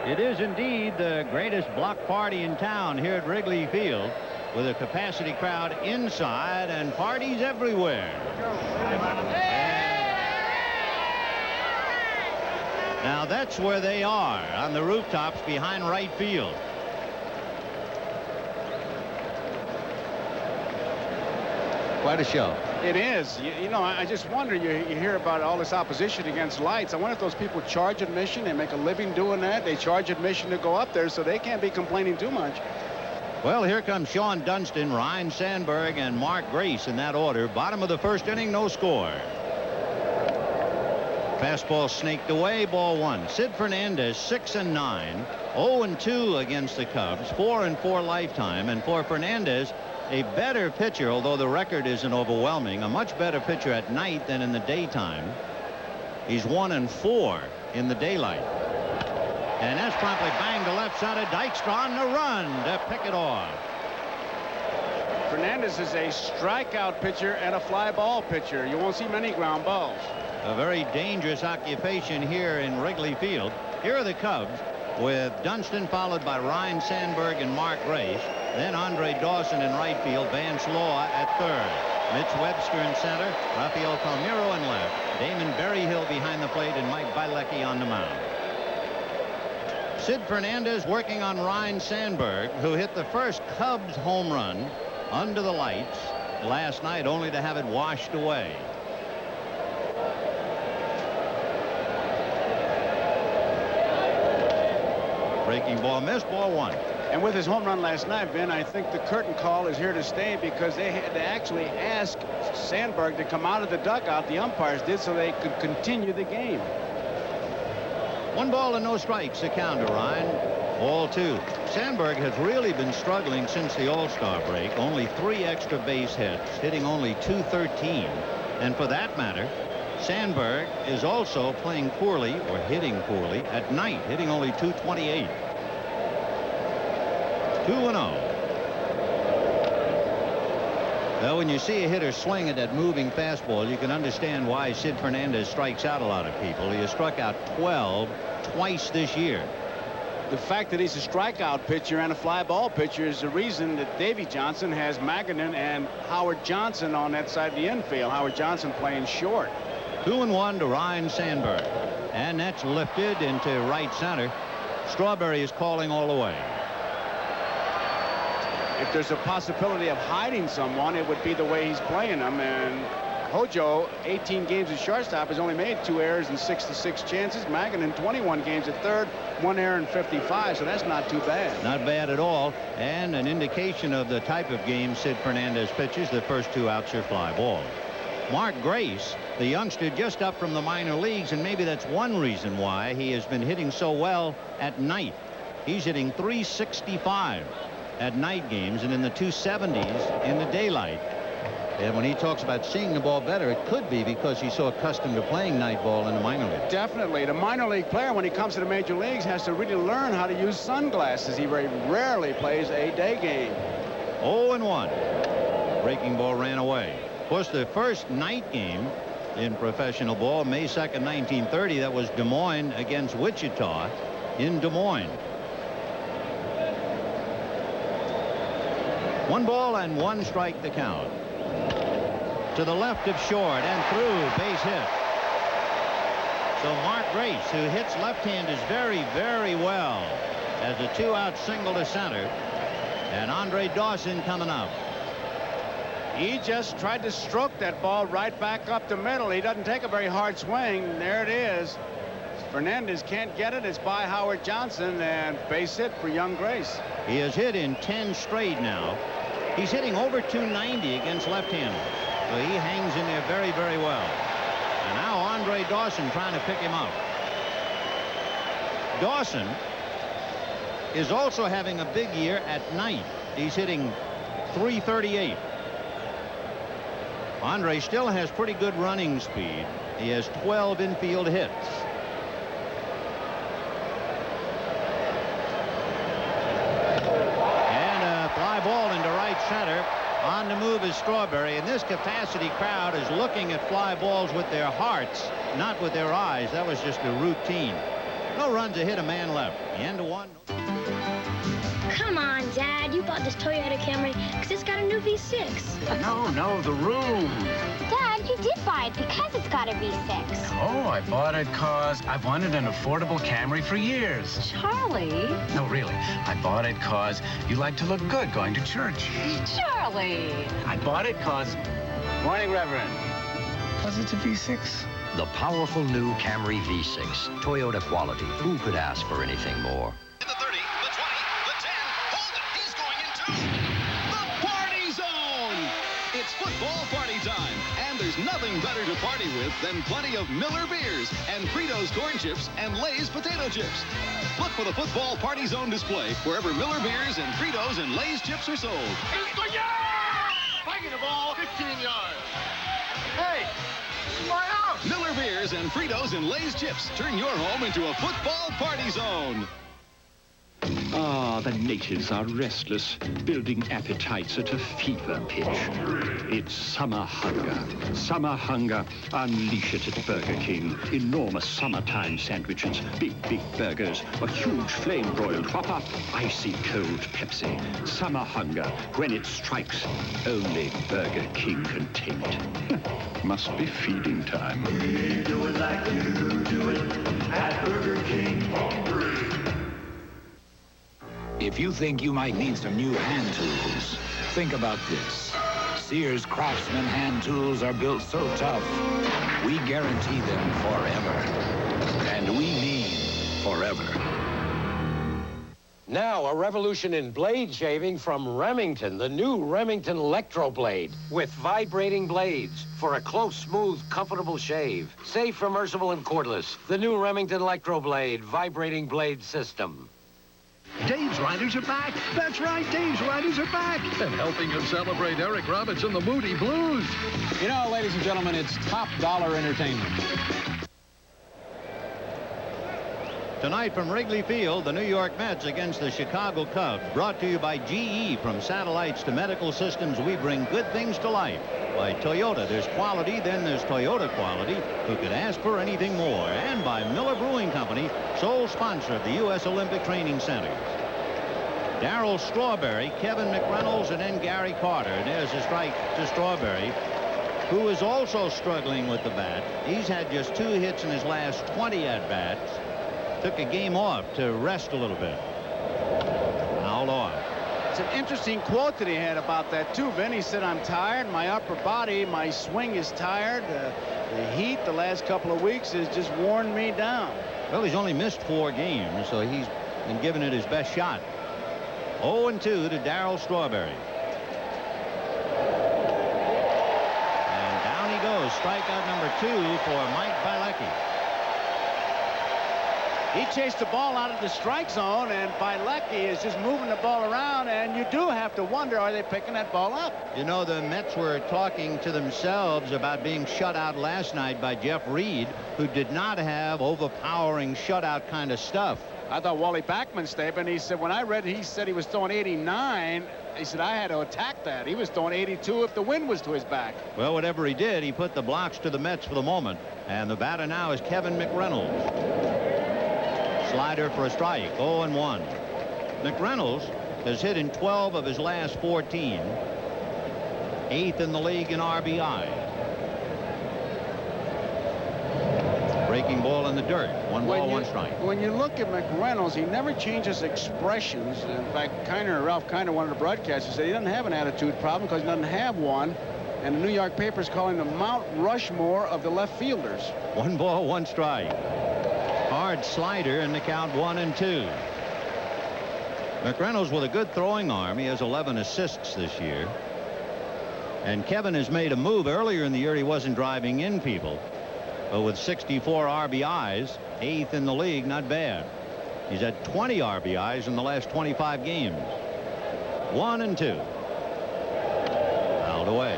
It is indeed the greatest block party in town here at Wrigley Field, with a capacity crowd inside and parties everywhere. Now that's where they are, on the rooftops behind right field. Quite a show. It is. You know, I just wonder, you hear about all this opposition against lights. I wonder if those people charge admission. They make a living doing that. They charge admission to go up there, so they can't be complaining too much. Well, here comes Sean Dunston, Ryne Sandberg, and Mark Grace in that order. Bottom of the first inning, no score. Fastball snaked away, ball one. Sid Fernandez, 6-9, 0-2 against the Cubs, 4-4 lifetime. And for Fernandez, a better pitcher, although the record isn't overwhelming, a much better pitcher at night than in the daytime. He's 1-4 in the daylight. And that's promptly banged to left center. Dykstra on the run to pick it off. Fernandez is a strikeout pitcher and a fly ball pitcher. You won't see many ground balls. A very dangerous occupation here in Wrigley Field. Here are the Cubs, with Dunston followed by Ryne Sandberg and Mark Grace. Then Andre Dawson in right field, Vance Law at third, Mitch Webster in center, Rafael Palmeiro in left, Damon Berryhill behind the plate, and Mike Bielecki on the mound. Sid Fernandez working on Ryne Sandberg, who hit the first Cubs home run under the lights last night, only to have it washed away. Breaking ball missed, ball one. And with his home run last night, Ben, I think the curtain call is here to stay, because they had to actually ask Sandberg to come out of the dugout. The umpires did, so they could continue the game. 1 ball and no strikes, the count to Ryne. Ball two. Sandberg has really been struggling since the All-Star break. Only 3 extra base hits, hitting only .213. And for that matter, Sandberg is also playing poorly, or hitting poorly, at night, hitting only .228. 2-0. Well, when you see a hitter swing at that moving fastball, you can understand why Sid Fernandez strikes out a lot of people. He has struck out 12 twice this year. The fact that he's a strikeout pitcher and a fly ball pitcher is the reason that Davey Johnson has Magadan and Howard Johnson on that side of the infield. Howard Johnson playing short. 2-1 to Ryne Sandberg. And that's lifted into right center. Strawberry is calling all the way. If there's a possibility of hiding someone, it would be the way he's playing them. And Hojo, 18 games at shortstop, has only made 2 errors and 6 chances. Magadan, 21 games at third, 1 error and 55, so that's not too bad. Not bad at all, and an indication of the type of game Sid Fernandez pitches. The first 2 outs are fly balls. Mark Grace, the youngster just up from the minor leagues, and maybe that's one reason why he has been hitting so well at night. He's hitting .365 at night games and in the 270s in the daylight. And when he talks about seeing the ball better, it could be because he's so accustomed to playing night ball in the minor leagues. Definitely. The minor league player, when he comes to the major leagues, has to really learn how to use sunglasses. He very rarely plays a day game. 0-1. Breaking ball ran away. Of course, the first night game in professional ball, May 2nd, 1930, that was Des Moines against Wichita in Des Moines. 1 ball and 1 strike to count. To the left of short and through, base hit. So Mark Grace, who hits left-handers very, very well, has a 2-out single to center. And Andre Dawson coming up. He just tried to stroke that ball right back up the middle. He doesn't take a very hard swing. There it is. Fernandez can't get it. It's by Howard Johnson, and base hit for young Grace. He has hit in 10 straight now. He's hitting over .290 against left-handers. So he hangs in there very, very well. And now Andre Dawson trying to pick him up. Dawson is also having a big year at night. He's hitting .338. Andre still has pretty good running speed. He has 12 infield hits. And a fly ball into right center. On the move is Strawberry, and this capacity crowd is looking at fly balls with their hearts, not with their eyes. That was just a routine. No runs, a hit, a man left. The end of one. Come on, Dad. You bought this Toyota Camry because it's got a new V6. No, the room. Dad, you did buy it because it's got a V6. Oh, I bought it because I've wanted an affordable Camry for years. Charlie. No, really. I bought it because you like to look good going to church. Charlie. I bought it because... Morning, Reverend. Because it's a V6. The powerful new Camry V6. Toyota quality. Who could ask for anything more? The 30, the 20, the 10. Hold it. He's going into the party zone. It's football party time. And there's nothing better to party with than plenty of Miller beers and Fritos corn chips and Lay's potato chips. Look for the football party zone display wherever Miller beers and Fritos and Lay's chips are sold. It's the yard! Fighting the ball, 15 yards. Hey, this is my house. Miller beers and Fritos and Lay's chips turn your home into a football party zone. Ah, the natives are restless, building appetites at a fever pitch. It's summer hunger. Summer hunger. Unleash it at Burger King. Enormous summertime sandwiches, big burgers, a huge flame-broiled Whopper, icy cold Pepsi. Summer hunger. When it strikes, only Burger King can tame it. Must be feeding time. We do it like you do it at Burger King. If you think you might need some new hand tools, think about this. Sears Craftsman hand tools are built so tough, we guarantee them forever. And we mean forever. Now, a revolution in blade shaving from Remington, the new Remington Electro Blade, with vibrating blades for a close, smooth, comfortable shave. Safe, immersible, and cordless. The new Remington Electro Blade vibrating blade system. Dave's Riders are back. That's right, Dave's Riders are back. And helping us celebrate Eric Robinson, the Moody Blues. You know, ladies and gentlemen, it's top dollar entertainment. Tonight from Wrigley Field, the New York Mets against the Chicago Cubs. Brought to you by GE. From satellites to medical systems, we bring good things to life. By Toyota, there's quality, then there's Toyota quality. Who could ask for anything more? And by Miller Brewing Company, sole sponsor of the U.S. Olympic Training Centers. Darryl Strawberry, Kevin McReynolds, and then Gary Carter. And there's a strike to Strawberry, who is also struggling with the bat. He's had just 2 hits in his last 20 at-bats. Took a game off to rest a little bit. Fouled off. It's an interesting quote that he had about that, too. Vinny said, I'm tired. My upper body, my swing is tired. The heat the last couple of weeks has just worn me down. Well, he's only missed 4 games, so he's been giving it his best shot. 0-2 to Darryl Strawberry. And down he goes. Strikeout number 2 for Mike Bielecki. He chased the ball out of the strike zone, and Bielecki is just moving the ball around, and you do have to wonder, are they picking that ball up? You know, the Mets were talking to themselves about being shut out last night by Jeff Reed, who did not have overpowering shutout kind of stuff. I thought Wally Backman's statement, he said, when I read it, he said he was throwing 89. He said, I had to attack that. He was throwing 82 if the wind was to his back. Well, whatever he did, he put the blocks to the Mets for the moment. And the batter now is Kevin McReynolds. Slider for a strike, 0-1. McReynolds has hit in 12 of his last 14. 8th in the league in RBI. Breaking ball in the dirt. 1 ball, 1 strike. When you look at McReynolds, he never changes expressions. In fact, Ralph Kiner, one of the broadcasters, said he doesn't have an attitude problem because he doesn't have one. And the New York papers call him the Mount Rushmore of the left fielders. 1 ball, 1 strike. Hard slider in the count, 1-2. McReynolds with a good throwing arm. He has 11 assists this year. And Kevin has made a move. Earlier in the year, he wasn't driving in people. But with 64 RBIs, 8th in the league, not bad. He's had 20 RBIs in the last 25 games. 1-2. Fouled away.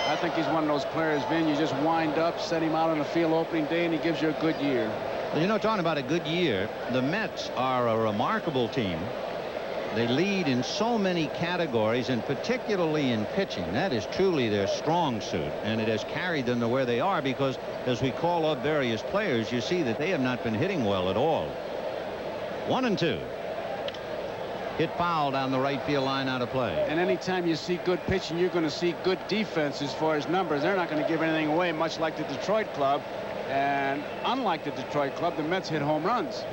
I think he's one of those players, Vin, you just wind up, set him out on the field opening day, and he gives you a good year. Well, you know, talking about a good year, the Mets are a remarkable team. They lead in so many categories, and particularly in pitching. That is truly their strong suit, and it has carried them to where they are, because as we call up various players, you see that they have not been hitting well at all. 1-2. Hit foul down the right field line, out of play. And anytime you see good pitching, you're going to see good defense as far as numbers. They're not going to give anything away, much like the Detroit club. And unlike the Detroit club, the Mets hit home runs.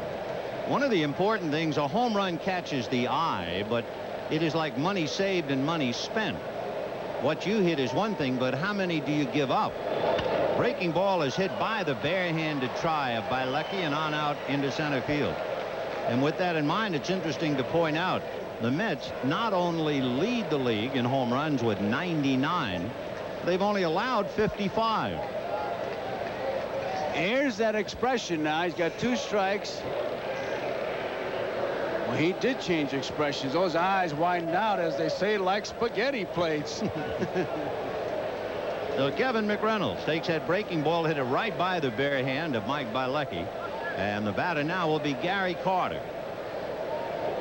One of the important things, a home run catches the eye, but it is like money saved and money spent. What you hit is one thing, but how many do you give up? Breaking ball is hit by the barehanded try of Bielecki and on out into center field. And with that in mind, it's interesting to point out the Mets not only lead the league in home runs with 99, they've only allowed 55. Here's that expression now. He's got 2 strikes. Well, he did change expressions. Those eyes widened out, as they say, like spaghetti plates. So Kevin McReynolds takes that breaking ball, hit it right by the bare hand of Mike Bielecki. And the batter now will be Gary Carter.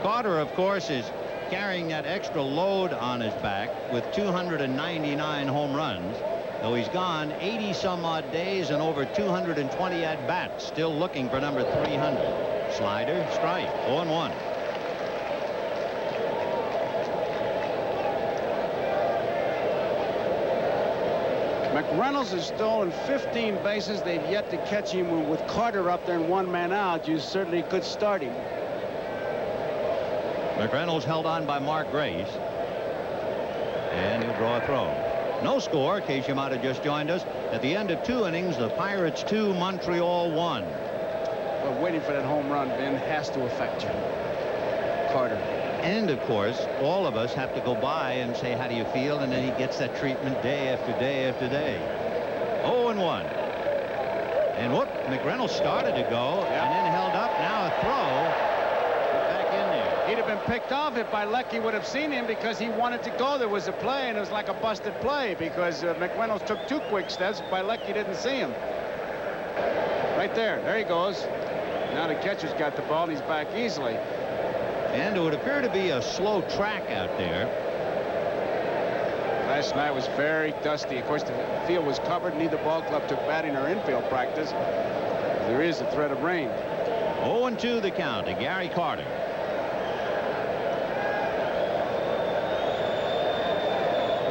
Carter, of course, is carrying that extra load on his back with 299 home runs. Though he's gone 80 some odd days and over 220 at bats, still looking for number 300. Slider, strike, 0-1. McReynolds has stolen 15 bases. They've yet to catch him. With Carter up there and 1 man out, you certainly could start him. McReynolds held on by Mark Grace. And he'll draw a throw. No score, in case you might have just joined us. At the end of 2 innings, the Pirates 2, Montreal 1. But waiting for that home run, Ben, has to affect you. Carter. And of course, all of us have to go by and say, how do you feel? And then he gets that treatment day after day after day. 0-1. And whoop, McReynolds started to go and then held up. Now a throw. Back in there. He'd have been picked off if Bielecki would have seen him, because he wanted to go. There was a play, and it was like a busted play, because McReynolds took 2 quick steps. Bielecki didn't see him. Right there. There he goes. Now the catcher's got the ball, and he's back easily. And it would appear to be a slow track out there. Last night was very dusty. Of course, the field was covered. Neither ball club took batting or infield practice. There is a threat of rain. 0-2 the count to Gary Carter.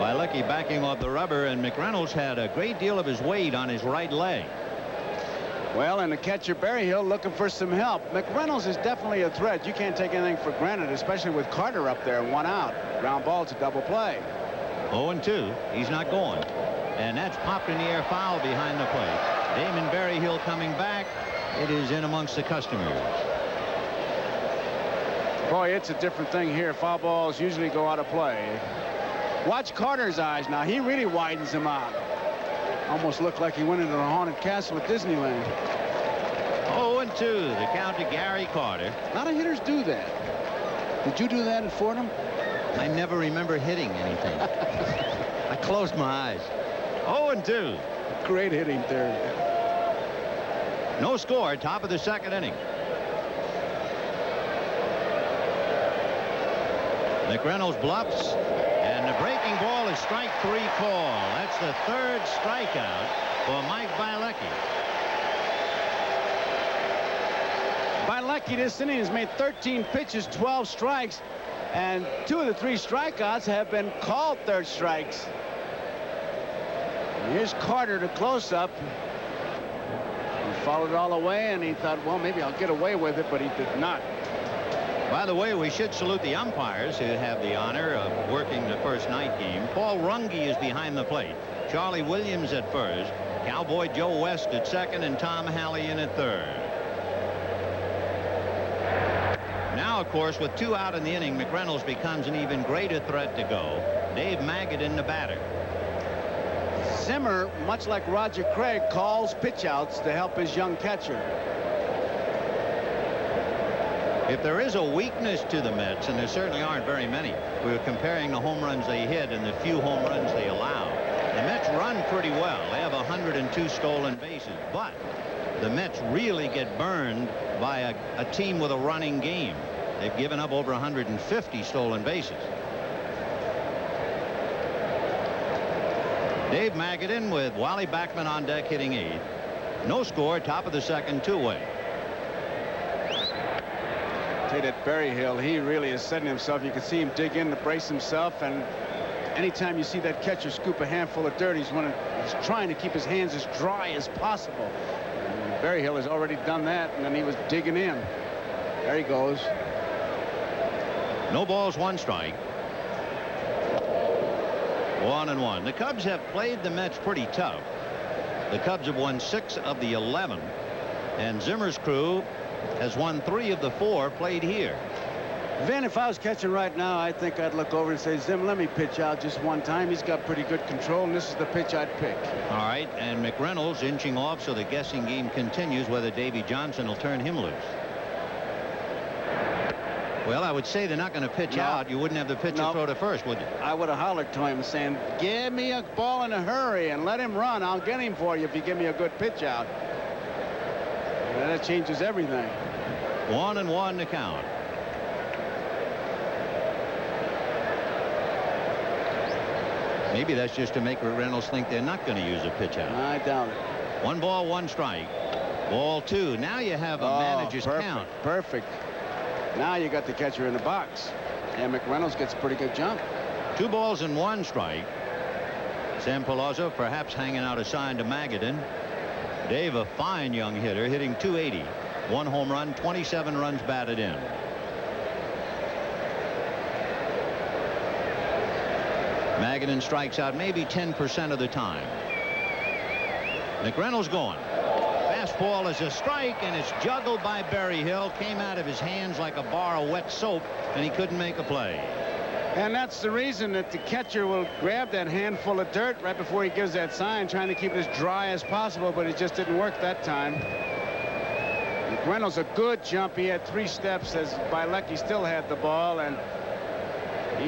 Bielecki backing off the rubber, and McReynolds had a great deal of his weight on his right leg. Well, and the catcher Berryhill looking for some help. McReynolds is definitely a threat. You can't take anything for granted, especially with Carter up there and 1 out. Ground ball to double play. 0-2. He's not going. And that's popped in the air, foul behind the plate. Damon Berryhill coming back. It is in amongst the customers. Boy, it's a different thing here. Foul balls usually go out of play. Watch Carter's eyes now. He really widens them out. Almost looked like he went into the haunted castle at Disneyland. 0-2 the count to Gary Carter. A lot of hitters do that. Did you do that at Fordham? I never remember hitting anything. I closed my eyes. 0-2. Great hitting there. No score, top of the 2nd inning. McReynolds bluffs, and the breaking ball is strike 3 call. That's the 3rd strikeout for Mike Bielecki. Bielecki this inning has made 13 pitches, 12 strikes, and 2 of the 3 strikeouts have been called 3rd strikes. And here's Carter to close up. He followed it all the way, and he thought, well, maybe I'll get away with it, but he did not. By the way, we should salute the umpires who have the honor of working the first night game. Paul Runge is behind the plate. Charlie Williams at first. Cowboy Joe West at 2nd, and Tom Halley in at 3rd. Now, of course, with 2 out in the inning, McReynolds becomes an even greater threat to go. Dave Maggott in the batter. Zimmer, much like Roger Craig, calls pitch-outs to help his young catcher. If there is a weakness to the Mets, and there certainly aren't very many, we were comparing the home runs they hit and the few home runs they allow. The Mets run pretty well. They have 102 stolen bases, but the Mets really get burned by a team with a running game. They've given up over 150 stolen bases. Dave Magadan with Wally Backman on deck hitting 8th. No score, top of the second, 2-way. Say that Berryhill, he really is setting himself. You can see him dig in to brace himself, and anytime you see that catcher scoop a handful of dirt, he's trying to keep his hands as dry as possible. And Berryhill has already done that, and then he was digging in. There he goes. No balls, 1 strike. 1-1. The Cubs have played the Mets pretty tough. The Cubs have won 6 of the 11, and Zimmer's crew has won 3 of the 4 played here. Vin, if I was catching right now, I think I'd look over and say, Zim, let me pitch out just one time. He's got pretty good control, and this is the pitch I'd pick. All right, and McReynolds inching off, so the guessing game continues whether Davy Johnson will turn him loose. Well, I would say they're not going to pitch out. You wouldn't have the pitcher throw to first, would you? I would have hollered to him saying, give me a ball in a hurry and let him run. I'll get him for you if you give me a good pitch out. And that changes everything. 1-1 to count. Maybe that's just to make Reynolds think they're not going to use a pitch out. I doubt it. 1 ball, 1 strike. Ball 2. Now you have a manager's count. Perfect. Now you got the catcher in the box. And McReynolds gets a pretty good jump. 2 balls and 1 strike. Sam Palazzo perhaps hanging out a sign to Magadan. Dave, a fine young hitter, hitting .280. 1 home run, 27 runs batted in. Magadan strikes out maybe 10% of the time. McReynolds going. Fastball is a strike, and it's juggled by Berryhill. Came out of his hands like a bar of wet soap, and he couldn't make a play. And that's the reason that the catcher will grab that handful of dirt right before he gives that sign, trying to keep it as dry as possible, but it just didn't work that time. McReynolds, a good jump. He had 3 steps as Bielecki still had the ball, and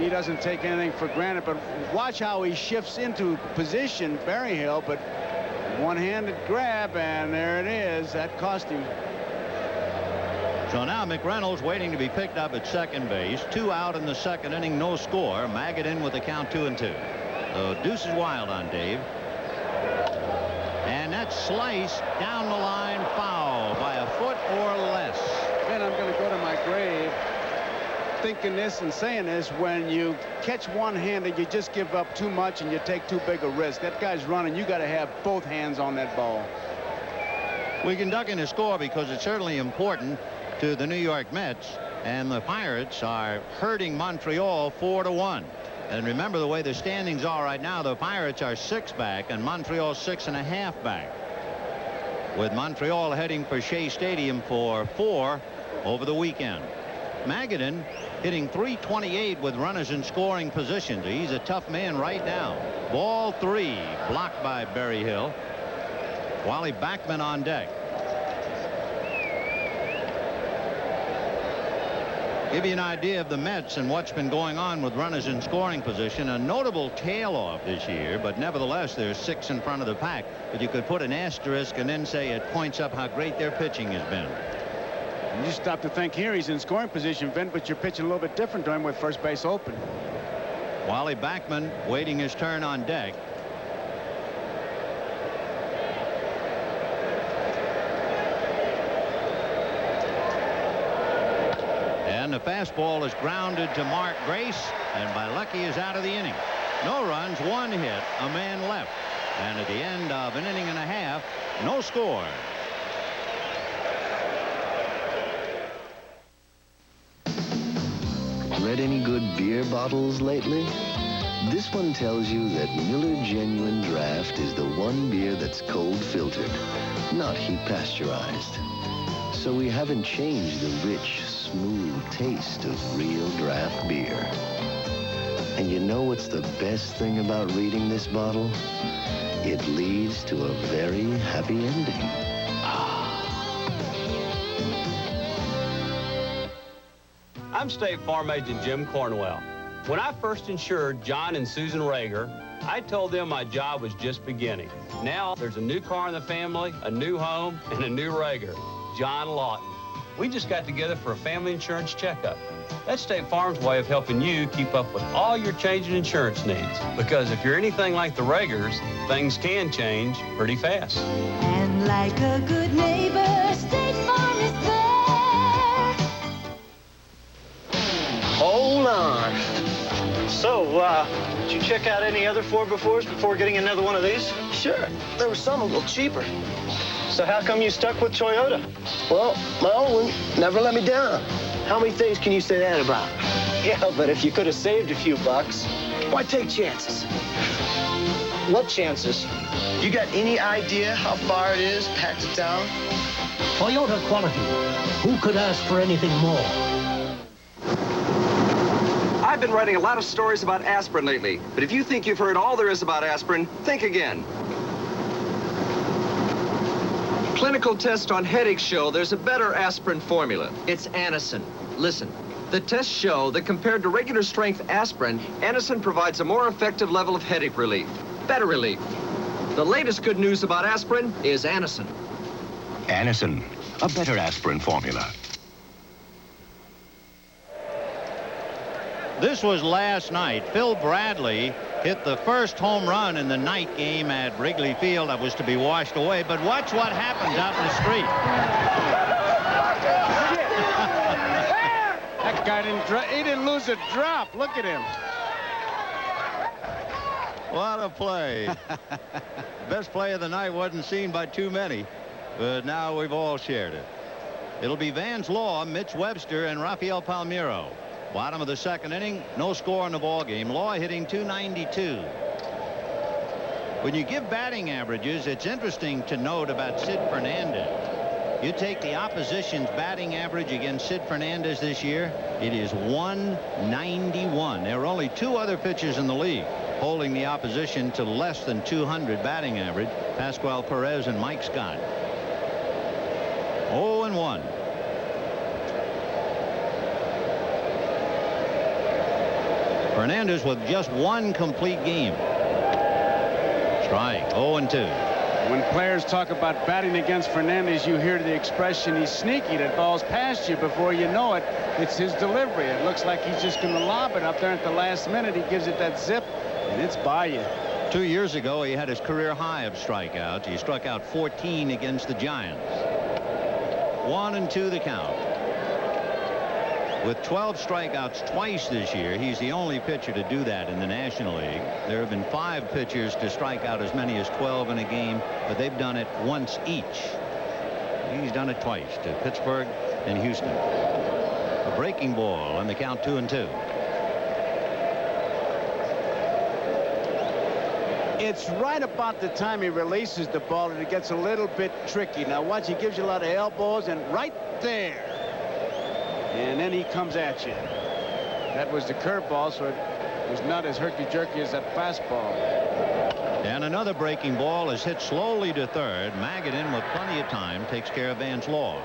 he doesn't take anything for granted. But watch how he shifts into position, Berryhill, but one-handed grab, and there it is. That cost him. So now McReynolds waiting to be picked up at second base. 2 out in the second inning, no score. Magadan with the count 2-2. So deuce is wild on Dave. And that slice down the line, foul by a foot or less. Then I'm going to go to my grave thinking this and saying this. When you catch one-handed, you just give up too much and you take too big a risk. That guy's running. You got to have both hands on that ball. We can duck in a score because it's certainly important to the New York Mets, and the Pirates are hurting Montreal 4-1. And remember the way the standings are right now. The Pirates are 6 back and Montreal 6.5 back, with Montreal heading for Shea Stadium for 4 over the weekend. Magadan hitting .328 with runners in scoring position. He's a tough man right now. Ball 3, blocked by Berryhill. Wally Backman on deck. Give you an idea of the Mets and what's been going on with runners in scoring position. A notable tail off this year, but nevertheless they're 6 in front of the pack. But you could put an asterisk and then say it points up how great their pitching has been. You stop to think here he's in scoring position, Vin, but you're pitching a little bit different to him with first base open. Wally Backman waiting his turn on deck. And the fastball is grounded to Mark Grace, and Bielecki is out of the inning. No runs, 1 hit, a man left. And at the end of an inning and a half, no score. Read any good beer bottles lately? This one tells you that Miller Genuine Draft is the one beer that's cold filtered, not heat pasteurized. So we haven't changed the rich, smooth taste of real draft beer. And you know what's the best thing about reading this bottle? It leads to a very happy ending. I'm State Farm Agent Jim Cornwell. When I first insured John and Susan Rager, I told them my job was just beginning. Now there's a new car in the family, a new home, and a new Rager, John Lawton. We just got together for a family insurance checkup. That's State Farm's way of helping you keep up with all your changing insurance needs. Because if you're anything like the Raegers, things can change pretty fast. And like a good neighbor, State Farm is there. Hold on. So, did you check out any other 4x4s before getting another one of these? Sure. There was some a little cheaper. So how come you stuck with Toyota? Well, my old one never let me down. How many things can you say that about? Yeah, but if you could have saved a few bucks, why take chances? What chances? You got any idea how far it is back to town? Toyota quality. Who could ask for anything more? I've been writing a lot of stories about aspirin lately, but if you think you've heard all there is about aspirin, think again. Clinical tests on headaches show there's a better aspirin formula. It's Anacin. Listen, the tests show that compared to regular strength aspirin, Anacin provides a more effective level of headache relief. Better relief. The latest good news about aspirin is Anacin. Anacin, a better aspirin formula. This was last night. Phil Bradley hit the first home run in the night game at Wrigley Field that was to be washed away. But watch what happens out in the street. That guy didn't lose a drop. Look at him. What a play. Best play of the night wasn't seen by too many, but now we've all shared it. It'll be Vance Law, Mitch Webster, and Rafael Palmeiro. Bottom of the second inning, no score in the ball game. Law hitting .292. When you give batting averages, it's interesting to note about Sid Fernandez. You take the opposition's batting average against Sid Fernandez this year, it is .191. There are only two other pitchers in the league holding the opposition to less than .200 batting average, Pascual Perez and Mike Scott. 0-1. Fernandez with just one complete game. Strike. 0-2. When players talk about batting against Fernandez, you hear the expression, he's sneaky. That ball's past you before you know it. It's his delivery. It looks like he's just going to lob it up there at the last minute. He gives it that zip, and it's by you. 2 years ago, he had his career high of strikeouts. He struck out 14 against the Giants. 1-2 the count. With 12 strikeouts twice this year, he's the only pitcher to do that in the National League. There have been 5 pitchers to strike out as many as 12 in a game, but they've done it once each. He's done it twice, to Pittsburgh and Houston. A breaking ball, and the count 2-2. It's right about the time he releases the ball that it gets a little bit tricky. Now watch, he gives you a lot of elbows, and right there. And then he comes at you. That was the curveball, so it was not as herky-jerky as that fastball. And another breaking ball is hit slowly to third. Magadan, with plenty of time, takes care of Vance Law.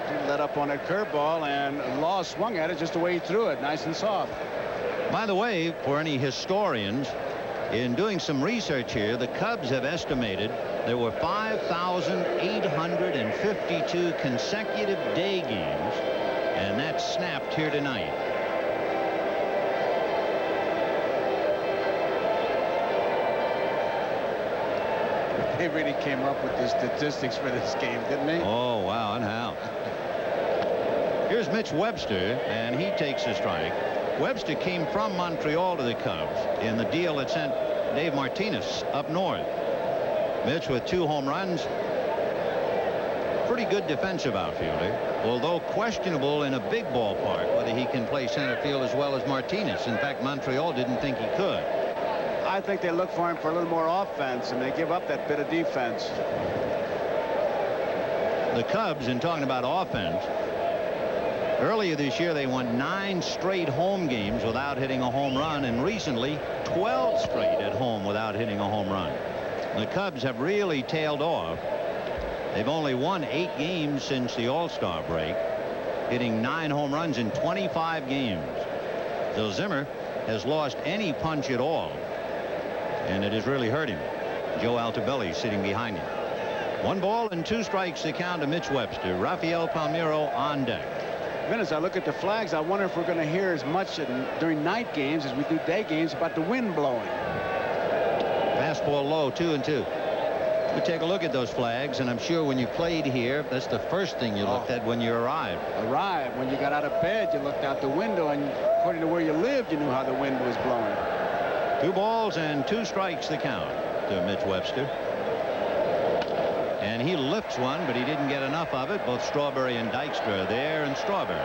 He let up on that curveball, and Law swung at it just the way he threw it, nice and soft. By the way, for any historians, in doing some research here, the Cubs have estimated there were 5,852 consecutive day games, and that snapped here tonight. They really came up with the statistics for this game, didn't they? Oh, wow, and how. Here's Mitch Webster, and he takes a strike. Webster came from Montreal to the Cubs in the deal that sent Dave Martinez up north. Mitch with 2 home runs. Pretty good defensive outfielder, although questionable in a big ballpark whether he can play center field as well as Martinez. In fact, Montreal didn't think he could. I think they look for him for a little more offense, and they give up that bit of defense. The Cubs, in talking about offense, earlier this year they won 9 straight home games without hitting a home run, and recently 12 straight at home without hitting a home run. The Cubs have really tailed off. They've only won 8 games since the All-Star break, hitting 9 home runs in 25 games. Bill Zimmer has lost any punch at all, and it has really hurt him. Joe Altobelli sitting behind him. 1 ball and 2 strikes to count to Mitch Webster. Rafael Palmeiro on deck. As I look at the flags, I wonder if we're going to hear as much during night games as we do day games about the wind blowing. Fastball low, 2-2. We take a look at those flags, and I'm sure when you played here, that's the first thing you looked at when you arrived. When you got out of bed, you looked out the window, and according to where you lived, you knew how the wind was blowing. 2 balls and 2 strikes the count to Mitch Webster. And he lifts one, but he didn't get enough of it. Both Strawberry and Dykstra are there, and Strawberry.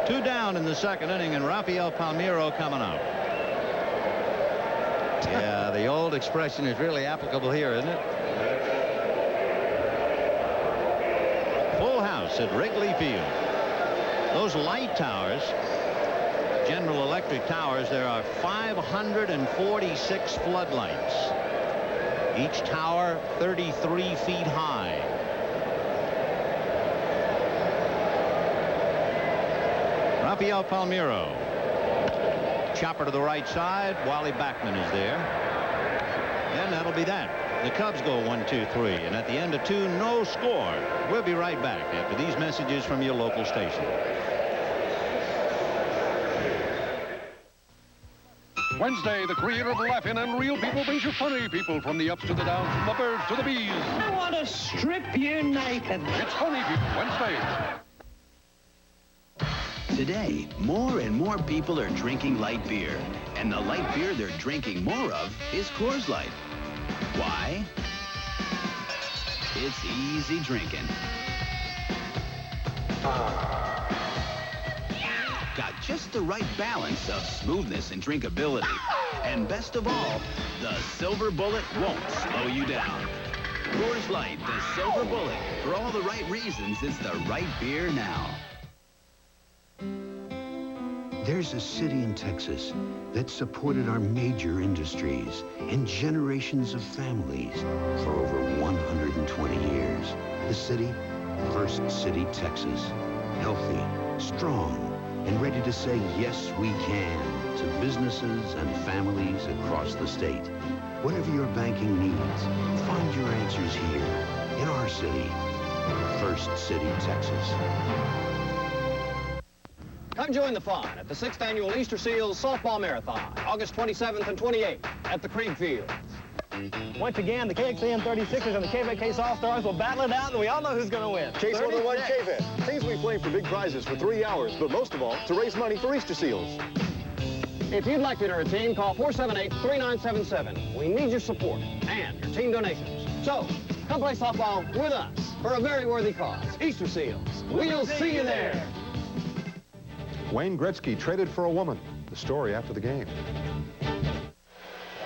2 down in the 2nd inning, and Rafael Palmeiro coming out. Yeah, the old expression is really applicable here, isn't it? Full house at Wrigley Field. Those light towers, General Electric towers, there are 546 floodlights. Each tower 33 feet high. Rafael Palmeiro. Chopper to the right side. Wally Backman is there. And that'll be that. The Cubs go 1-2-3. And at the end of 2, no score. We'll be right back after these messages from your local station. Wednesday, the creator of Laughing Unreal People brings you funny people from the ups to the downs, from the birds to the bees. I want to strip you naked. It's Funny People Wednesday. Today, more and more people are drinking light beer. And the light beer they're drinking more of is Coors Light. Why? It's easy drinking. Got just the right balance of smoothness and drinkability. And best of all, the Silver Bullet won't slow you down. Coors Light, the Silver Bullet. For all the right reasons, it's the right beer now. There's a city in Texas that supported our major industries and generations of families for over 120 years. The city, First City, Texas. Healthy, strong, and ready to say yes we can to businesses and families across the state. Whatever your banking needs, find your answers here in our city, First City, Texas. Come join the fun at the 6th Annual Easter Seals Softball Marathon, August 27th and 28th at the Krieg Field. Once again, the KXAN 36ers and the KVK All-Stars will battle it out, and we all know who's going to win. Chase 101 KVIC. Teams will be playing for big prizes for 3 hours, but most of all, to raise money for Easter Seals. If you'd like to enter a team, call 478-3977. We need your support and your team donations. So, come play softball with us for a very worthy cause. Easter Seals. We'll see you there. Wayne Gretzky traded for a woman. The story after the game.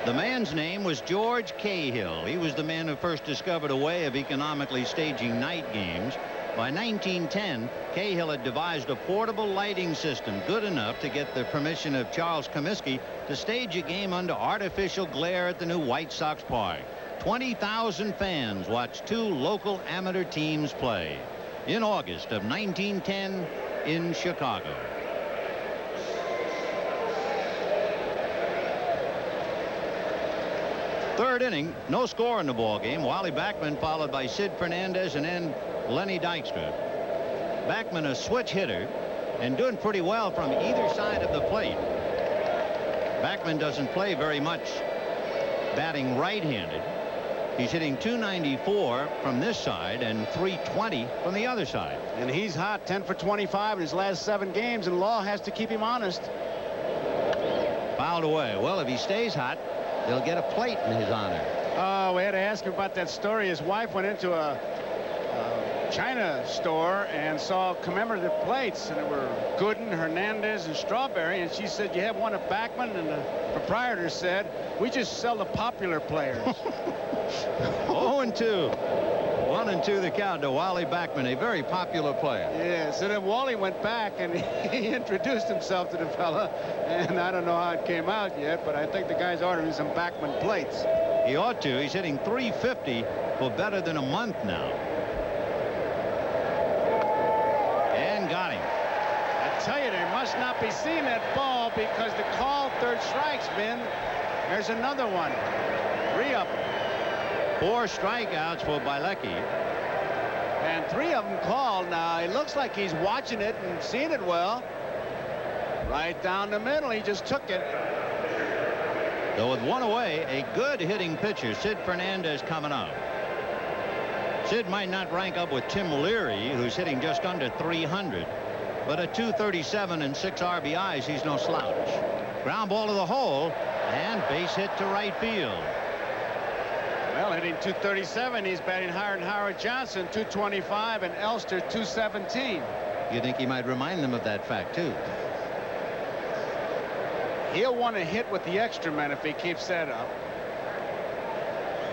The man's name was George Cahill. He was the man who first discovered a way of economically staging night games. By 1910, Cahill had devised a portable lighting system good enough to get the permission of Charles Comiskey to stage a game under artificial glare at the new White Sox Park. 20,000 fans watched 2 local amateur teams play in August of 1910 in Chicago. Third inning, no score in the ball game. Wally Backman followed by Sid Fernandez and then Lenny Dykstra. Backman a switch hitter and doing pretty well from either side of the plate. Backman doesn't play very much batting right-handed. He's hitting .294 from this side and .320 from the other side. And he's hot, 10 for 25 in his last 7 games, and Law has to keep him honest. Fouled away. Well, if he stays hot, they'll get a plate in his honor. Oh, we had to ask him about that story. His wife went into a China store and saw commemorative plates, and there were Gooden, Hernandez, and Strawberry, and she said, you have one of Backman? And the proprietor said, we just sell the popular players. 0-2. 1-2 the count to Wally Backman, a very popular player. Yeah, so then Wally went back and he introduced himself to the fella, and I don't know how it came out yet, but I think the guy's ordering some Backman plates. He ought to. He's hitting .350 for better than a month now. And got him. I tell you, they must not be seeing that ball because the call, 3rd strike's been. There's another one. Re-up. 4 strikeouts for Bielecki. And 3 of them called. Now, it looks like he's watching it and seeing it well. Right down the middle, he just took it. So with 1 away, a good hitting pitcher, Sid Fernandez, coming up. Sid might not rank up with Tim Leary, who's hitting just under 300. But at 237 and 6 RBIs, he's no slouch. Ground ball to the hole, and base hit to right field. Well, hitting 237, he's batting higher than Howard Johnson, 225, and Elster, 217. You think he might remind them of that fact, too? He'll want to hit with the extra men if he keeps that up.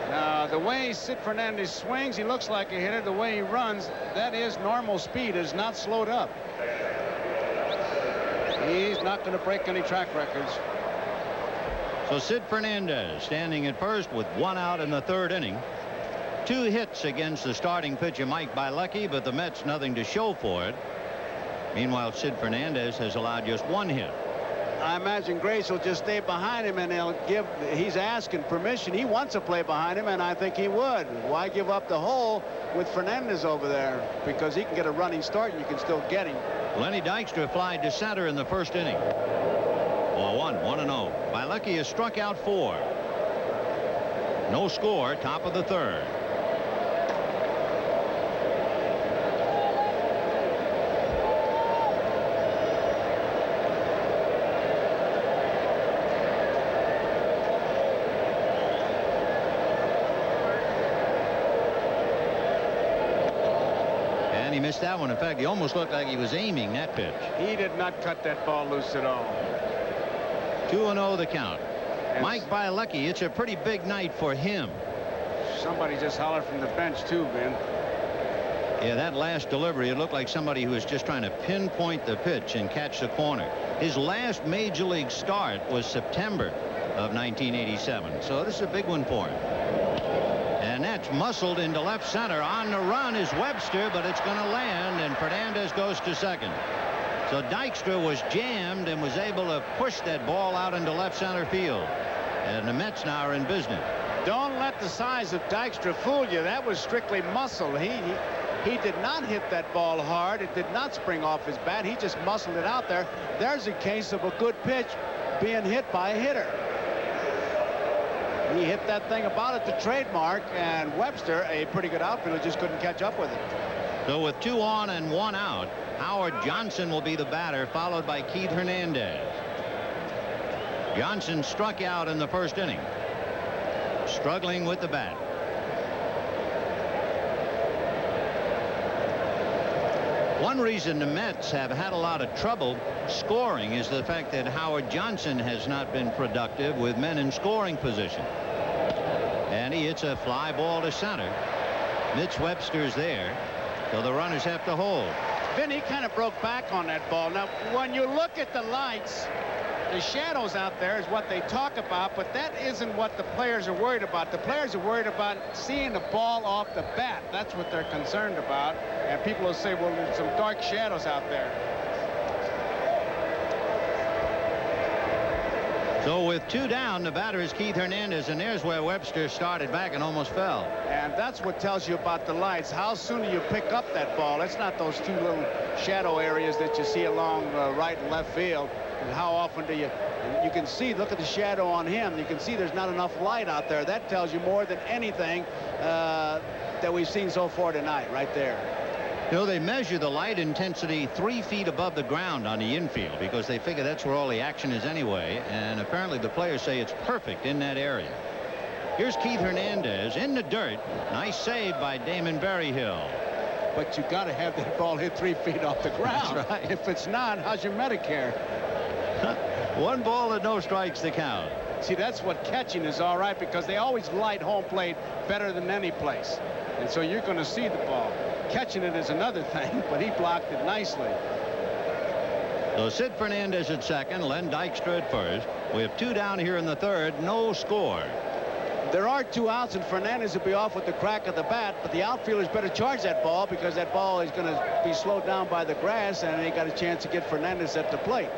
Now, the way Sid Fernandez swings, he looks like a hitter. The way he runs, that is normal speed, is not slowed up. He's not going to break any track records. So Sid Fernandez standing at first with 1 out in the 3rd inning. 2 hits against the starting pitcher Mike Bielecki, but the Mets nothing to show for it. Meanwhile, Sid Fernandez has allowed just 1 hit. I imagine Grace will just stay behind him, and he's asking permission. He wants to play behind him, and I think he would. Why give up the hole with Fernandez over there? Because he can get a running start, and you can still get him. Lenny Dykstra flied to center in the 1st inning. 1-0. Bielecki has struck out 4. No score, top of the 3rd. And he missed that one. In fact, he almost looked like he was aiming that pitch. He did not cut that ball loose at all. 2-0 the count. Mike Bielecki, it's a pretty big night for him. Somebody just hollered from the bench, too, Ben. Yeah, that last delivery, it looked like somebody who was just trying to pinpoint the pitch and catch the corner. His last major league start was September of 1987. So this is a big one for him. And that's muscled into left center. On the run is Webster, but it's going to land, and Fernandez goes to second. So Dykstra was jammed and was able to push that ball out into left center field. And the Mets now are in business. Don't let the size of Dykstra fool you. That was strictly muscle. He did not hit that ball hard. It did not spring off his bat. He just muscled it out there. There's a case of a good pitch being hit by a hitter. He hit that thing about at the trademark, and Webster, a pretty good outfielder, just couldn't catch up with it. So with 2 on and 1 out, Howard Johnson will be the batter, followed by Keith Hernandez. Johnson struck out in the 1st inning, struggling with the bat. One reason the Mets have had a lot of trouble scoring is the fact that Howard Johnson has not been productive with men in scoring position. And he hits a fly ball to center. Mitch Webster's there, so the runners have to hold. Vinny kind of broke back on that ball. Now, when you look at the lights, the shadows out there is what they talk about, but that isn't what the players are worried about. The players are worried about seeing the ball off the bat. That's what they're concerned about. And people will say, well, there's some dark shadows out there. So with 2 down, the batter is Keith Hernandez, and there's where Webster started back and almost fell. And that's what tells you about the lights. How soon do you pick up that ball? It's not those 2 little shadow areas that you see along right and left field. And how often do you can see, look at the shadow on him. You can see there's not enough light out there. That tells you more than anything that we've seen so far tonight, right there. You know, they measure the light intensity 3 feet above the ground on the infield because they figure that's where all the action is anyway. And apparently the players say it's perfect in that area. Here's Keith Hernandez in the dirt. Nice save by Damon Berryhill. But you got to have that ball hit 3 feet off the ground. That's right. If it's not, how's your Medicare? 1 ball and no strikes to count. See, that's what catching is all right, because they always light home plate better than any place. And so you're going to see the ball. Catching it is another thing, but he blocked it nicely. So Sid Fernandez at second, Len Dykstra at first. We have 2 down here in the 3rd, no score. There are 2 outs, and Fernandez will be off with the crack of the bat, but the outfielders better charge that ball because that ball is going to be slowed down by the grass, and they got a chance to get Fernandez at the plate.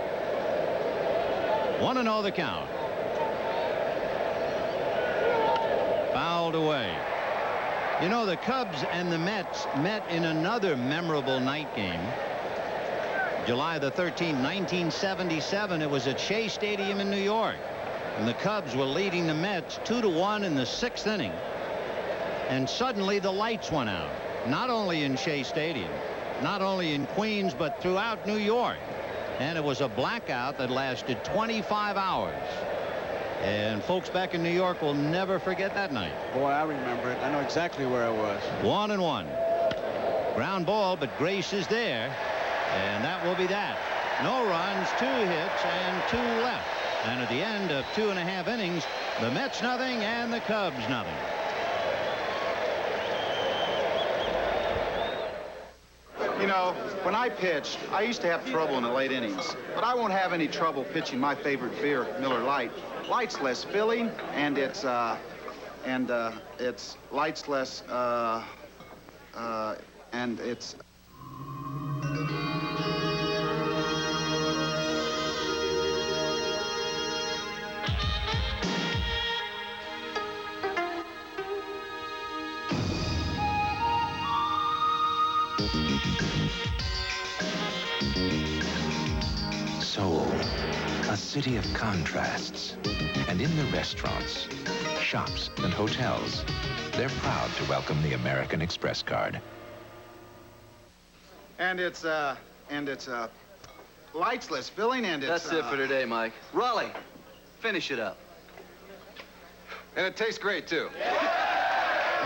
1-0 the count. Fouled away. You know, the Cubs and the Mets met in another memorable night game. July the 13th, 1977. It was at Shea Stadium in New York. And the Cubs were leading the Mets 2-1 in the 6th inning. And suddenly the lights went out. Not only in Shea Stadium, not only in Queens, but throughout New York. And it was a blackout that lasted 25 hours. And folks back in New York will never forget that night. Boy, I remember it. I know exactly where I was. 1-1. Ground ball, but Grace is there. And that will be that. No runs, 2 hits, and 2 left. And at the end of 2.5 innings, the Mets nothing and the Cubs nothing. You know, when I pitched, I used to have trouble in the late innings, but I won't have any trouble pitching my favorite beer, Miller Lite. Light's less filling, and it's light's less, and it's. Seoul, a city of contrasts. And in the restaurants, shops, and hotels, they're proud to welcome the American Express card. And it's light's less filling, and it's. That's it for today, Mike. Raleigh, finish it up. And it tastes great, too.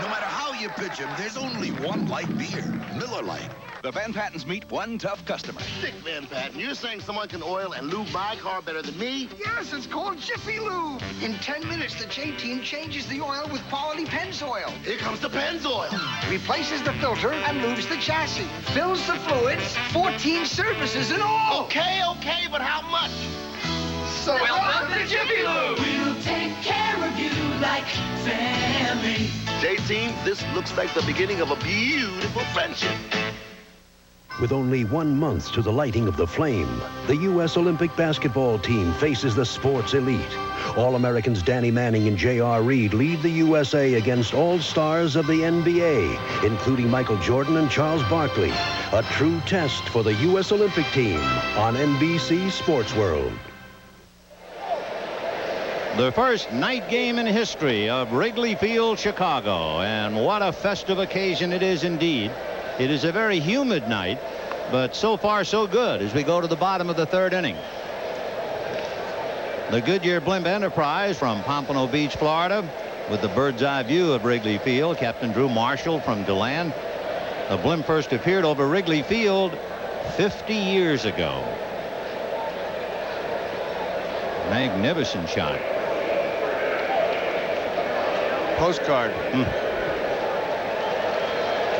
No matter how you pitch him, there's only one light beer, Miller Lite. The Van Pattens meet one tough customer. Dick Van Patten, you're saying someone can oil and lube my car better than me? Yes, it's called Jiffy Lube. In 10 minutes, the J-Team changes the oil with quality Pennzoil. Here comes the Pennzoil. Replaces the filter and lubes the chassis. Fills the fluids, 14 services in all. Okay, but how much? So welcome to Jiffy Lube. We'll take care of you like family. J-Team, this looks like the beginning of a beautiful friendship. With only 1 month to the lighting of the flame, the U.S. Olympic basketball team faces the sports elite. All-Americans Danny Manning and J.R. Reed lead the USA against all-stars of the NBA, including Michael Jordan and Charles Barkley. A true test for the U.S. Olympic team on NBC Sports World. The first night game in history of Wrigley Field, Chicago. And what a festive occasion it is indeed. It is a very humid night, but so far so good as we go to the bottom of the 3rd inning. The Goodyear Blimp Enterprise from Pompano Beach, Florida, with the bird's eye view of Wrigley Field. Captain Drew Marshall from DeLand. The blimp first appeared over Wrigley Field 50 years ago. Magnificent shot. Postcard.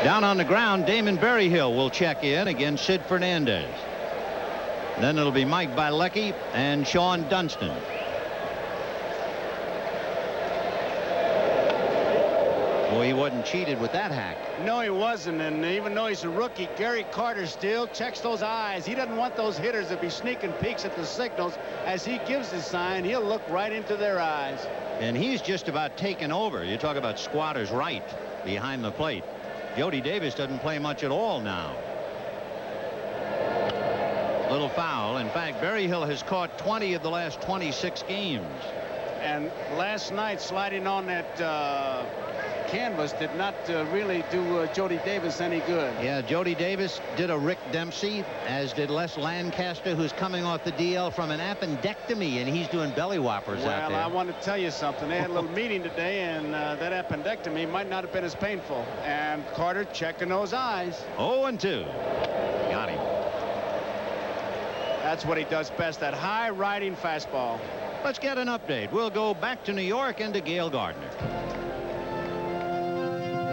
Down on the ground, Damon Berryhill will check in against Sid Fernandez. Then it'll be Mike Bilecki and Sean Dunston. Boy, he wasn't cheated with that hack. No, he wasn't. And even though he's a rookie, Gary Carter still checks those eyes. He doesn't want those hitters to be sneaking peeks at the signals. As he gives the sign, he'll look right into their eyes. And he's just about taken over. You talk about squatters' right behind the plate. Jody Davis doesn't play much at all now. Little foul. In fact, Berryhill has caught 20 of the last 26 games. And last night, sliding on that canvas did not really do Jody Davis any good. Yeah, Jody Davis did a Rick Dempsey, as did Les Lancaster, who's coming off the DL from an appendectomy, and he's doing belly whoppers out there. Well, I want to tell you something. They had a little meeting today, and that appendectomy might not have been as painful. And Carter checking those eyes. 0-2. Got him. That's what he does best, that high riding fastball. Let's get an update. We'll go back to New York and to Gail Gardner.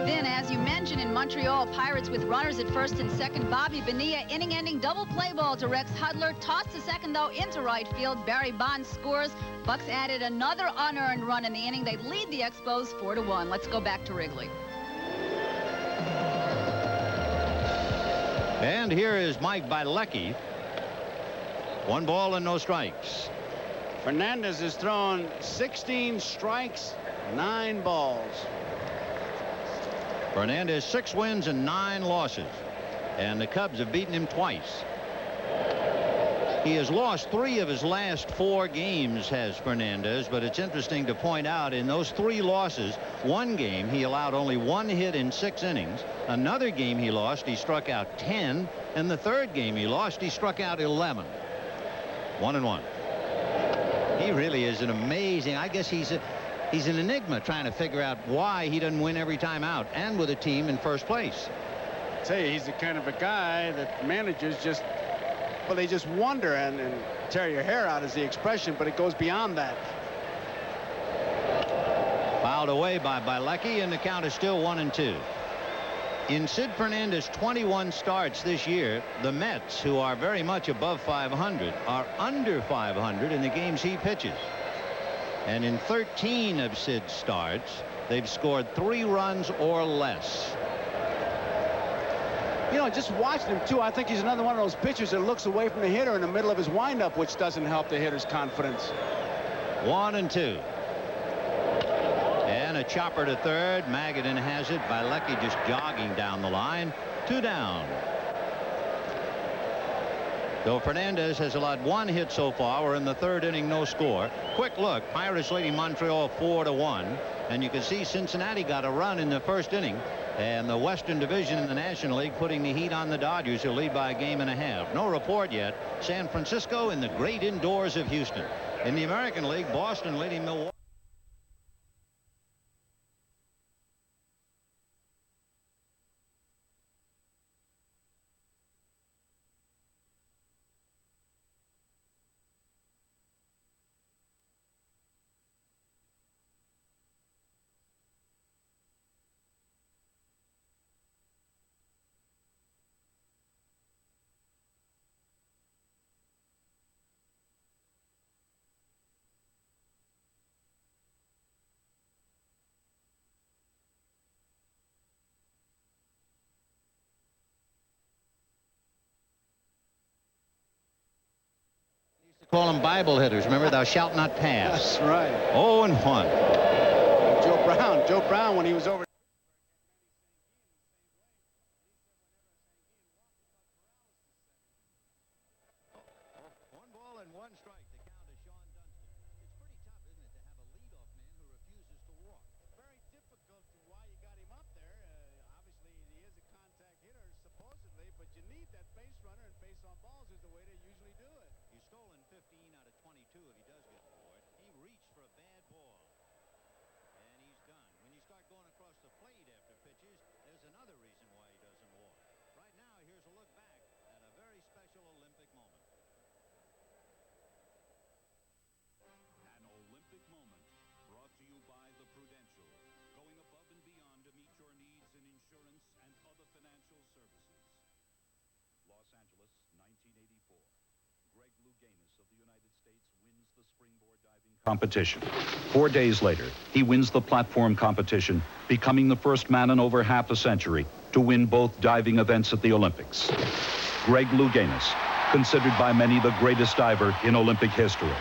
Then, as you mentioned, in Montreal, Pirates with runners at first and second. Bobby Bonilla, inning-ending double play ball to Rex Hudler. Tossed to second, though, into right field. Barry Bonds scores. Bucks added another unearned run in the inning. They lead the Expos 4-1. Let's go back to Wrigley. And here is Mike Bilecki. 1 ball and no strikes. Fernandez has thrown 16 strikes, 9 balls. Fernandez 6 wins and 9 losses. And the Cubs have beaten him twice. He has lost 3 of his last 4 games, has Fernandez, but it's interesting to point out in those 3 losses, one game he allowed only 1 hit in 6 innings. Another game he lost, he struck out 10, and the third game he lost, he struck out 11. 1-1. He really is an amazing. I guess he's an enigma trying to figure out why he doesn't win every time out and with a team in first place. I tell you, he's the kind of a guy that managers just, well, they just wonder and tear your hair out is the expression, but it goes beyond that. Fouled away by Bielecki, and the count is still 1-2. In Sid Fernandez 21 starts this year, the Mets, who are very much above 500, are under 500 in the games he pitches. And in 13 of Sid's starts, they've scored 3 runs or less. You know, just watching him, too, I think he's another one of those pitchers that looks away from the hitter in the middle of his windup, which doesn't help the hitter's confidence. 1-2. And a chopper to third. Magadan has it. Bielecki just jogging down the line. 2 down. Though Fernandez has allowed 1 hit so far. We're in the 3rd inning, no score. Quick look. Pirates leading Montreal 4-1. And you can see Cincinnati got a run in the 1st inning. And the Western Division in the National League putting the heat on the Dodgers, who lead by a game and a half. No report yet. San Francisco in the great indoors of Houston. In the American League, Boston leading Milwaukee. Call them Bible hitters. Remember, thou shalt not pass. That's right. 0-1. Joe Brown, when he was over. One ball and 1 strike. The count is Sean Dunston. It's pretty tough, isn't it, to have a leadoff man who refuses to walk? Very difficult why you got him up there. Obviously, he is a contact hitter, supposedly, but you need that base runner, and base on balls is the way they usually do it. He's stolen 15 out of 22 if he does get bored. He reached for a bad ball. And he's done. When you start going across the plate after pitches, there's another reason why he doesn't walk. Right now, here's a look back at a very special Olympic moment. An Olympic moment brought to you by the Prudential, going above and beyond to meet your needs in insurance and other financial services. Los Angeles, 1984. Greg Louganis of the United States wins the springboard diving competition. 4 days later, he wins the platform competition, becoming the first man in over half a century to win both diving events at the Olympics. Greg Louganis, considered by many the greatest diver in Olympic history.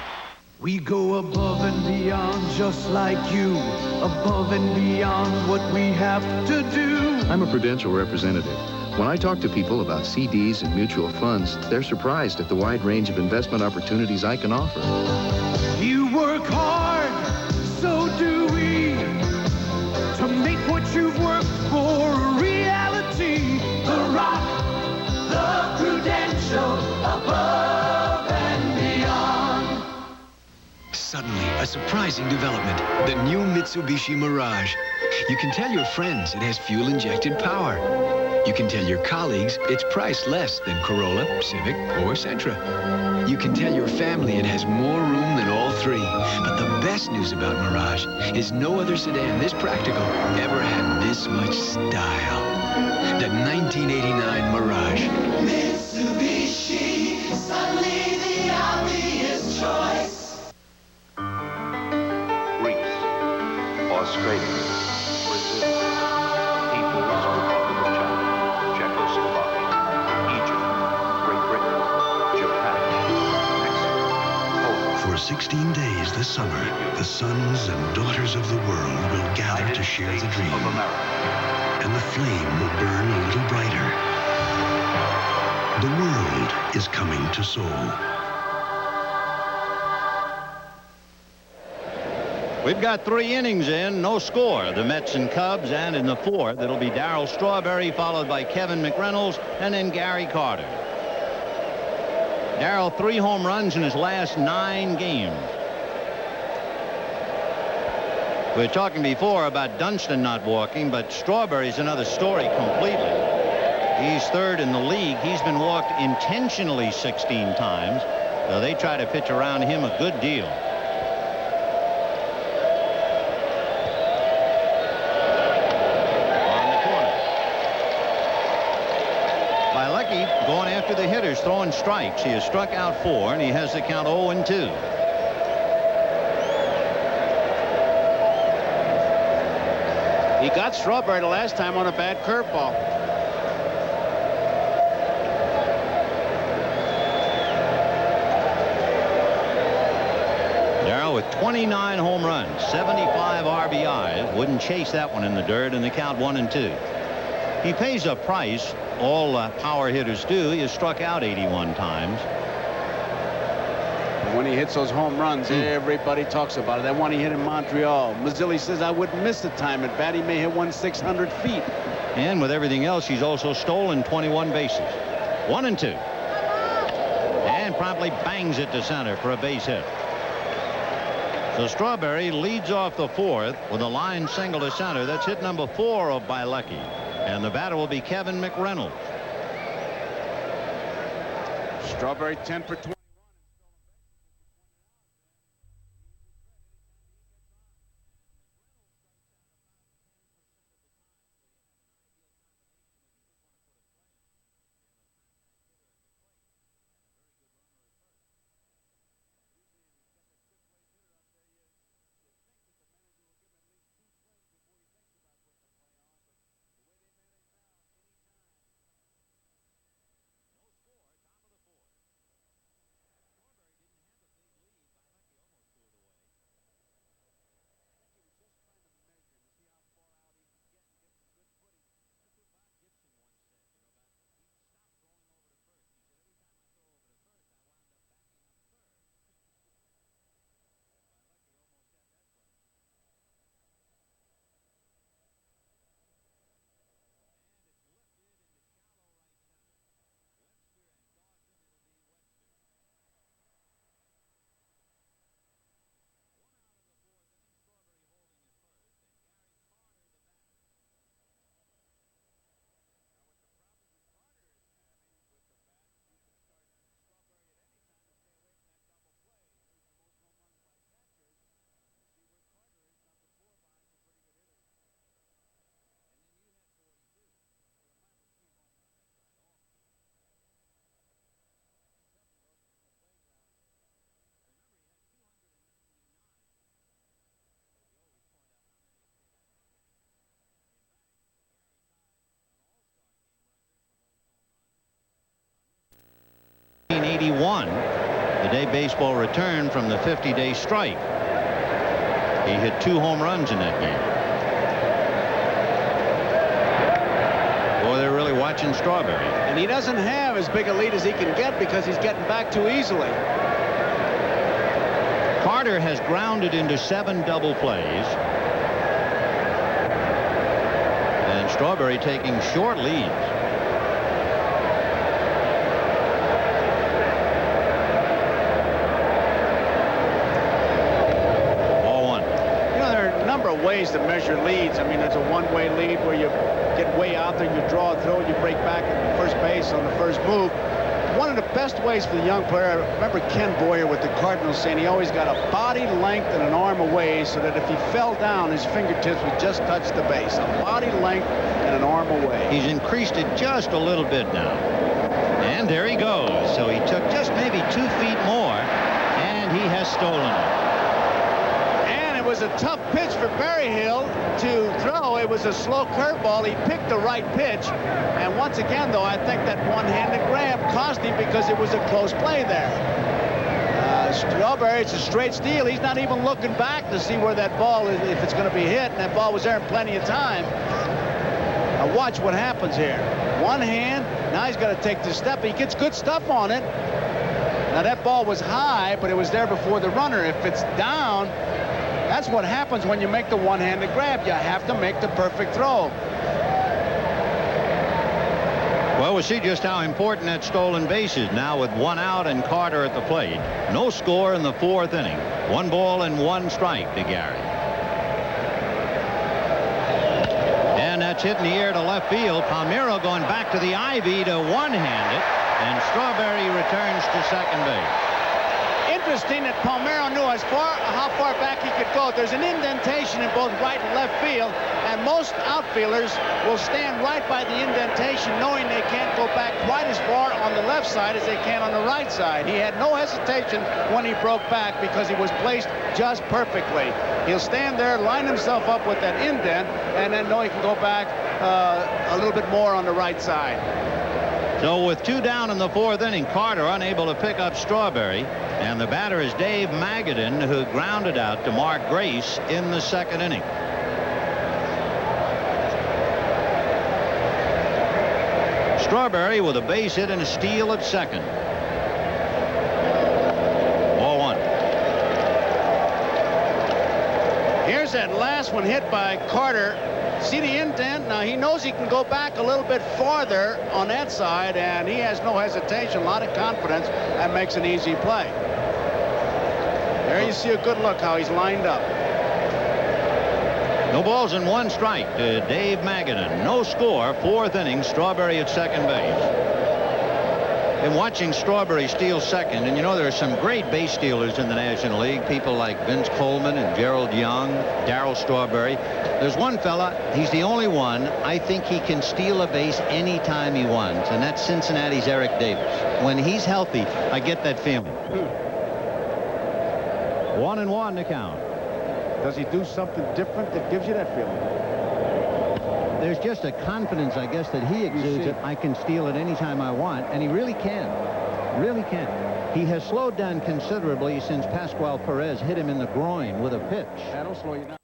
We go above and beyond just like you, above and beyond what we have to do. I'm a Prudential representative. When I talk to people about CDs and mutual funds, they're surprised at the wide range of investment opportunities I can offer. You work hard, so do we, to make what you've worked for a reality. The Rock, the Prudential, above and beyond. Suddenly, a surprising development. The new Mitsubishi Mirage. You can tell your friends it has fuel-injected power. You can tell your colleagues it's priced less than Corolla, Civic, or Sentra. You can tell your family it has more room than all 3. But the best news about Mirage is no other sedan this practical ever had this much style. The 1989 Mirage. Mitsubishi, suddenly the obvious choice. Greece, Australia, Brazil, People's Republic of China, Czechoslovakia, Egypt, Great Britain, Japan, Mexico, Poland. For 16 days this summer, the sons and daughters of the world will gather to share the dream. and the flame will burn a little brighter. The world is coming to Seoul. We've got 3 innings in, no score. The Mets and Cubs, and in the 4th, it'll be Darryl Strawberry, followed by Kevin McReynolds, and then Gary Carter. Darryl, 3 home runs in his last 9 games. We were talking before about Dunston not walking, but Strawberry's another story completely. He's 3rd in the league. He's been walked intentionally 16 times. So they try to pitch around him a good deal. Going after the hitters, throwing strikes. He has struck out 4, and he has the count 0-2. He got Strawberry the last time on a bad curveball. Darryl with 29 home runs, 75 RBIs. Wouldn't chase that one in the dirt, and the count 1-2. He pays a price. All power hitters do. He has struck out 81 times. When he hits those home runs, everybody talks about it. That one he hit in Montreal. Mazzilli says, I wouldn't miss the time at bat. He may hit one 600 feet. And with everything else, he's also stolen 21 bases. 1-2. And promptly bangs it to center for a base hit. So Strawberry leads off the 4th with a line single to center. That's hit number 4 of Bielecki. And the batter will be Kevin McReynolds. Strawberry 10 for 20. The day baseball returned from the 50-day strike. He hit 2 home runs in that game. Boy, they're really watching Strawberry. And he doesn't have as big a lead as he can get because he's getting back too easily. Carter has grounded into 7 double plays. And Strawberry taking short leads. Ways to measure leads. I mean, there's a one-way lead where you get way out there, you draw a throw, you break back at first base on the first move. One of the best ways for the young player, I remember Ken Boyer with the Cardinals saying he always got a body length and an arm away so that if he fell down, his fingertips would just touch the base. A body length and an arm away. He's increased it just a little bit now. And there he goes. So he took just maybe 2 feet more, and he has stolen it. It was a tough pitch for Berryhill to throw. It was a slow curveball. He picked the right pitch. And once again, though, I think that one-handed grab cost him because it was a close play there. Strawberry, it's a straight steal. He's not even looking back to see where that ball is, if it's going to be hit. And that ball was there in plenty of time. Now watch what happens here. One hand, now he's got to take the step. He gets good stuff on it. Now that ball was high, but it was there before the runner. If it's down, that's what happens when you make the one-handed grab. You have to make the perfect throw. Well, we'll see just how important that stolen base is now with 1 out and Carter at the plate. No score in the 4th inning. 1 ball and 1 strike to Gary. And that's hit in the air to left field. Palmeiro going back to the ivy to one-hand it. And Strawberry returns to second base. Interesting that Palmeiro knew how far back he could go. There's an indentation in both right and left field, and most outfielders will stand right by the indentation knowing they can't go back quite as far on the left side as they can on the right side. He had no hesitation when he broke back because he was placed just perfectly. He'll stand there, line himself up with that indent, and then know he can go back a little bit more on the right side. So with 2 down in the 4th inning, Carter unable to pick up Strawberry. And the batter is Dave Magadan, who grounded out to Mark Grace in the 2nd inning. Strawberry with a base hit and a steal at second. Ball 1. Here's that last one hit by Carter. See the indent? Now he knows he can go back a little bit farther on that side, and he has no hesitation, a lot of confidence, and makes an easy play. There you see a good look how he's lined up. No balls and 1 strike to Dave Magadan. No score, 4th inning, Strawberry at second base. Been watching Strawberry steal second, and you know there are some great base stealers in the National League. People like Vince Coleman and Gerald Young, Darryl Strawberry. There's one fella, he's the only one, I think he can steal a base anytime he wants, and that's Cincinnati's Eric Davis. When he's healthy, I get that feeling. 1-1 to count. Does he do something different that gives you that feeling? There's just a confidence, I guess, that he exudes that I can steal it anytime I want, and he really can. Really can. He has slowed down considerably since Pascual Perez hit him in the groin with a pitch. That'll slow you down.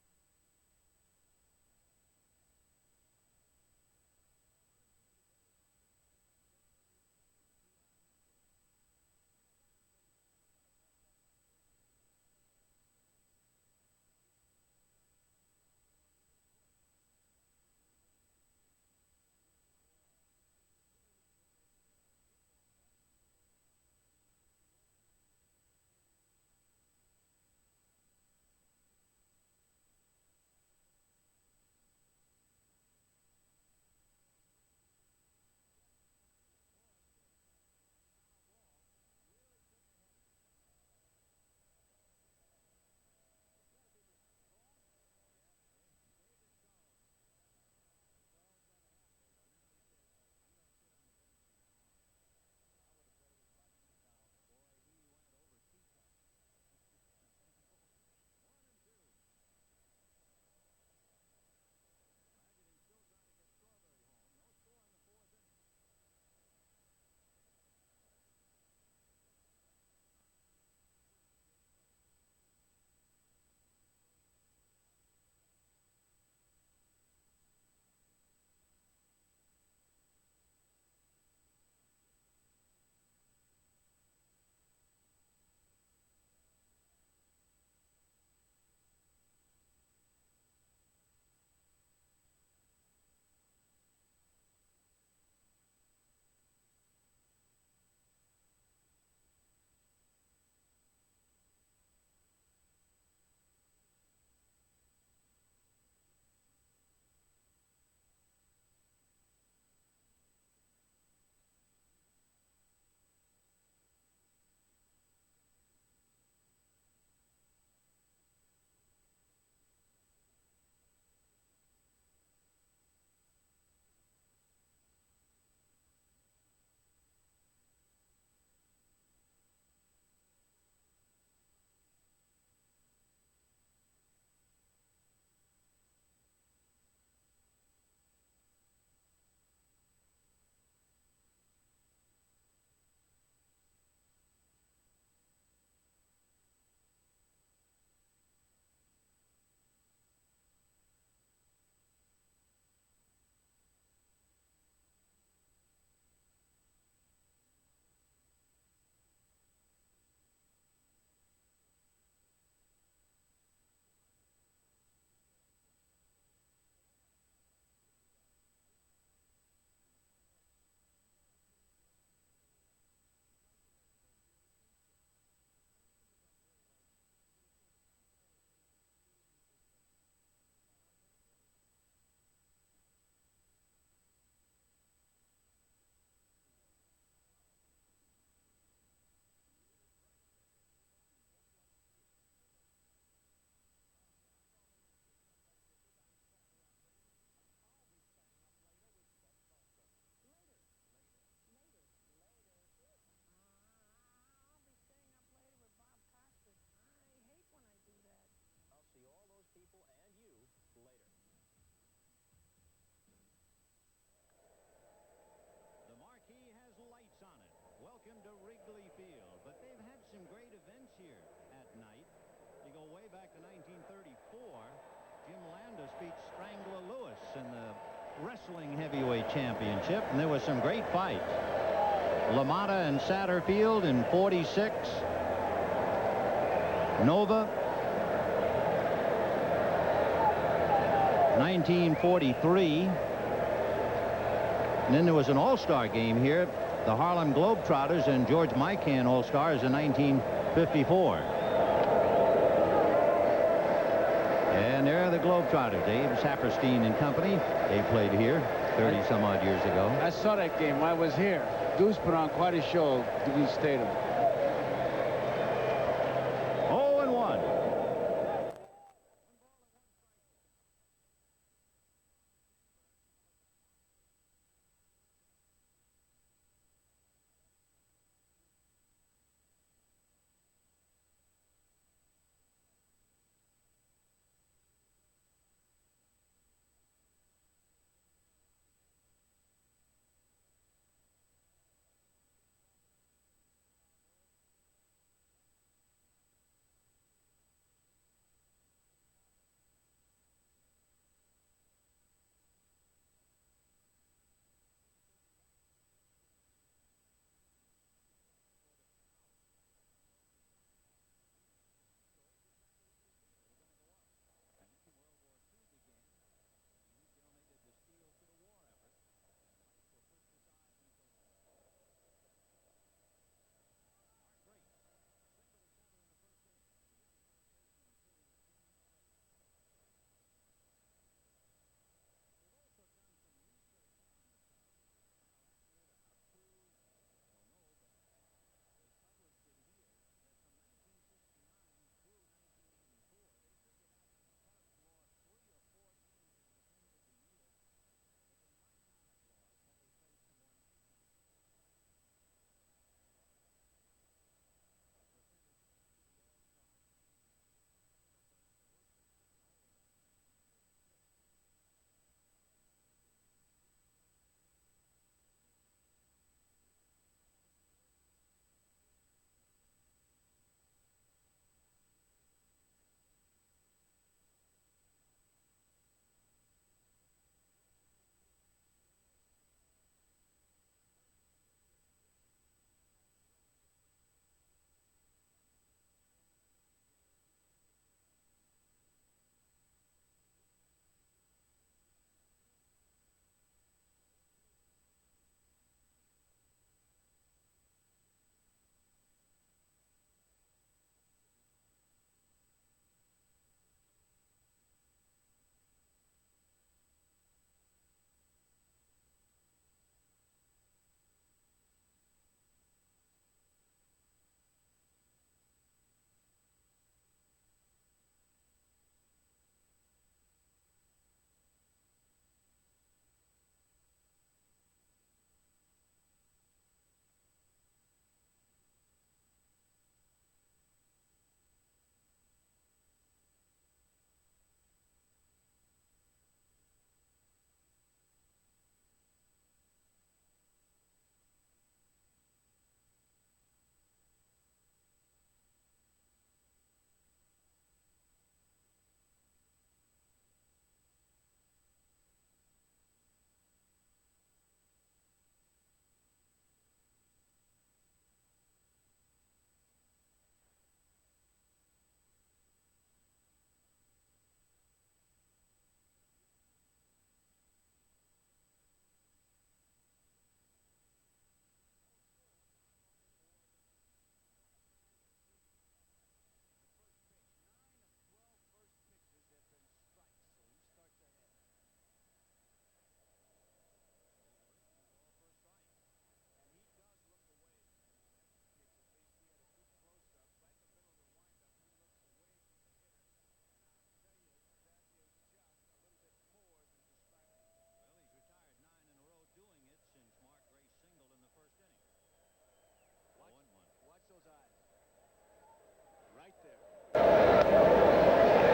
welcome to Wrigley Field. But they've had some great events here at night. You go way back to 1934. Jim Landis beat Strangler Lewis in the wrestling heavyweight championship, and there was some great fights. LaMotta and Satterfield in 46. Nova. 1943. And then there was an all-star game here. The Harlem Globetrotters and George Mikan All-Stars in 1954. And there are the Globetrotters. Dave Saperstein and company. They played here 30-some-odd years ago. I saw that game. I was here. Goose put on quite a show at Dewey Stadium. 0-1.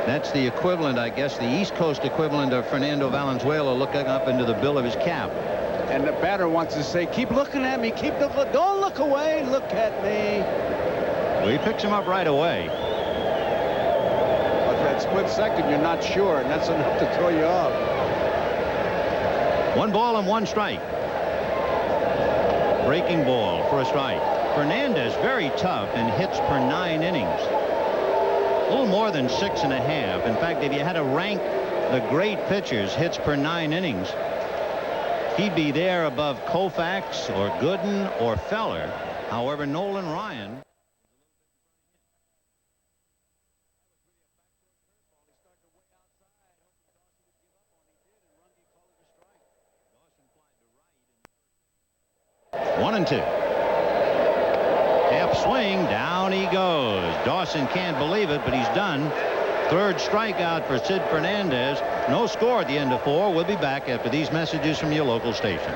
That's the equivalent, I guess, the East Coast equivalent of Fernando Valenzuela looking up into the bill of his cap. And the batter wants to say, keep looking at me, don't look away, look at me. Well, he picks him up right away. But that split second, you're not sure, and that's enough to throw you off. 1 ball and 1 strike. Breaking ball for a strike. Fernandez very tough and hits per 9 innings. A little more than 6.5. In fact, if you had to rank the great pitchers, hits per 9 innings, he'd be there above Koufax or Gooden or Feller. However, Nolan Ryan. One and 2. Half swing, down he goes. Dawson can't believe it, but he's done. 3rd strikeout for Sid Fernandez. No score at the end of 4. We'll be back after these messages from your local station.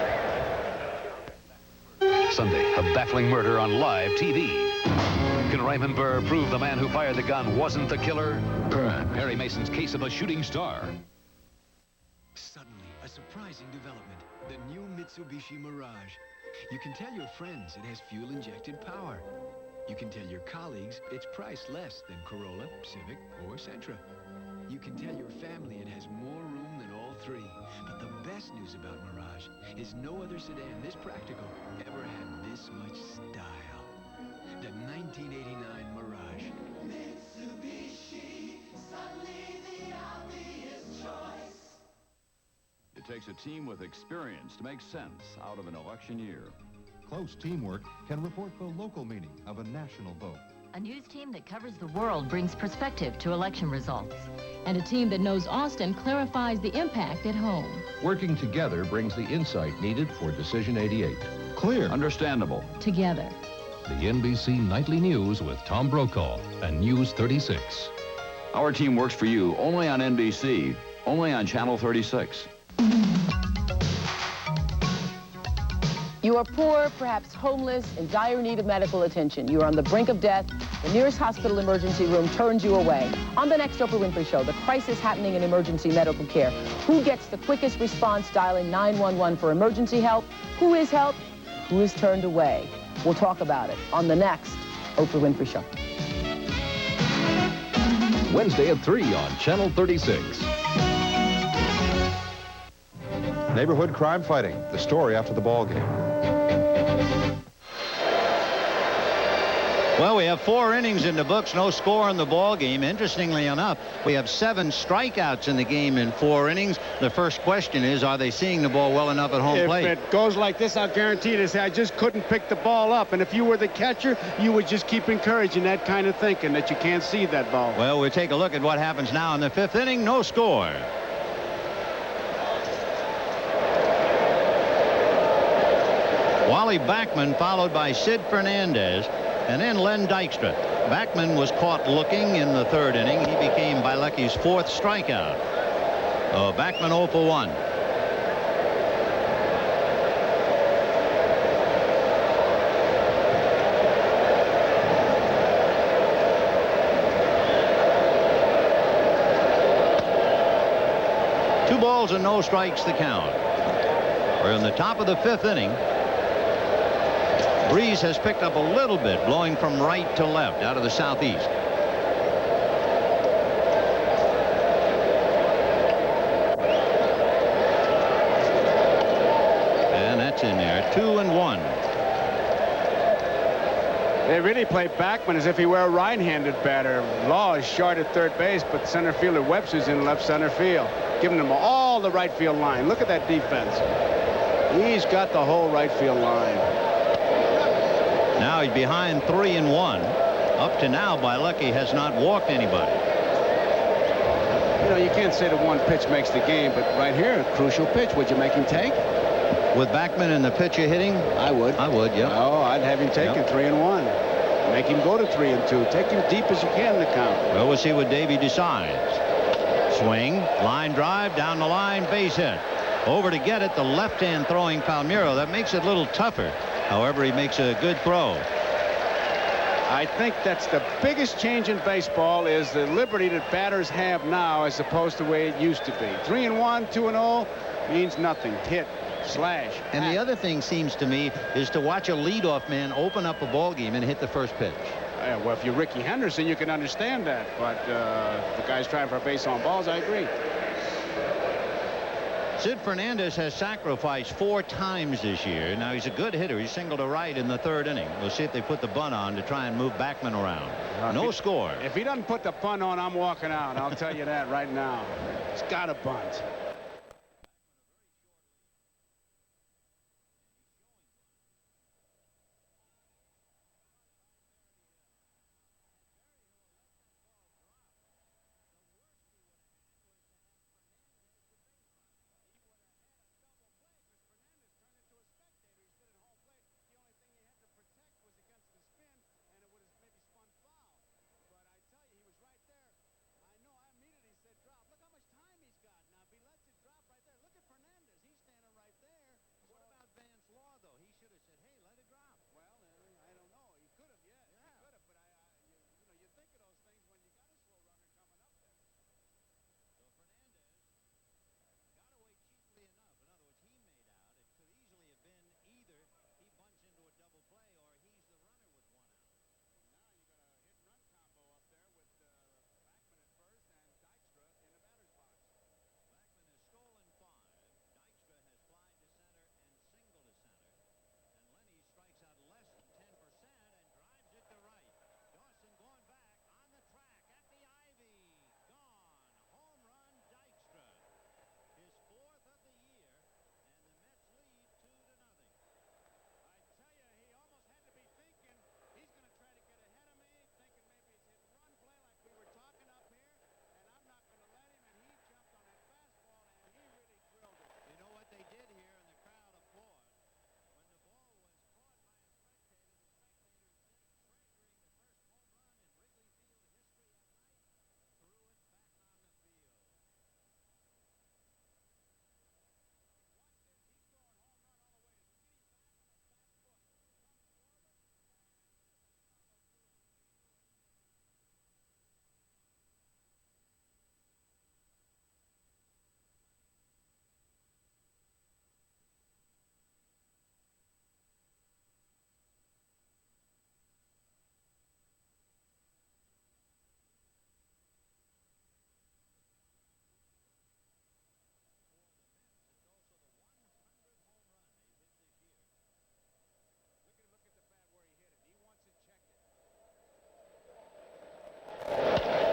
Sunday, a baffling murder on live TV. Can Raymond Burr prove the man who fired the gun wasn't the killer? Perry Mason's case of a shooting star. Suddenly, a surprising development. The new Mitsubishi Mirage. You can tell your friends it has fuel-injected power. You can tell your colleagues it's priced less than Corolla, Civic, or Sentra. You can tell your family it has more room than all 3. But the best news about Mirage is no other sedan this practical ever had this much style. The 1989 Mirage. Mitsubishi, suddenly the obvious choice. It takes a team with experience to make sense out of an election year. Close teamwork can report the local meaning of a national vote. A news team that covers the world brings perspective to election results. And a team that knows Austin clarifies the impact at home. Working together brings the insight needed for Decision 88. Clear. Understandable. Together. The NBC Nightly News with Tom Brokaw and News 36. Our team works for you only on NBC, only on Channel 36. You are poor, perhaps homeless, in dire need of medical attention. You are on the brink of death. The nearest hospital emergency room turns you away. On the next Oprah Winfrey Show, the crisis happening in emergency medical care. Who gets the quickest response dialing 911 for emergency help? Who is helped? Who is turned away? We'll talk about it on the next Oprah Winfrey Show. Wednesday at 3 on Channel 36. Neighborhood crime fighting, the story after the ball game. Well, we have 4 innings in the books, no score in the ball game. Interestingly enough, we have 7 strikeouts in the game in 4 innings. The first question is, are they seeing the ball well enough at home plate? If it goes like this, I'll guarantee to say I just couldn't pick the ball up. And if you were the catcher, you would just keep encouraging that kind of thinking that you can't see that ball. Well, we'll take a look at what happens now in the 5th inning. No score. Wally Backman followed by Sid Fernandez and then Len Dykstra. Backman was caught looking in the 3rd inning. He became Bielecki's 4th strikeout. Backman 0 for 1. Two balls and no strikes the count. We're in the top of the 5th inning. Breeze has picked up a little bit, blowing from right to left out of the southeast. And that's in there. 2-1. They really play Backman as if he were a right-handed batter. Law is short at 3rd base, but center fielder Webster's in left center field, giving them all the right field line. Look at that defense. He's got the whole right field line. Now he's behind 3-1. Up to now, Bielecki has not walked anybody. You know, you can't say that one pitch makes the game, but right here, a crucial pitch. Would you make him take? With Backman and the pitcher hitting? I would. I would, yeah. Oh, I'd have him taking 3-1. Make him go to 3-2. Take him deep as you can in the count. Well, we'll see what Davey decides. Swing, line drive, down the line, base hit. Over to get it, the left-hand throwing Palmeiro. That makes it a little tougher. However, he makes a good throw. I think that's the biggest change in baseball is the liberty that batters have now as opposed to the way it used to be. 3-1, 2-0 means nothing. Hit, slash. And the other thing seems to me is to watch a leadoff man open up a ball game and hit the first pitch. Yeah, well, if you're Ricky Henderson, you can understand that. But the guy's trying for a base on balls. I agree. Sid Fernandez has sacrificed 4 times this year. Now, he's a good hitter. He singled to right in the 3rd inning. We'll see if they put the bunt on to try and move Backman around. No score. If he doesn't put the bunt on, I'm walking out. I'll tell you that right now. He's got a bunt.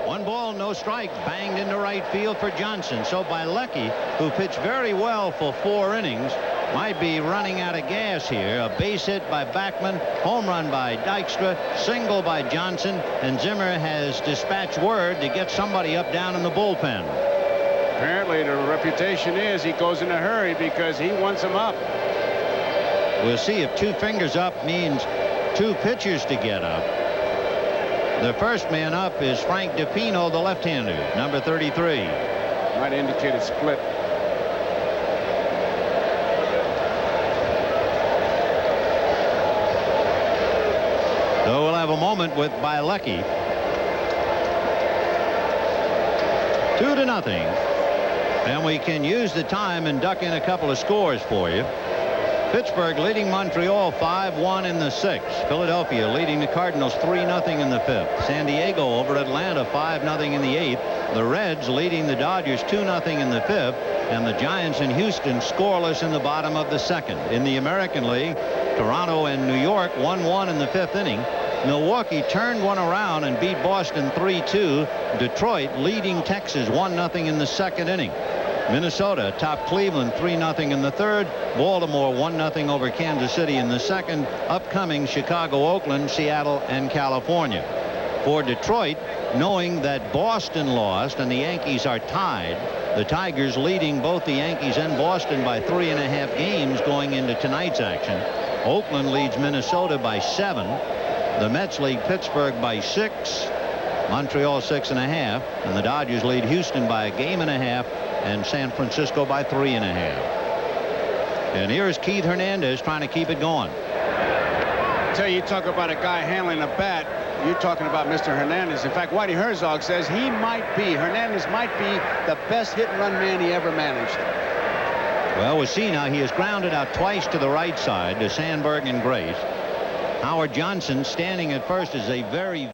One ball, no strike, banged into right field for Johnson. So Bielecki, who pitched very well for 4 innings, might be running out of gas here. A base hit by Backman, home run by Dykstra, single by Johnson, and Zimmer has dispatched word to get somebody up down in the bullpen. Apparently the reputation is he goes in a hurry because he wants him up. We'll see if 2 fingers up means 2 pitchers to get up. The first man up is Frank DePino, the left-hander, number 33. Might indicate a split. So we'll have a moment with Bielecki. 2-0. And we can use the time and duck in a couple of scores for you. Pittsburgh leading Montreal 5-1 in the 6th. Philadelphia leading the Cardinals 3-0 in the 5th. San Diego over Atlanta 5-0 in the 8th. The Reds leading the Dodgers 2-0 in the 5th. And the Giants in Houston scoreless in the bottom of the 2nd. In the American League, Toronto and New York 1-1 in the 5th inning. Milwaukee turned one around and beat Boston 3-2. Detroit leading Texas 1-0 in the 2nd inning. Minnesota topped Cleveland 3-0 in the 3rd. Baltimore 1-0 over Kansas City in the 2nd. Upcoming Chicago, Oakland, Seattle, and California. For Detroit, knowing that Boston lost and the Yankees are tied, the Tigers leading both the Yankees and Boston by 3.5 games going into tonight's action. Oakland leads Minnesota by 7. The Mets lead Pittsburgh by 6. Montreal 6.5. And the Dodgers lead Houston by 1.5 games. And San Francisco by 3.5. And here's Keith Hernandez trying to keep it going. Tell you talk about a guy handling a bat. You're talking about Mr. Hernandez. In fact, Whitey Herzog says Hernandez might be the best hit and run man he ever managed. Well, we'll see now. He has grounded out twice to the right side to Sandberg and Grace. Howard Johnson standing at first is a very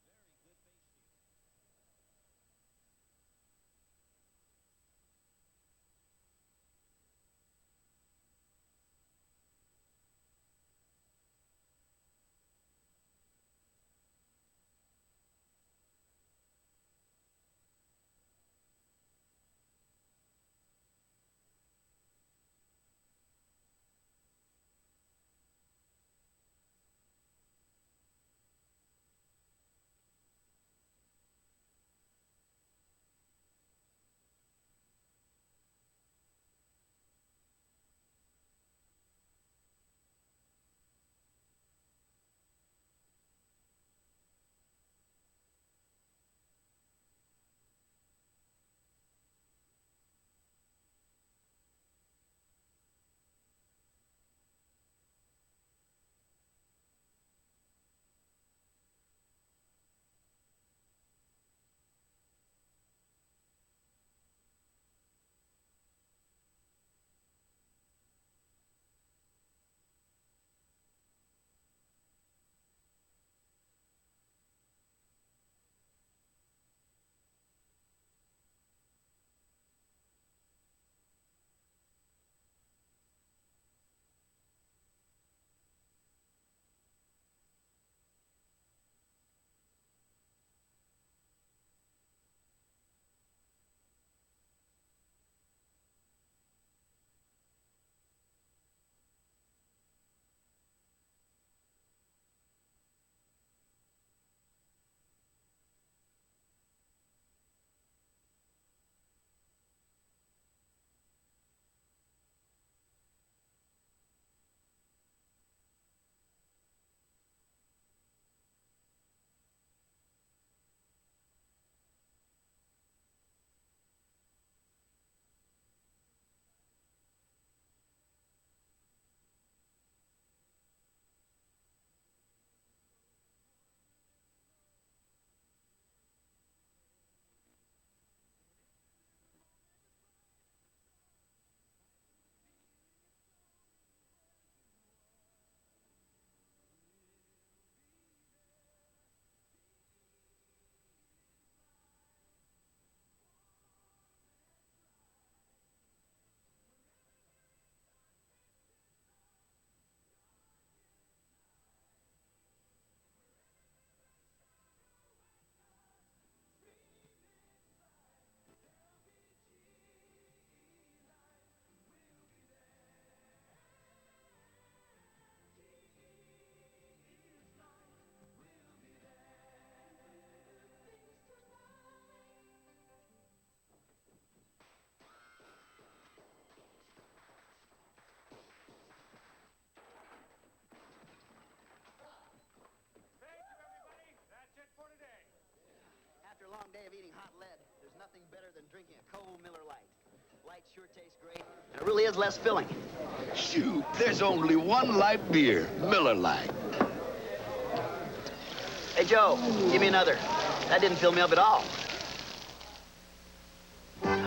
After a long day of eating hot lead, there's nothing better than drinking a cold Miller Lite. Light sure tastes great, and it really is less filling. Shoot, there's only one light beer, Miller Lite. Hey, Joe, give me another. That didn't fill me up at all.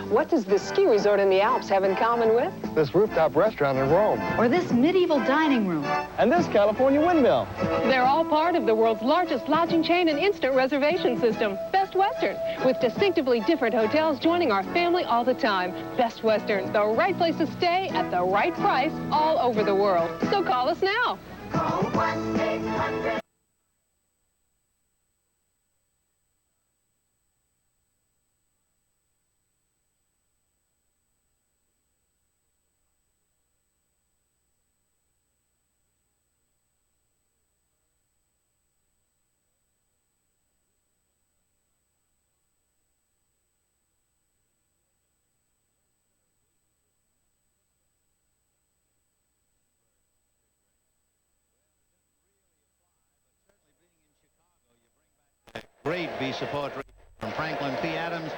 What does this ski resort in the Alps have in common with? This rooftop restaurant in Rome. Or this medieval dining room. And this California windmill. They're all part of the world's largest lodging chain and instant reservation system, Best Western, with distinctively different hotels joining our family all the time. Best Western, the right place to stay at the right price all over the world. So call us now. Call 1-800. Great B support from Franklin P. Adams.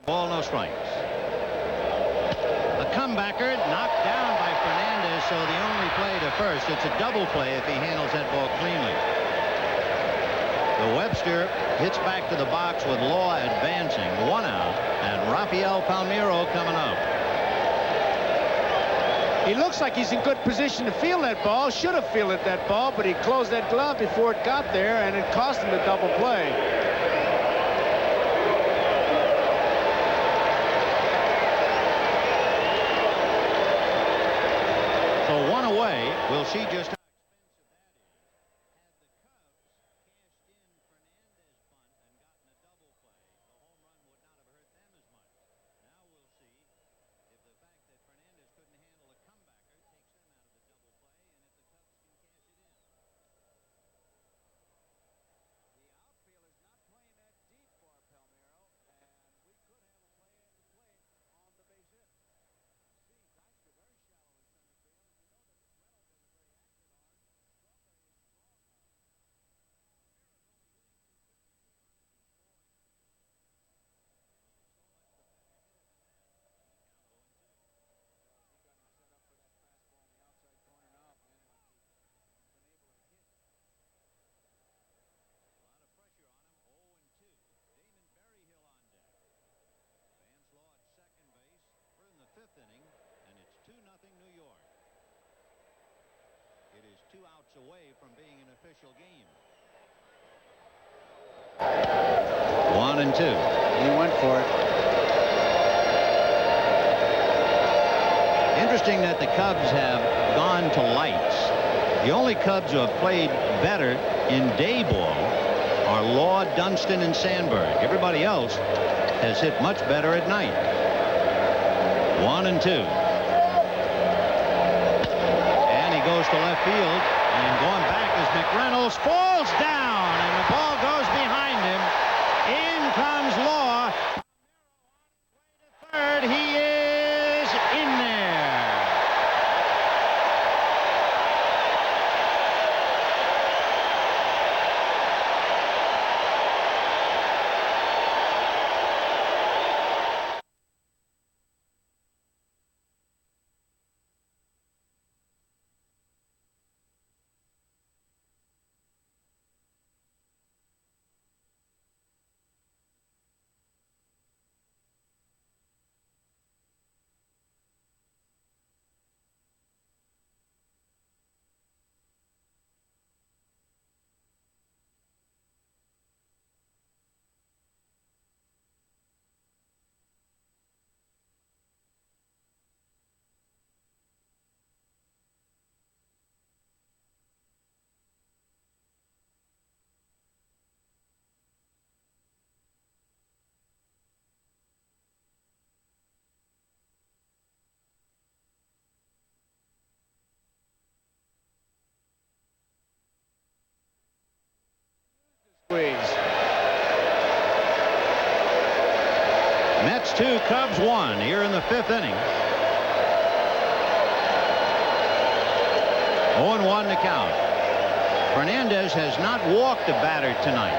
Ball, no strikes. A comebacker knocked down by Fernandez, so the only play to first. It's a double play if he handles that ball cleanly. The Webster hits back to the box with Law advancing. 1 out, and Rafael Palmeiro coming up. He looks like he's in good position to field that ball. Should have fielded that ball, but he closed that glove before it got there, and it cost him the double play. So 1 away. We'll see just how inning, and it's 2-0 New York. It is 2 outs away from being an official game. 1 and 2. He went for it. Interesting that the Cubs have gone to lights. The only Cubs who have played better in day ball are Law, Dunston, and Sandberg. Everybody else has hit much better at night. 1 and 2. And he goes to left field, and going back is McReynolds, falls down, and the ball goes behind him. In comes Law. Third, he is in there. Mets 2, Cubs 1 here in the 5th inning. 0-1 to count. Fernandez has not walked a batter tonight.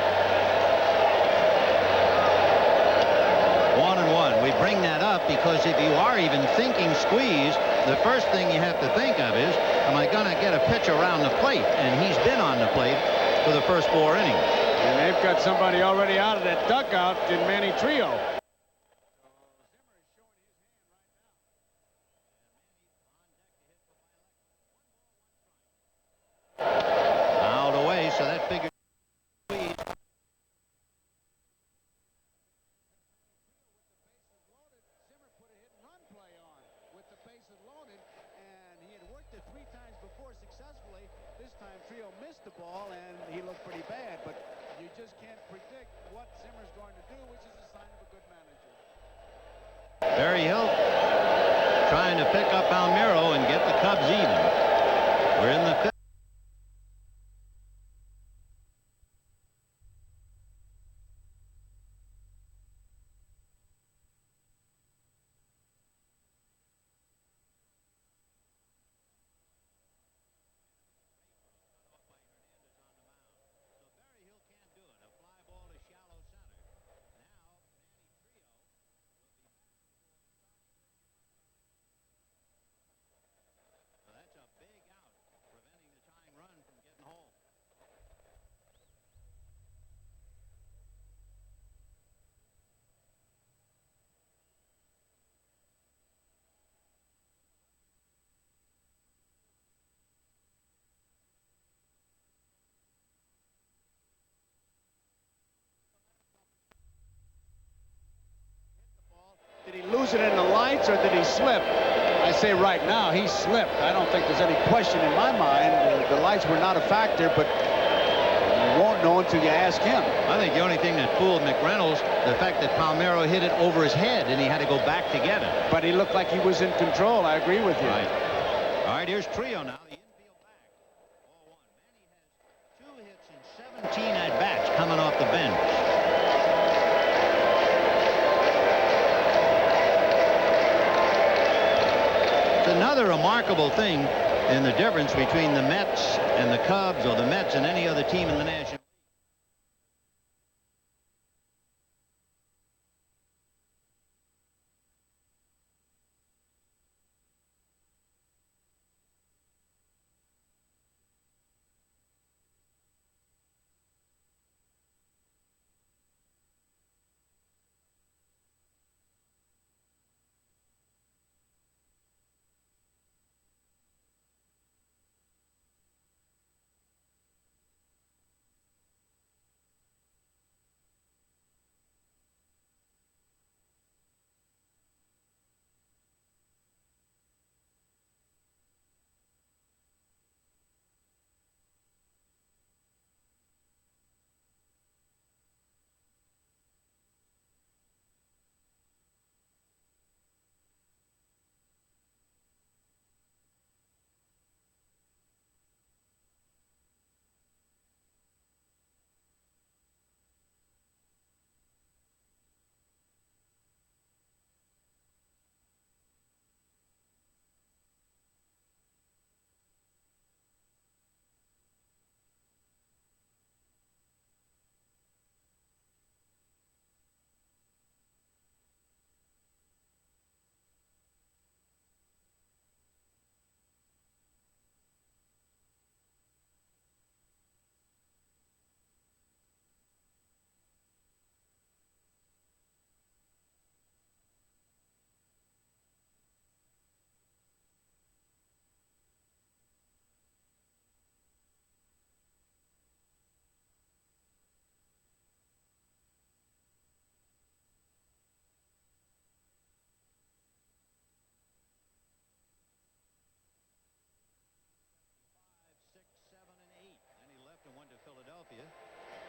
1-1. We bring that up because if you are even thinking squeeze, the first thing you have to think of is, am I going to get a pitch around the plate? And he's been on the plate for the first 4 innings. And they've got somebody already out of that dugout in Manny Trio. Out away, so that figures. This time Trio missed the ball and he looked pretty bad, but you just can't predict what Zimmer's going to do, which is a sign of a good manager. Barry Hill trying to pick up Palmeiro and get the Cubs even. We're in the 5th. or did he slip? I say right now, he slipped. I don't think there's any question in my mind. The lights were not a factor, but you won't know until you ask him. I think the only thing that fooled McReynolds, the fact that Palmeiro hit it over his head and he had to go back to get it. But he looked like he was in control. I agree with you. Right. All right, here's Trio now. The infield back. 4-1. Manny has 2 hits and 17 at-bats coming off the bench. It's another remarkable thing in the difference between the Mets and the Cubs, or the Mets and any other team in the National League.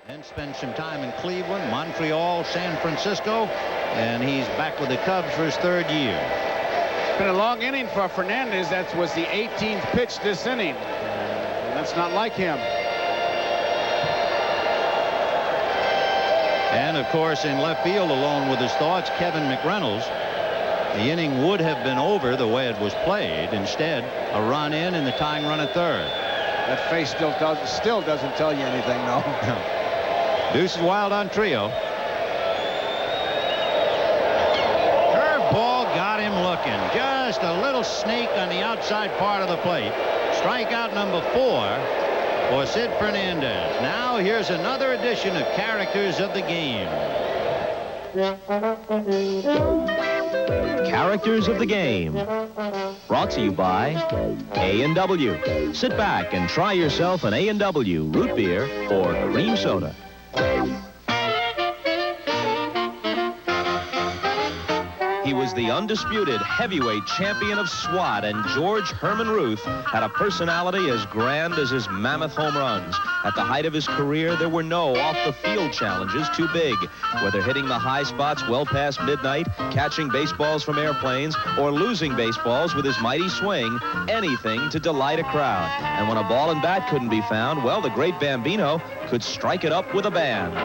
Then spent some time in Cleveland, Montreal, San Francisco, and he's back with the Cubs for his 3rd year. It's been a long inning for Fernandez. That was the 18th pitch this inning. That's not like him. And, of course, in left field, alone with his thoughts, Kevin McReynolds. The inning would have been over the way it was played. Instead, a run in and the tying run at 3rd. That face still doesn't tell you anything, though. Deuce is wild on Trio. Curveball got him looking. Just a little snake on the outside part of the plate. Strikeout number 4 for Sid Fernandez. Now here's another edition of Characters of the Game. Characters of the Game. Brought to you by A&W. Sit back and try yourself an A&W root beer or cream soda. He was the undisputed heavyweight champion of SWAT, and George Herman Ruth had a personality as grand as his mammoth home runs. At the height of his career, there were no off-the-field challenges too big. Whether hitting the high spots well past midnight, catching baseballs from airplanes, or losing baseballs with his mighty swing, anything to delight a crowd. And when a ball and bat couldn't be found, well, the great Bambino could strike it up with a band.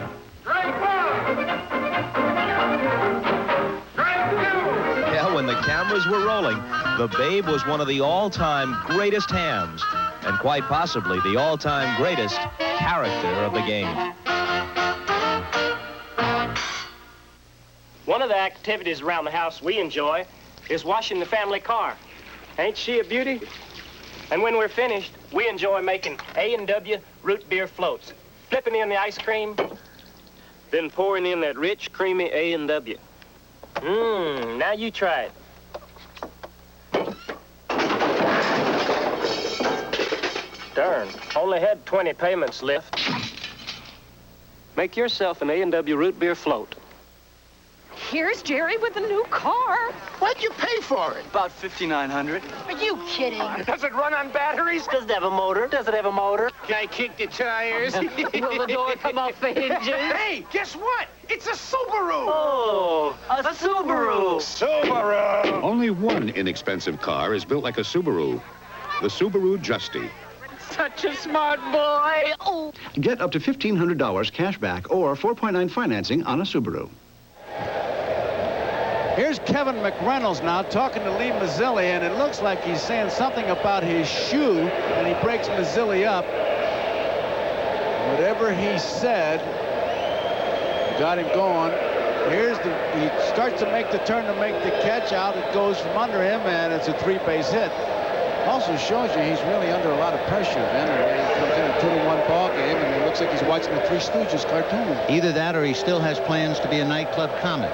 When the cameras were rolling, the Babe was one of the all-time greatest hams, and quite possibly the all-time greatest character of the game. One of the activities around the house we enjoy is washing the family car. Ain't she a beauty? And when we're finished, we enjoy making A&W root beer floats, flipping in the ice cream, then pouring in that rich, creamy A&W. Now you try it. Darn, only had 20 payments left. Make yourself an A&W root beer float. here's Jerry with a new car. What'd you pay for it? About $5,900. Are you kidding? Does it run on batteries? Does it have a motor? Does it have a motor? Can I kick the tires? Will the door come off the hinges? Hey, guess what? It's a Subaru! Oh, a Subaru. Subaru! Only one inexpensive car is built like a Subaru. The Subaru Justy. Such a smart boy. Oh. Get up to $1,500 cash back or 4.9 financing on a Subaru. Here's Kevin McReynolds now talking to Lee Mazzilli, and it looks like he's saying something about his shoe, and he breaks Mazzilli up. Whatever he said got him going. He starts to make the turn to make the catch out. It goes from under him, and it's a 3-base hit. Also shows you he's really under a lot of pressure, man. He comes in a 2-1 ball game, and it looks like he's watching a Three Stooges cartoon. Either that or he still has plans to be a nightclub comic.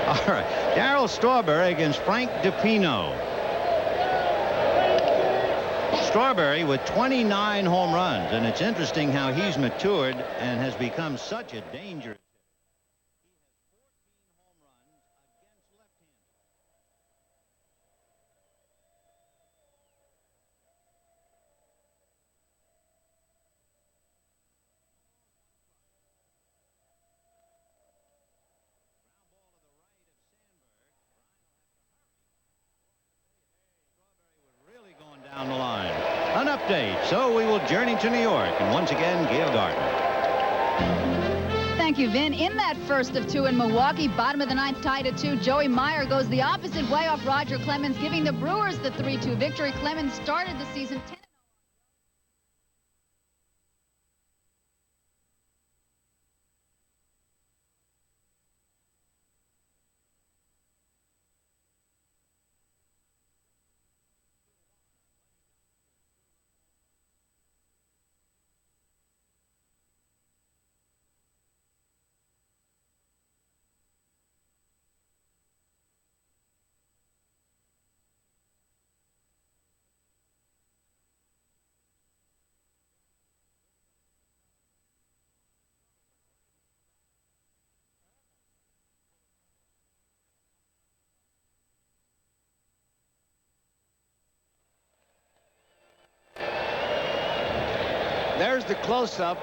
All right. Darryl Strawberry against Frank DiPino. Strawberry with 29 home runs, and it's interesting how he's matured and has become such a dangerous. Down the line. An update. So we will journey to New York. And once again, Gail Gardner. Thank you, Vin. In that first of 2 in Milwaukee, bottom of the 9th tied at 2, Joey Meyer goes the opposite way off Roger Clemens, giving the Brewers the 3-2 victory. Clemens started the season 10. There's the close-up.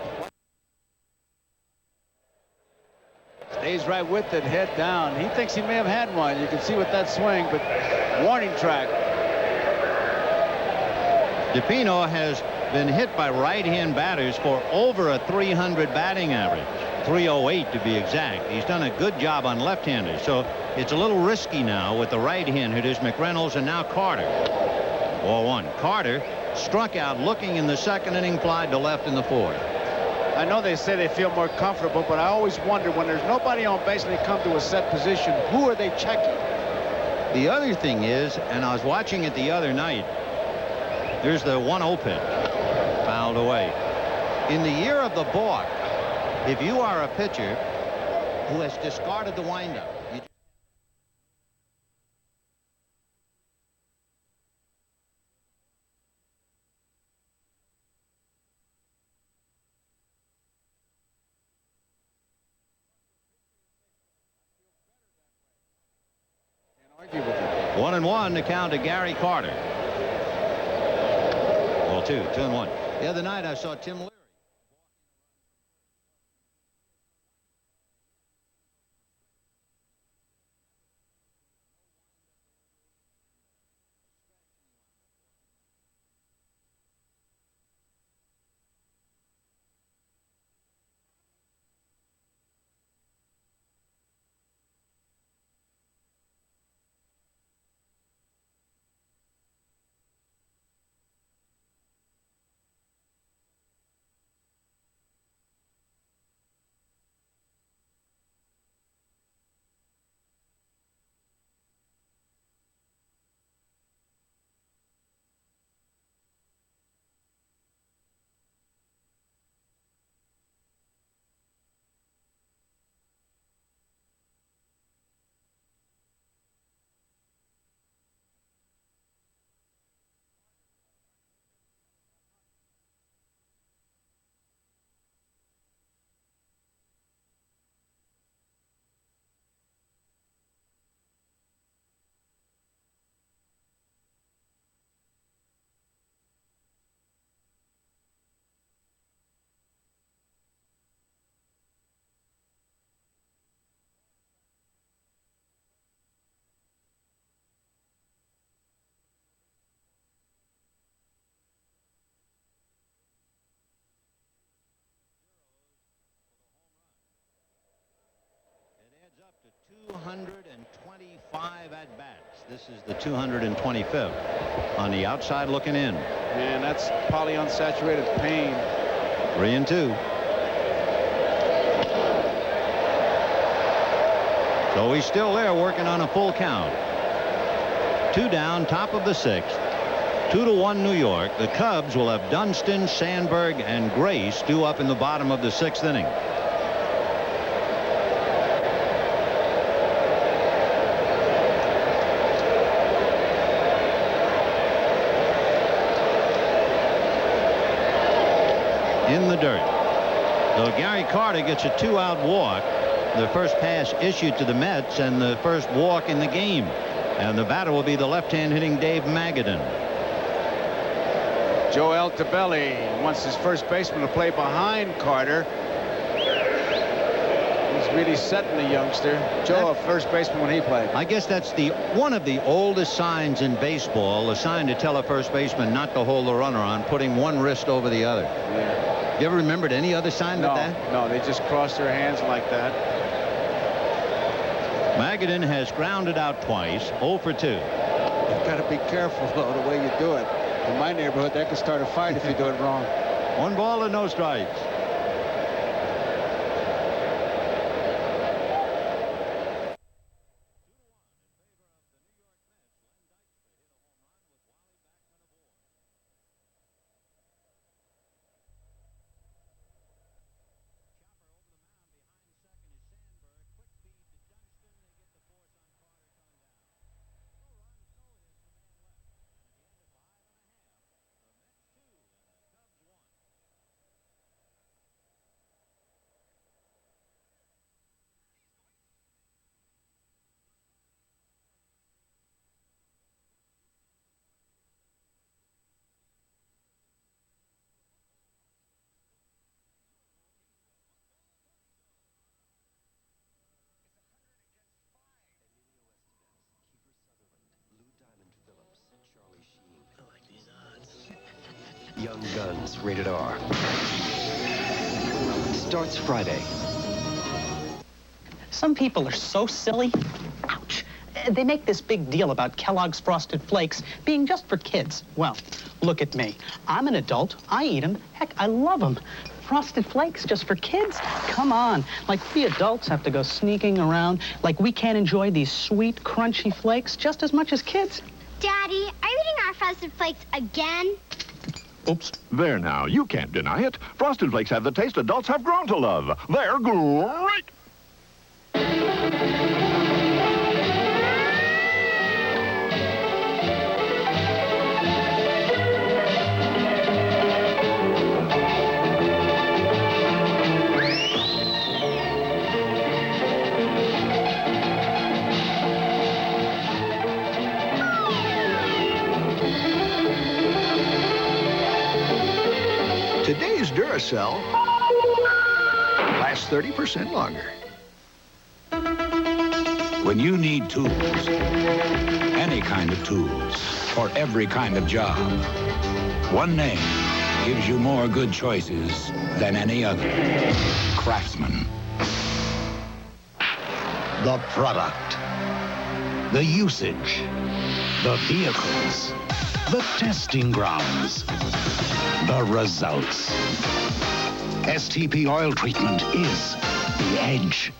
Stays right with it, head down. He thinks he may have had one. You can see with that swing, but warning track. DiPino has been hit by right-hand batters for over a 300 batting average. 308 to be exact. He's done a good job on left-handers, so it's a little risky now with the right-hand hitters, McReynolds and now Carter. 0-1. Carter struck out looking in the second inning, plied to left in the fourth. I know they say they feel more comfortable, but I always wonder when there's nobody on base and they come to a set position, who are they checking? The other thing is, and I was watching it the other night, there's the 1-0 pitch, fouled away. In the year of the balk, if you are a pitcher who has discarded the windup, you argue with it. 1-1 to count to Gary Carter. Well, 2-1. The other night I saw Tim Leary. 225 at-bats. This is the 225th on the outside looking in. Man, that's polyunsaturated pain. 3-2. So he's still there working on a full count. 2 down, top of the 6th. 2-1 New York. The Cubs will have Dunston, Sandberg, and Grace due up in the bottom of the 6th inning. In the dirt. So Gary Carter gets a 2-out walk. The first pass issued to the Mets and the first walk in the game. And the batter will be the left-hand hitting Dave Magadan. Joe Altobelli wants his first baseman to play behind Carter. He's really setting the youngster. Joe, a first baseman when he played. I guess that's one of the oldest signs in baseball, a sign to tell a first baseman not to hold the runner on, putting one wrist over the other. Yeah. You ever remembered any other sign but that? No, they just cross their hands like that. Magadan has grounded out twice, 0 for 2. You've got to be careful, though, the way you do it. In my neighborhood, that could start a fight if you do it wrong. 1 ball and no strikes. Young Guns, rated R. Starts Friday. Some people are so silly. Ouch. They make this big deal about Kellogg's Frosted Flakes being just for kids. Well, look at me. I'm an adult. I eat them. Heck, I love them. Frosted Flakes just for kids? Come on. Like we adults have to go sneaking around. Like we can't enjoy these sweet, crunchy flakes just as much as kids. Daddy, are you eating our Frosted Flakes again? Oops. There now, you can't deny it. Frosted Flakes have the taste adults have grown to love. They're great. Today's Duracell lasts 30% longer. When you need tools, any kind of tools, for every kind of job, one name gives you more good choices than any other. Craftsman. The product, the usage, the vehicles, the testing grounds, the results. STP oil treatment is the edge.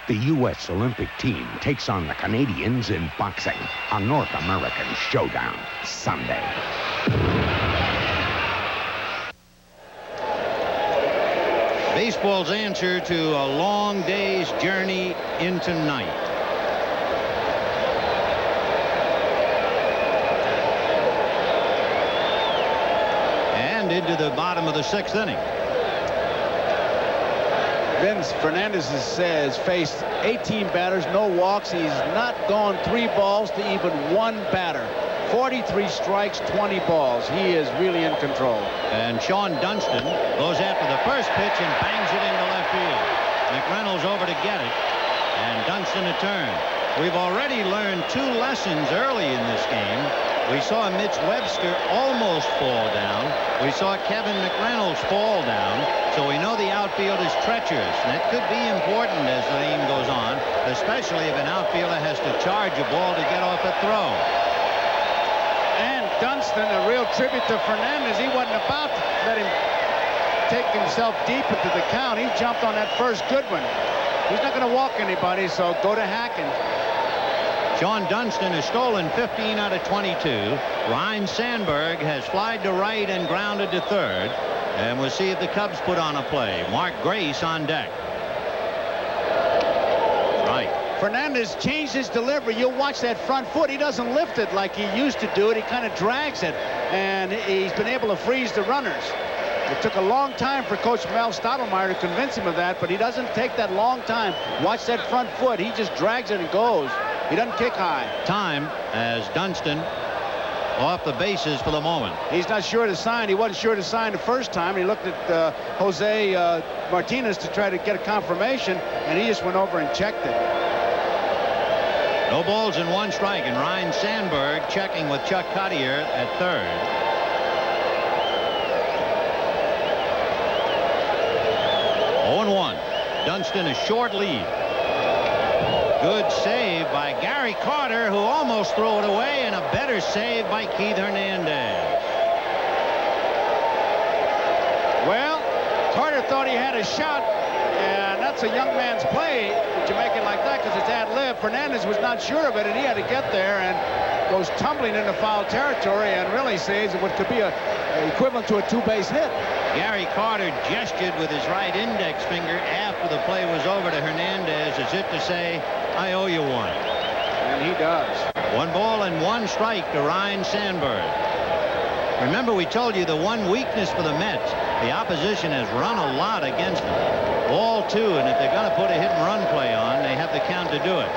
The U.S. Olympic team takes on the Canadians in boxing on North American Showdown Sunday. Baseball's answer to a long day's journey into night. And into the bottom of the 6th inning. Vince Fernandez has faced 18 batters, no walks. He's not gone 3 balls to even 1 batter. 43 strikes, 20 balls. He is really in control. And Sean Dunston goes after the first pitch and bangs it into left field. McReynolds over to get it, and Dunston a turn. We've already learned 2 lessons early in this game. We saw Mitch Webster almost fall down. We saw Kevin McReynolds fall down. So we know the outfield is treacherous. And that could be important as the game goes on, especially if an outfielder has to charge a ball to get off a throw. And Dunston, a real tribute to Fernandez. He wasn't about to let him take himself deep into the count. He jumped on that first good one. He's not going to walk anybody, so go to hacking. Sean Dunston has stolen 15 out of 22. Ryne Sandberg has flied to right and grounded to third. And we'll see if the Cubs put on a play. Mark Grace on deck. Right. Fernandez changed his delivery. You'll watch that front foot. He doesn't lift it like he used to do it. He kind of drags it. And he's been able to freeze the runners. It took a long time for Coach Mel Stottlemyre to convince him of that, but he doesn't take that long time. Watch that front foot. He just drags it and goes. He doesn't kick high. Time as Dunston off the bases for the moment. He's not sure to sign. He wasn't sure to sign the first time. He looked at Jose Martinez to try to get a confirmation, and he just went over and checked it. No balls and one strike, and Ryne Sandberg checking with Chuck Cottier at third. Dunston a short lead. Good save by Gary Carter, who almost threw it away, and a better save by Keith Hernandez. Well, Carter thought he had a shot, and that's a young man's play that you make it like that because it's ad-lib. Fernandez was not sure of it, and he had to get there and goes tumbling into foul territory and really saves what could be a equivalent to a two-base hit. Gary Carter gestured with his right index finger after the play was over to Hernandez as if to say, I owe you one. And he does. 1 ball and 1 strike to Ryne Sandberg. Remember, we told you the one weakness for the Mets, the opposition has run a lot against them. All 2, and if they're going to put a hit-and-run play on, they have the count to do it.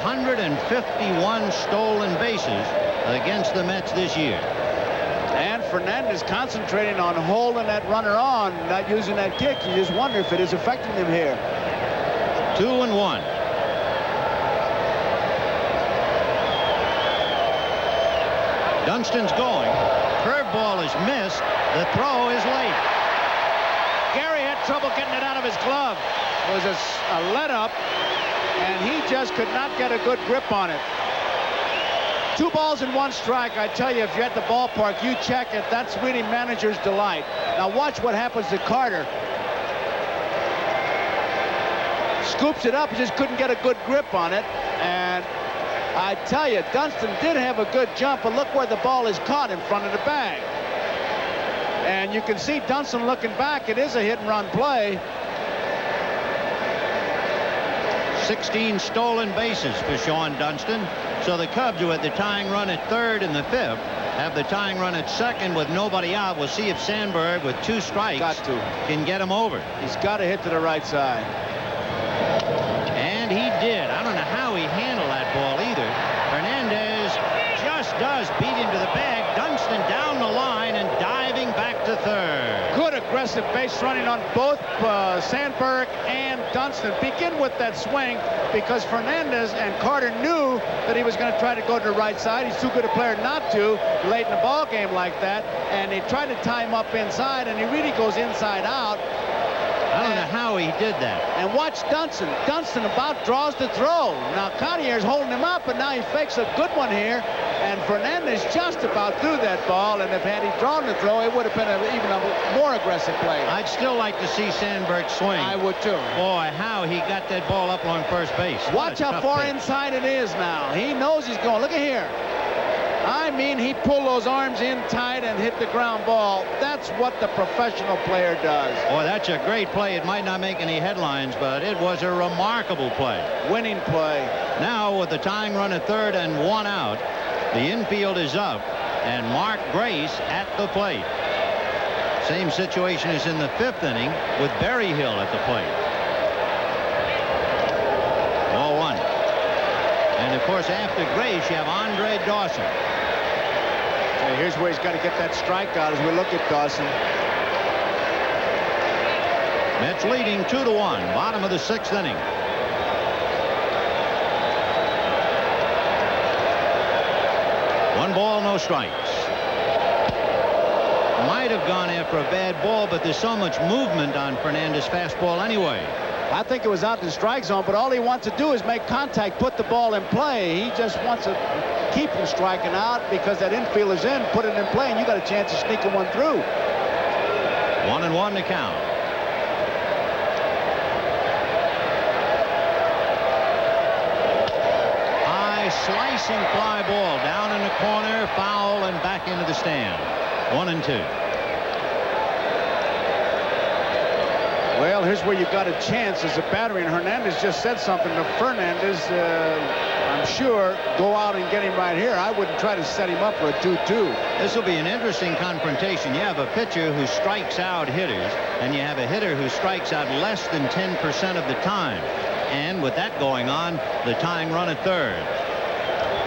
151 stolen bases against the Mets this year. And Fernandez concentrating on holding that runner on, not using that kick. You just wonder if it is affecting him here. 2-1. Dunston's going. Curveball is missed. The throw is late. Gary had trouble getting it out of his glove. It was a let-up, and he just could not get a good grip on it. 2 balls and 1 strike. I tell you, if you're at the ballpark, you check it. That's really manager's delight. Now watch what happens to Carter. Scoops it up, he just couldn't get a good grip on it. And I tell you, Dunston did have a good jump, but look where the ball is caught in front of the bag. And you can see Dunston looking back. It is a hit-and-run play. 16 stolen bases for Sean Dunston. So the Cubs, who had the tying run at third in the 5th, have the tying run at second with nobody out. We'll see if Sandberg, with 2 strikes, can get him over. He's got to hit to the right side. And he did. I don't know how he handled that ball either. Hernandez just does beat him to the bag. Dunston down the line and diving back to third. Good aggressive base running on both Sandberg and Dunston. Begin with that swing because Fernandez and Carter knew that he was going to try to go to the right side. He's too good a player not to late in the ball game like that. And they tried to tie him up inside, and he really goes inside out. I don't know how he did that. And watch Dunston. Dunston about draws the throw. Now Cottier's holding him up, but now he fakes a good one here. And Fernandez just about threw that ball, and if had he drawn the throw, it would have been even a more aggressive play. I'd still like to see Sandberg swing. I would too. Boy, how he got that ball up along first base. Watch how far inside it is now. He knows he's going. Look at here. I mean, he pulled those arms in tight and hit the ground ball. That's what the professional player does. Boy, that's a great play. It might not make any headlines, but it was a remarkable play. Winning play. Now, with the tying run at third and 1 out, the infield is up, and Mark Grace at the plate. Same situation as in the 5th inning with Berryhill at the plate. Ball 1. And, of course, after Grace, you have Andre Dawson. Okay, here's where he's got to get that strikeout as we look at Dawson. Mets leading 2-1, bottom of the 6th inning. ball, no strikes. Might have gone after a bad ball, but there's so much movement on Fernandez' fastball anyway. I think it was out in the strike zone, but all he wants to do is make contact, put the ball in play. He just wants to keep him striking out because that infielder's in, put it in play, and you got a chance of sneaking one through. 1-1 to count. High slicing fly ball down in the corner, foul, and back into the stand. 1-2. Well, here's where you got a chance as a battery, and Hernandez just said something to Fernandez. I'm sure go out and get him right here. I wouldn't try to set him up for a 2-2. This will be an interesting confrontation. You have a pitcher who strikes out hitters, and you have a hitter who strikes out less than 10% of the time. And with that going on, the tying run at third.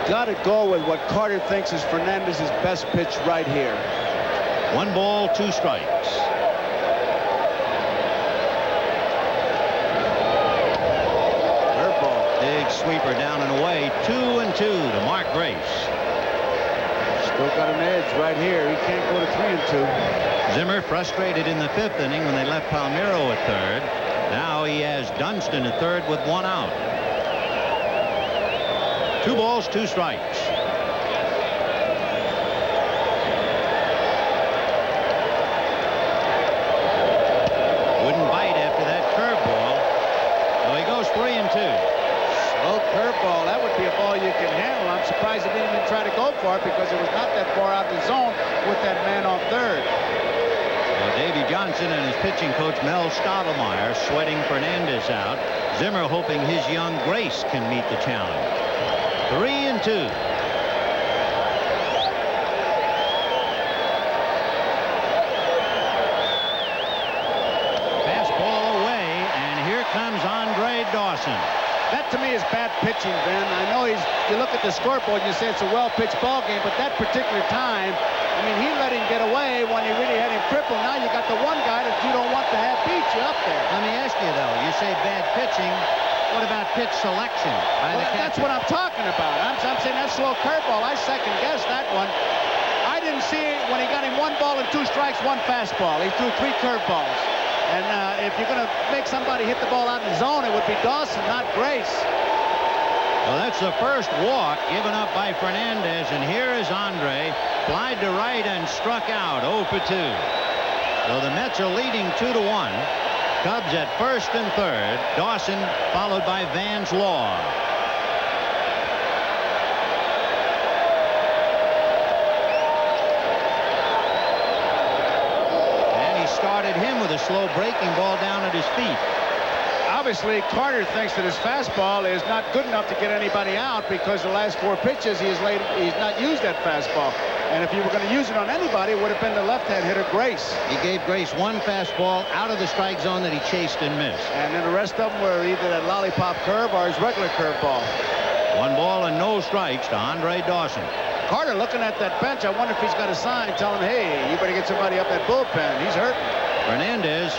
Got to go with what Carter thinks is Fernandez's best pitch right here. 1 ball, 2 strikes. Sweeper down and away. 2-2 to Mark Grace. Still got an edge right here. He can't go to 3-2. Zimmer frustrated in the 5th inning when they left Palmeiro at third. Now he has Dunston at third with 1 out. 2 balls, 2 strikes. Wouldn't bite after that curveball. So he goes 3-2. Oh, curveball. That would be a ball you can handle. I'm surprised he didn't even try to go for it because it was not that far out of the zone with that man on third. Well, Davey Johnson and his pitching coach Mel Stottlemyre sweating Fernandez out. Zimmer hoping his young Grace can meet the challenge. 3-2. Fastball away, and here comes Andre Dawson. That to me is bad pitching, Ben. I know you look at the scoreboard and you say it's a well-pitched ball game, but that particular time, I mean, he let him get away when he really had him crippled. Now you got the one guy that you don't want to have beat you up there. Let me ask you, though, you say bad pitching. What about pitch selection by the catcher? That's what I'm talking about. I'm saying that slow curveball. I second-guessed that one. I didn't see it when he got him 1 ball and 2 strikes, 1 fastball. He threw 3 curveballs. And if you're going to make somebody hit the ball out in the zone, it would be Dawson, not Grace. Well, that's the first walk given up by Fernandez, and here is Andre. Flied to right and struck out, 0 for 2. So the Mets are leading 2-1. Cubs at first and third. Dawson followed by Vance Law. Started him with a slow breaking ball down at his feet. Obviously, Carter thinks that his fastball is not good enough to get anybody out because the last 4 pitches he's not used that fastball. And if you were going to use it on anybody, it would have been the left-hand hitter Grace. He gave Grace 1 fastball out of the strike zone that he chased and missed. And then the rest of them were either that lollipop curve or his regular curveball. 1 ball and no strikes to Andre Dawson. Carter looking at that bench. I wonder if he's got a sign telling him, hey, you better get somebody up that bullpen. He's hurting. Fernandez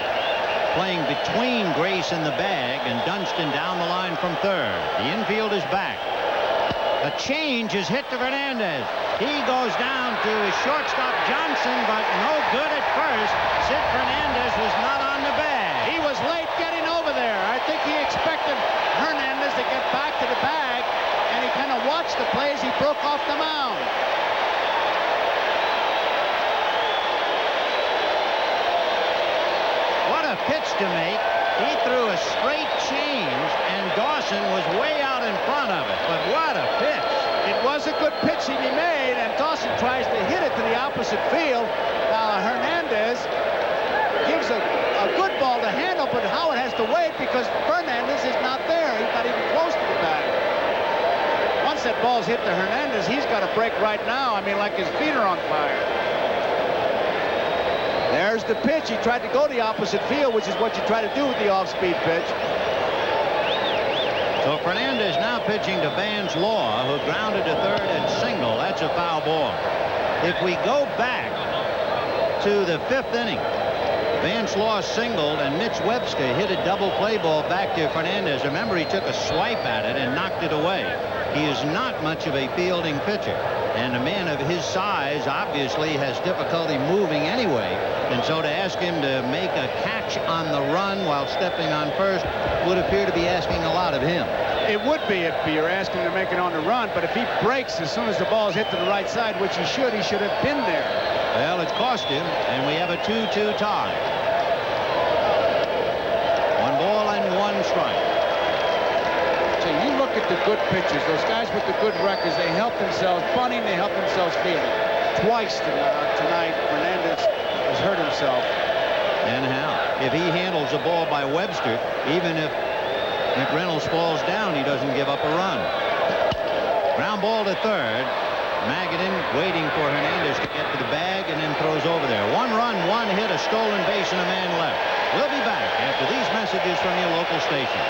playing between Grace and the bag, and Dunston down the line from third. The infield is back. A change is hit to Fernandez. He goes down to his shortstop Johnson, but no good at first. Sid Fernandez was not on the bag. He was late getting over there. I think he expected Hernandez to get back to the bag, and he kind of watched the play as he broke off the mound. What a pitch to make. He threw a straight change, and Dawson was way out in front of it. But what a pitch. It was a good pitch he made, and Dawson tries to hit it to the opposite field. Now Hernandez gives a good ball to handle, but Howard has to wait because Fernandez is not there. He's not even close to the bat. Once that ball's hit to Hernandez, he's got to break right now. I mean, like his feet are on fire. There's the pitch. He tried to go the opposite field, which is what you try to do with the off-speed pitch. So Fernandez now pitching to Vance Law, who grounded to third and single. That's a foul ball. If we go back to the 5th inning, Vance Law singled, and Mitch Webster hit a double play ball back to Fernandez. Remember, he took a swipe at it and knocked it away. He is not much of a fielding pitcher. And a man of his size obviously has difficulty moving anyway. And so to ask him to make a catch on the run while stepping on first would appear to be asking a lot of him. It would be if you're asking him to make it on the run, but if he breaks as soon as the ball is hit to the right side, which he should have been there. Well, it's cost him, and we have a 2-2 tie. 1 ball and 1 strike. So you look at the good pitchers, those guys with the good records, they help themselves bunting, they help themselves fielding. Twice tonight, Fernandez has hurt himself. And how? If he handles a ball by Webster, even if McReynolds falls down, he doesn't give up a run. Ground ball to third. Magadan waiting for Hernandez to get to the bag and then throws over there. 1 run, 1 hit, a stolen base, and a man left. We'll be back after these messages from your local station.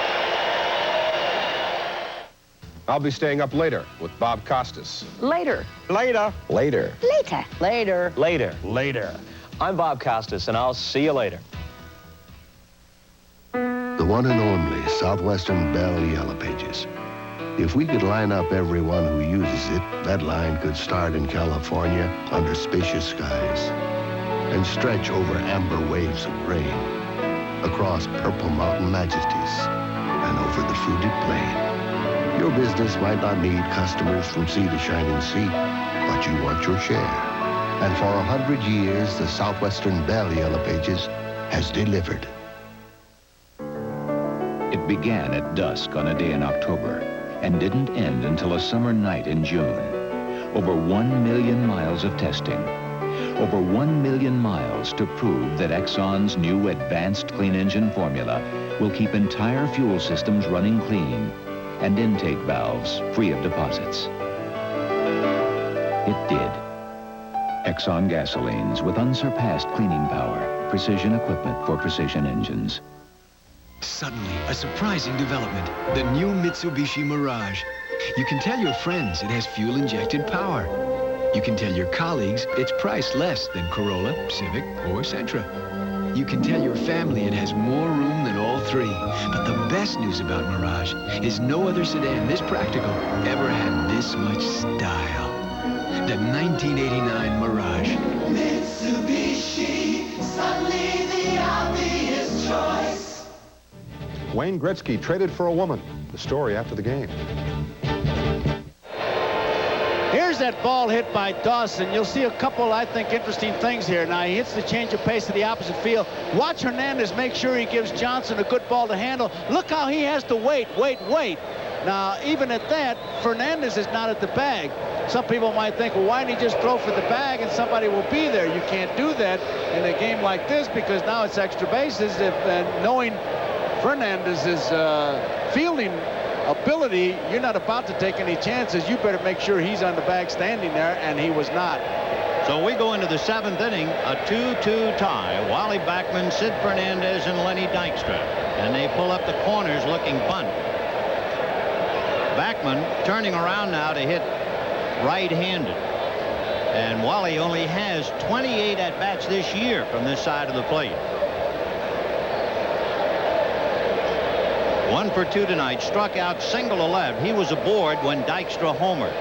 I'll be staying up later with Bob Costas. Later. Later. Later. Later. Later. Later. Later. I'm Bob Costas, and I'll see you later. The one and only Southwestern Bell Yellow Pages. If we could line up everyone who uses it, that line could start in California under spacious skies and stretch over amber waves of grain, across purple mountain majesties, and over the fruited plain. Your business might not need customers from sea to shining sea, but you want your share. And for 100 years, the Southwestern Bell Yellow Pages has delivered. It began at dusk on a day in October and didn't end until a summer night in June. Over 1 million miles of testing. Over 1 million miles to prove that Exxon's new advanced clean engine formula will keep entire fuel systems running clean and intake valves free of deposits. It did. Exxon gasolines with unsurpassed cleaning power, precision equipment for precision engines. Suddenly, a surprising development. The new Mitsubishi Mirage. You can tell your friends it has fuel-injected power. You can tell your colleagues it's priced less than Corolla, Civic, or Sentra. You can tell your family it has more room than all three. But the best news about Mirage is no other sedan this practical ever had this much style. The 1989 Mirage. Mitsubishi, suddenly the obvious choice. Wayne Gretzky traded for a woman. The story after the game. Here's that ball hit by Dawson. You'll see a couple, I think, interesting things here. Now, he hits the change of pace to the opposite field. Watch Hernandez make sure he gives Johnson a good ball to handle. Look how he has to wait. Now, even at that, Fernandez is not at the bag. Some people might think, well, why didn't he just throw for the bag and somebody will be there? You can't do that in a game like this because now it's extra bases. Knowing Fernandez's fielding ability, you're not about to take any chances. You better make sure he's on the bag standing there, and he was not. So we go into the 7th inning, a 2-2 tie. Wally Backman, Sid Fernandez, and Lenny Dykstra. And they pull up the corners looking bunt. Backman turning around now to hit right-handed. And Wally only has 28 at-bats this year from this side of the plate. 1 for 2 tonight, struck out, single to left. He was aboard when Dykstra homered.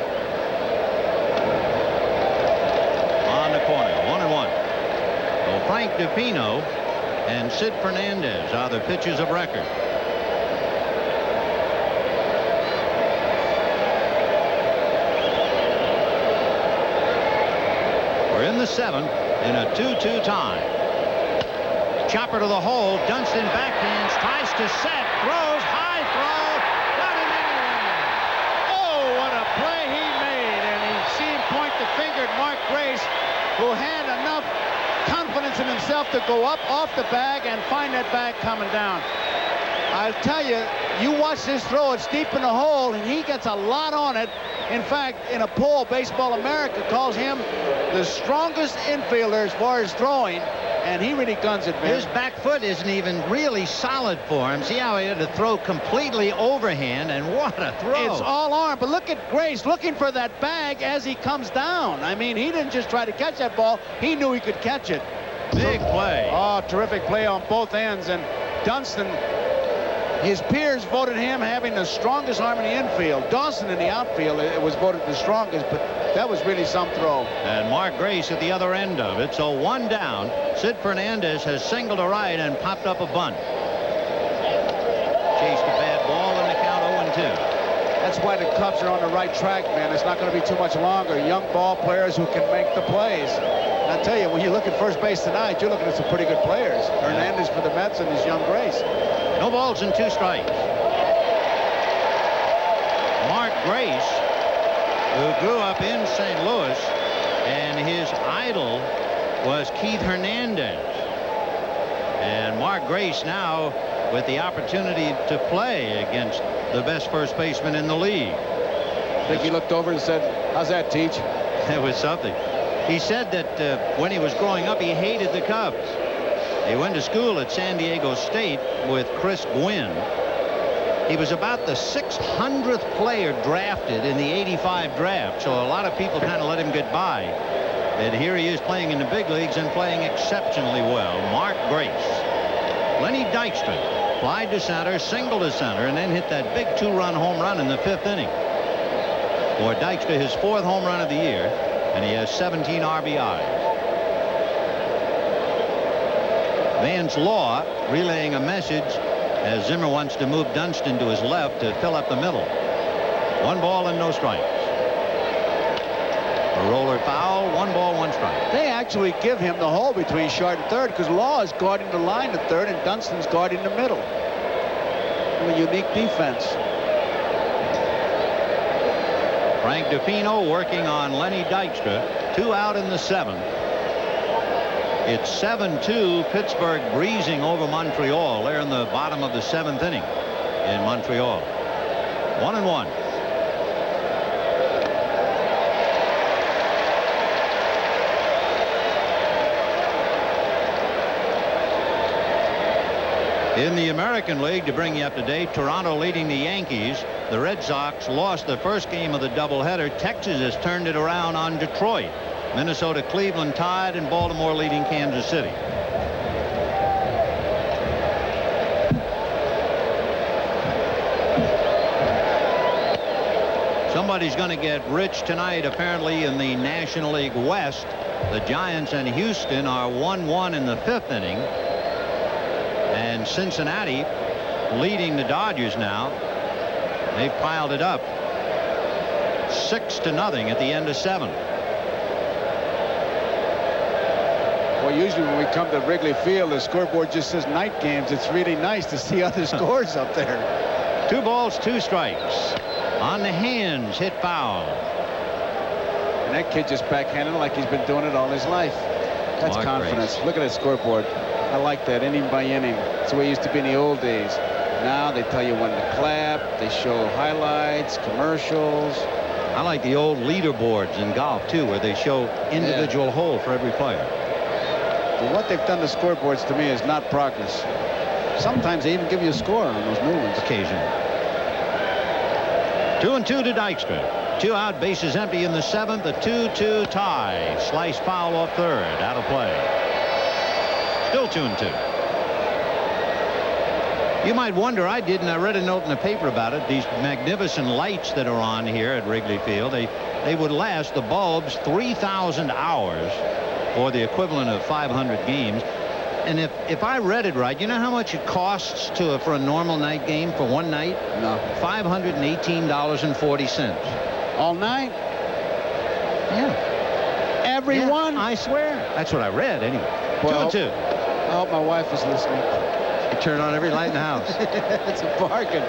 On the corner, 1-1. So Frank DePino and Sid Fernandez are the pitchers of record. We're in the 7th in a 2-2 tie. Chopper to the hole. Dunston backhands, tries to set, throws, high throw, got him anyway. Oh, what a play he made. And you see him point the finger at Mark Grace, who had enough confidence in himself to go up off the bag and find that bag coming down. I'll tell you, you watch this throw, it's deep in the hole, and he gets a lot on it. In fact, in a poll, Baseball America calls him the strongest infielder as far as throwing. And he really guns it, man. His back foot isn't even really solid for him. See how he had to throw completely overhand, and what a throw. It's all arm, but look at Grace looking for that bag as he comes down. I mean, he didn't just try to catch that ball. He knew he could catch it. Big play. Oh, terrific play on both ends. And Dunston His peers voted him having the strongest arm in the infield. Dawson in the outfield, it was voted the strongest, but that was really some throw. And Mark Grace at the other end of it. So one down. Sid Fernandez has singled to right and popped up a bunt. Chased a bad ball and the count 0-2. That's why the Cubs are on the right track, man. It's not going to be too much longer. Young ball players who can make the plays. And I tell you, when you look at first base tonight, you're looking at some pretty good players. Hernandez for the Mets and his young Grace. No balls and 2 strikes. Mark Grace, who grew up in St. Louis, and his idol was Keith Hernandez. And Mark Grace now with the opportunity to play against the best first baseman in the league. I think he looked over and said, "How's that, Teach?" It was something. He said that when he was growing up, he hated the Cubs. He went to school at San Diego State with Chris Gwynn. He was about the 600th player drafted in the '85 draft, so a lot of people kind of let him get by. And here he is playing in the big leagues and playing exceptionally well. Mark Grace. Lenny Dykstra flied to center, singled to center, and then hit that big 2-run home run in the 5th inning. For Dykstra, his 4th home run of the year, and he has 17 RBIs. Vance Law relaying a message as Zimmer wants to move Dunston to his left to fill up the middle. 1 ball and no strikes. A roller foul, 1 ball, 1 strike. They actually give him the hole between short and third because Law is guarding the line at third and Dunston's guarding the middle. A unique defense. Frank DeFino working on Lenny Dykstra. 2 out in the 7th. It's 7-2, Pittsburgh breezing over Montreal. They're in the bottom of the 7th inning in Montreal. 1-1. In the American League, to bring you up to date, Toronto leading the Yankees. The Red Sox lost the first game of the doubleheader. Texas has turned it around on Detroit. Minnesota, Cleveland tied, and Baltimore leading Kansas City. Somebody's going to get rich tonight, apparently, in the National League West. The Giants and Houston are 1-1 in the 5th inning. And Cincinnati leading the Dodgers now. They've piled it up 6-0 at the end of 7. Well, usually when we come to Wrigley Field, the scoreboard just says night games. It's really nice to see other scores up there. 2 balls, 2 strikes. On the hands, hit foul. And that kid just backhanded like he's been doing it all his life. That's Mark confidence. Grace. Look at that scoreboard. I like that, inning by inning. That's the way it used to be in the old days. Now they tell you when to clap. They show highlights, commercials. I like the old leaderboards in golf, too, where they show individual hole for every player. Well, what they've done to scoreboards to me is not progress. Sometimes they even give you a score on those new ones. Occasionally. 2-2 to Dykstra. 2 out, bases empty in the 7th. A 2-2 tie. Slice foul off third. Out of play. Still 2-2. You might wonder, I read a note in the paper about it. These magnificent lights that are on here at Wrigley Field, they would last the bulbs 3,000 hours, or the equivalent of 500 games. And if I read it right, you know how much it costs for a normal night game for one night? No. $518.40. All night? Yeah. Everyone? I swear. That's what I read anyway. Well, 2-2. I hope my wife is listening. You turn on every light in the house. It's a bargain.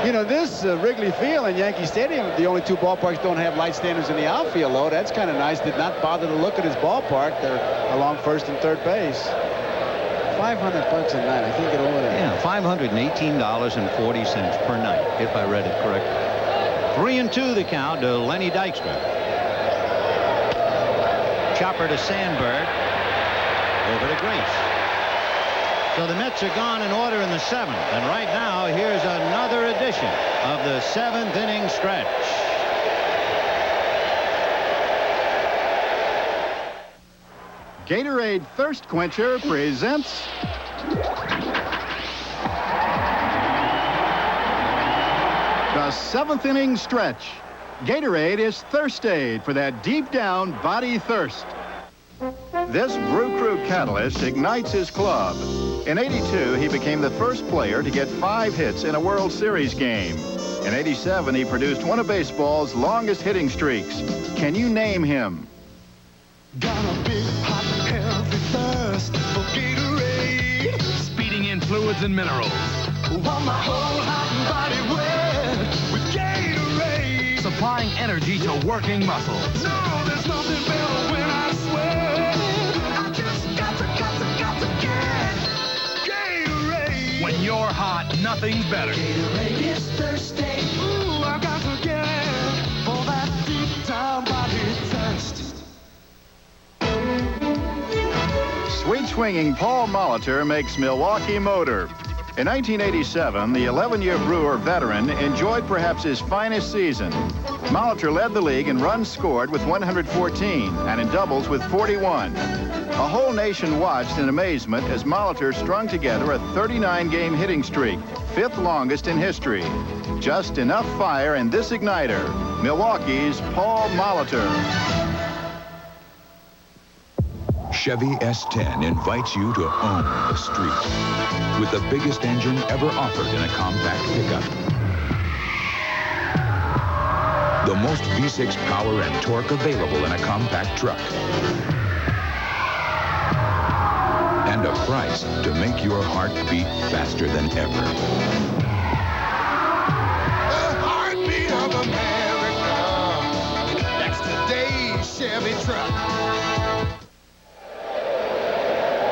You know, this Wrigley Field and Yankee Stadium, the only 2 ballparks don't have light standards in the outfield, though. That's kind of nice. Did not bother to look at his ballpark. They're along first and third base. $500 a night. I can't get over that. Yeah, $518.40 per night, if I read it correctly. 3-2 the count to Lenny Dykstra. Chopper to Sandberg. Over to Grace. So the Mets are gone in order in the 7th. And right now, here's another edition of the 7th inning stretch. Gatorade Thirst Quencher presents The 7th inning stretch. Gatorade is thirst aid for that deep down body thirst. This Brew Crew catalyst ignites his club. In '82, he became the first player to get 5 hits in a World Series game. In '87, he produced one of baseball's longest hitting streaks. Can you name him? Got a big, hot, healthy thirst for Gatorade. Speeding in fluids and minerals. Want my whole hot body wet with Gatorade. Supplying energy to working muscles. No, there's nothing better when I sweat. I just got to get Gatorade. When you're hot, nothing's better. Gatorade is thirsty. Ooh, I got to get it for that deep down body thirst. Sweet swinging Paul Molitor makes Milwaukee motor. In 1987, the 11-year Brewer veteran enjoyed perhaps his finest season. Molitor led the league in runs scored with 114 and in doubles with 41. A whole nation watched in amazement as Molitor strung together a 39-game hitting streak, 5th longest in history. Just enough fire in this igniter. Milwaukee's Paul Molitor. Chevy S10 invites you to own the street with the biggest engine ever offered in a compact pickup. The most V6 power and torque available in a compact truck. And a price to make your heart beat faster than ever. The heartbeat of America. That's today's Chevy truck.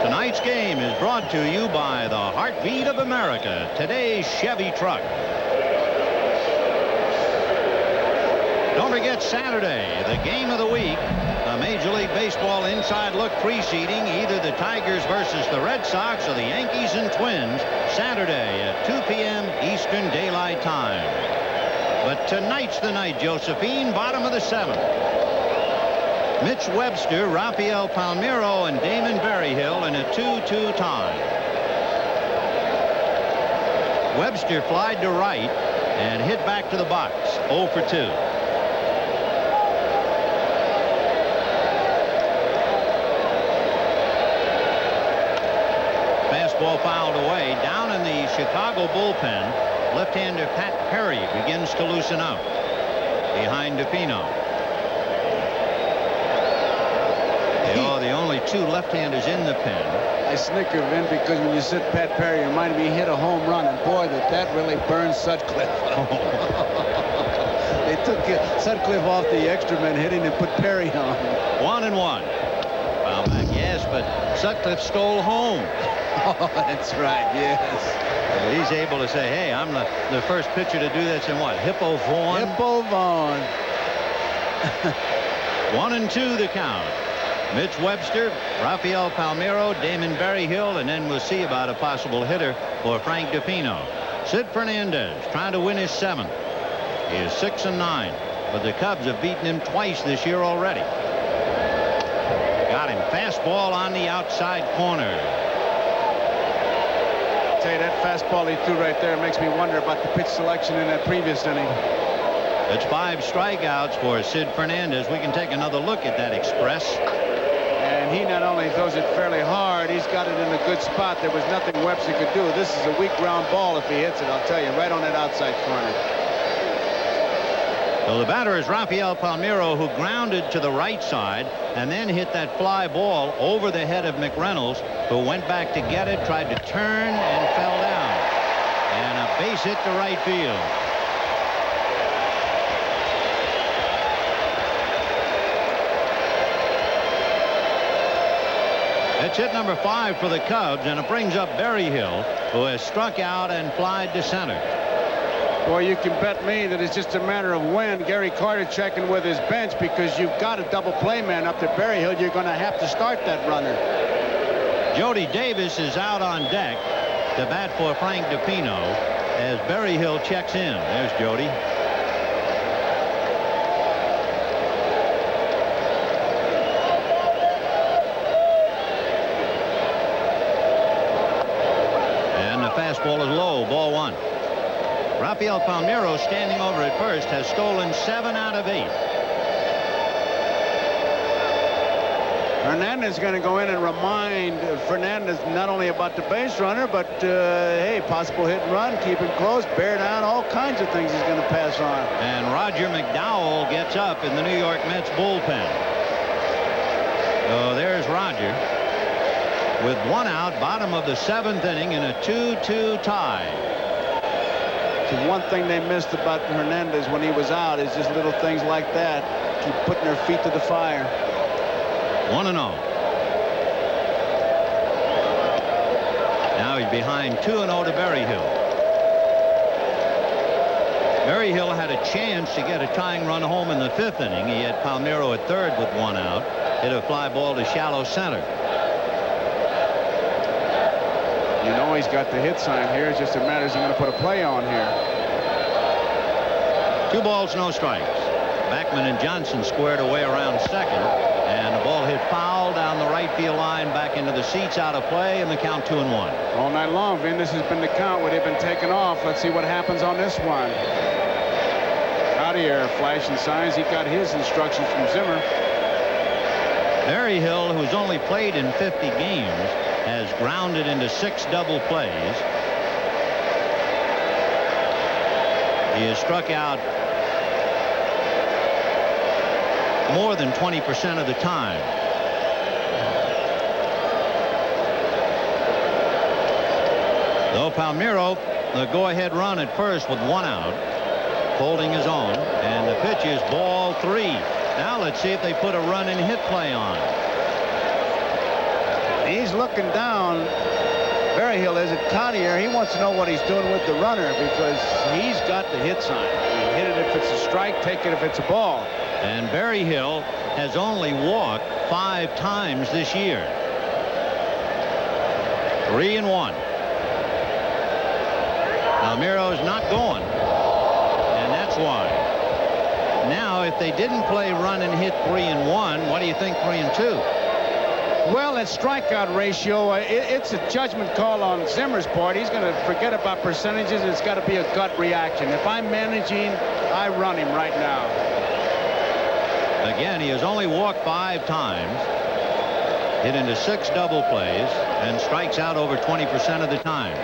Tonight's game is brought to you by the heartbeat of America, today's Chevy truck. Don't forget Saturday, the game of the week, a Major League Baseball inside look preceding either the Tigers versus the Red Sox or the Yankees and Twins, Saturday at 2 p.m. Eastern Daylight Time. But tonight's the night, Josephine, bottom of the 7th. Mitch Webster, Rafael Palmeiro, and Damon Berryhill in a 2-2 tie. Webster flied to right and hit back to the box, 0 for 2. Fastball fouled away. Down in the Chicago bullpen, left-hander Pat Perry begins to loosen up behind DePino. The only 2 left-handers in the pen. I snicker, Vin, because when you said Pat Perry, it reminded me he hit a home run, and boy, that really burned Sutcliffe. They took Sutcliffe off the extra man hitting and put Perry on. 1-1. Foul back, yes, but Sutcliffe stole home. Oh, that's right, yes. He's able to say, hey, I'm the first pitcher to do this in what? Hippo Vaughn? Hippo Vaughn. 1-2 the count. Mitch Webster, Rafael Palmeiro, Damon Berryhill, and then we'll see about a possible hitter for Frank DePino. Sid Fernandez trying to win his 7th. He is 6-9, but the Cubs have beaten him twice this year already. Got him. Fastball on the outside corner. I'll tell you, that fastball he threw right there makes me wonder about the pitch selection in that previous inning. It's 5 strikeouts for Sid Fernandez. We can take another look at that express. And he not only throws it fairly hard, he's got it in a good spot. There was nothing Webster could do. This is a weak ground ball if he hits it, I'll tell you, right on that outside corner. So the batter is Rafael Palmeiro, who grounded to the right side and then hit that fly ball over the head of McReynolds, who went back to get it, tried to turn, and fell down. And a base hit to right field. It's hit number 5 for the Cubs, and it brings up Berryhill, who has struck out and flied to center. Boy, you can bet me that it's just a matter of when. Gary Carter checking with his bench, because you've got a double play man up to Berryhill. You're going to have to start that runner. Jody Davis is out on deck to bat for Frank DePino as Berryhill checks in. There's Jody. Fastball is low, ball 1. Rafael Palmeiro, standing over at first, has stolen 7 out of 8. Hernandez is going to go in and remind Fernandez not only about the base runner, but, hey, possible hit and run, keep him close, bear down, all kinds of things he's going to pass on. And Roger McDowell gets up in the New York Mets bullpen. So there's Roger with 1 out, bottom of the 7th inning in a 2-2 tie. So one thing they missed about Hernandez when he was out is just little things like that. Keep putting their feet to the fire. 1-0. Now he's behind 2-0 to Berryhill. Berryhill had a chance to get a tying run home in the 5th inning. He had Palmeiro at third with 1 out. Hit a fly ball to shallow center. You know he's got the hit sign here. It's just a matter of he's going to put a play on here. 2 balls, no strikes. Backman and Johnson squared away around second. And the ball hit foul down the right field line, back into the seats, out of play, and the count 2-1. All night long, Vin, this has been the count where they've been taken off. Let's see what happens on this one. Javier flashing signs. He got his instructions from Zimmer. Berryhill, who's only played in 50 games, has grounded into 6 double plays. He has struck out more than 20% of the time. Though Palmeiro, the go-ahead run at first with 1 out, holding his own, and the pitch is ball 3. Now let's see if they put a run and hit play on. He's looking down. Berryhill is at Collier. He wants to know what he's doing with the runner because he's got the hit sign. You hit it if it's a strike, take it if it's a ball. And Berryhill has only walked 5 times this year. 3-1. Palmeiro's not going, and that's why. Now, if they didn't play run and hit 3-1, what do you think 3-2? Well, that strikeout ratio, it's a judgment call on Zimmer's part. He's going to forget about percentages. It's got to be a gut reaction. If I'm managing, I run him right now. Again, he has only walked 5 times, hit into 6 double plays, and strikes out over 20% of the time.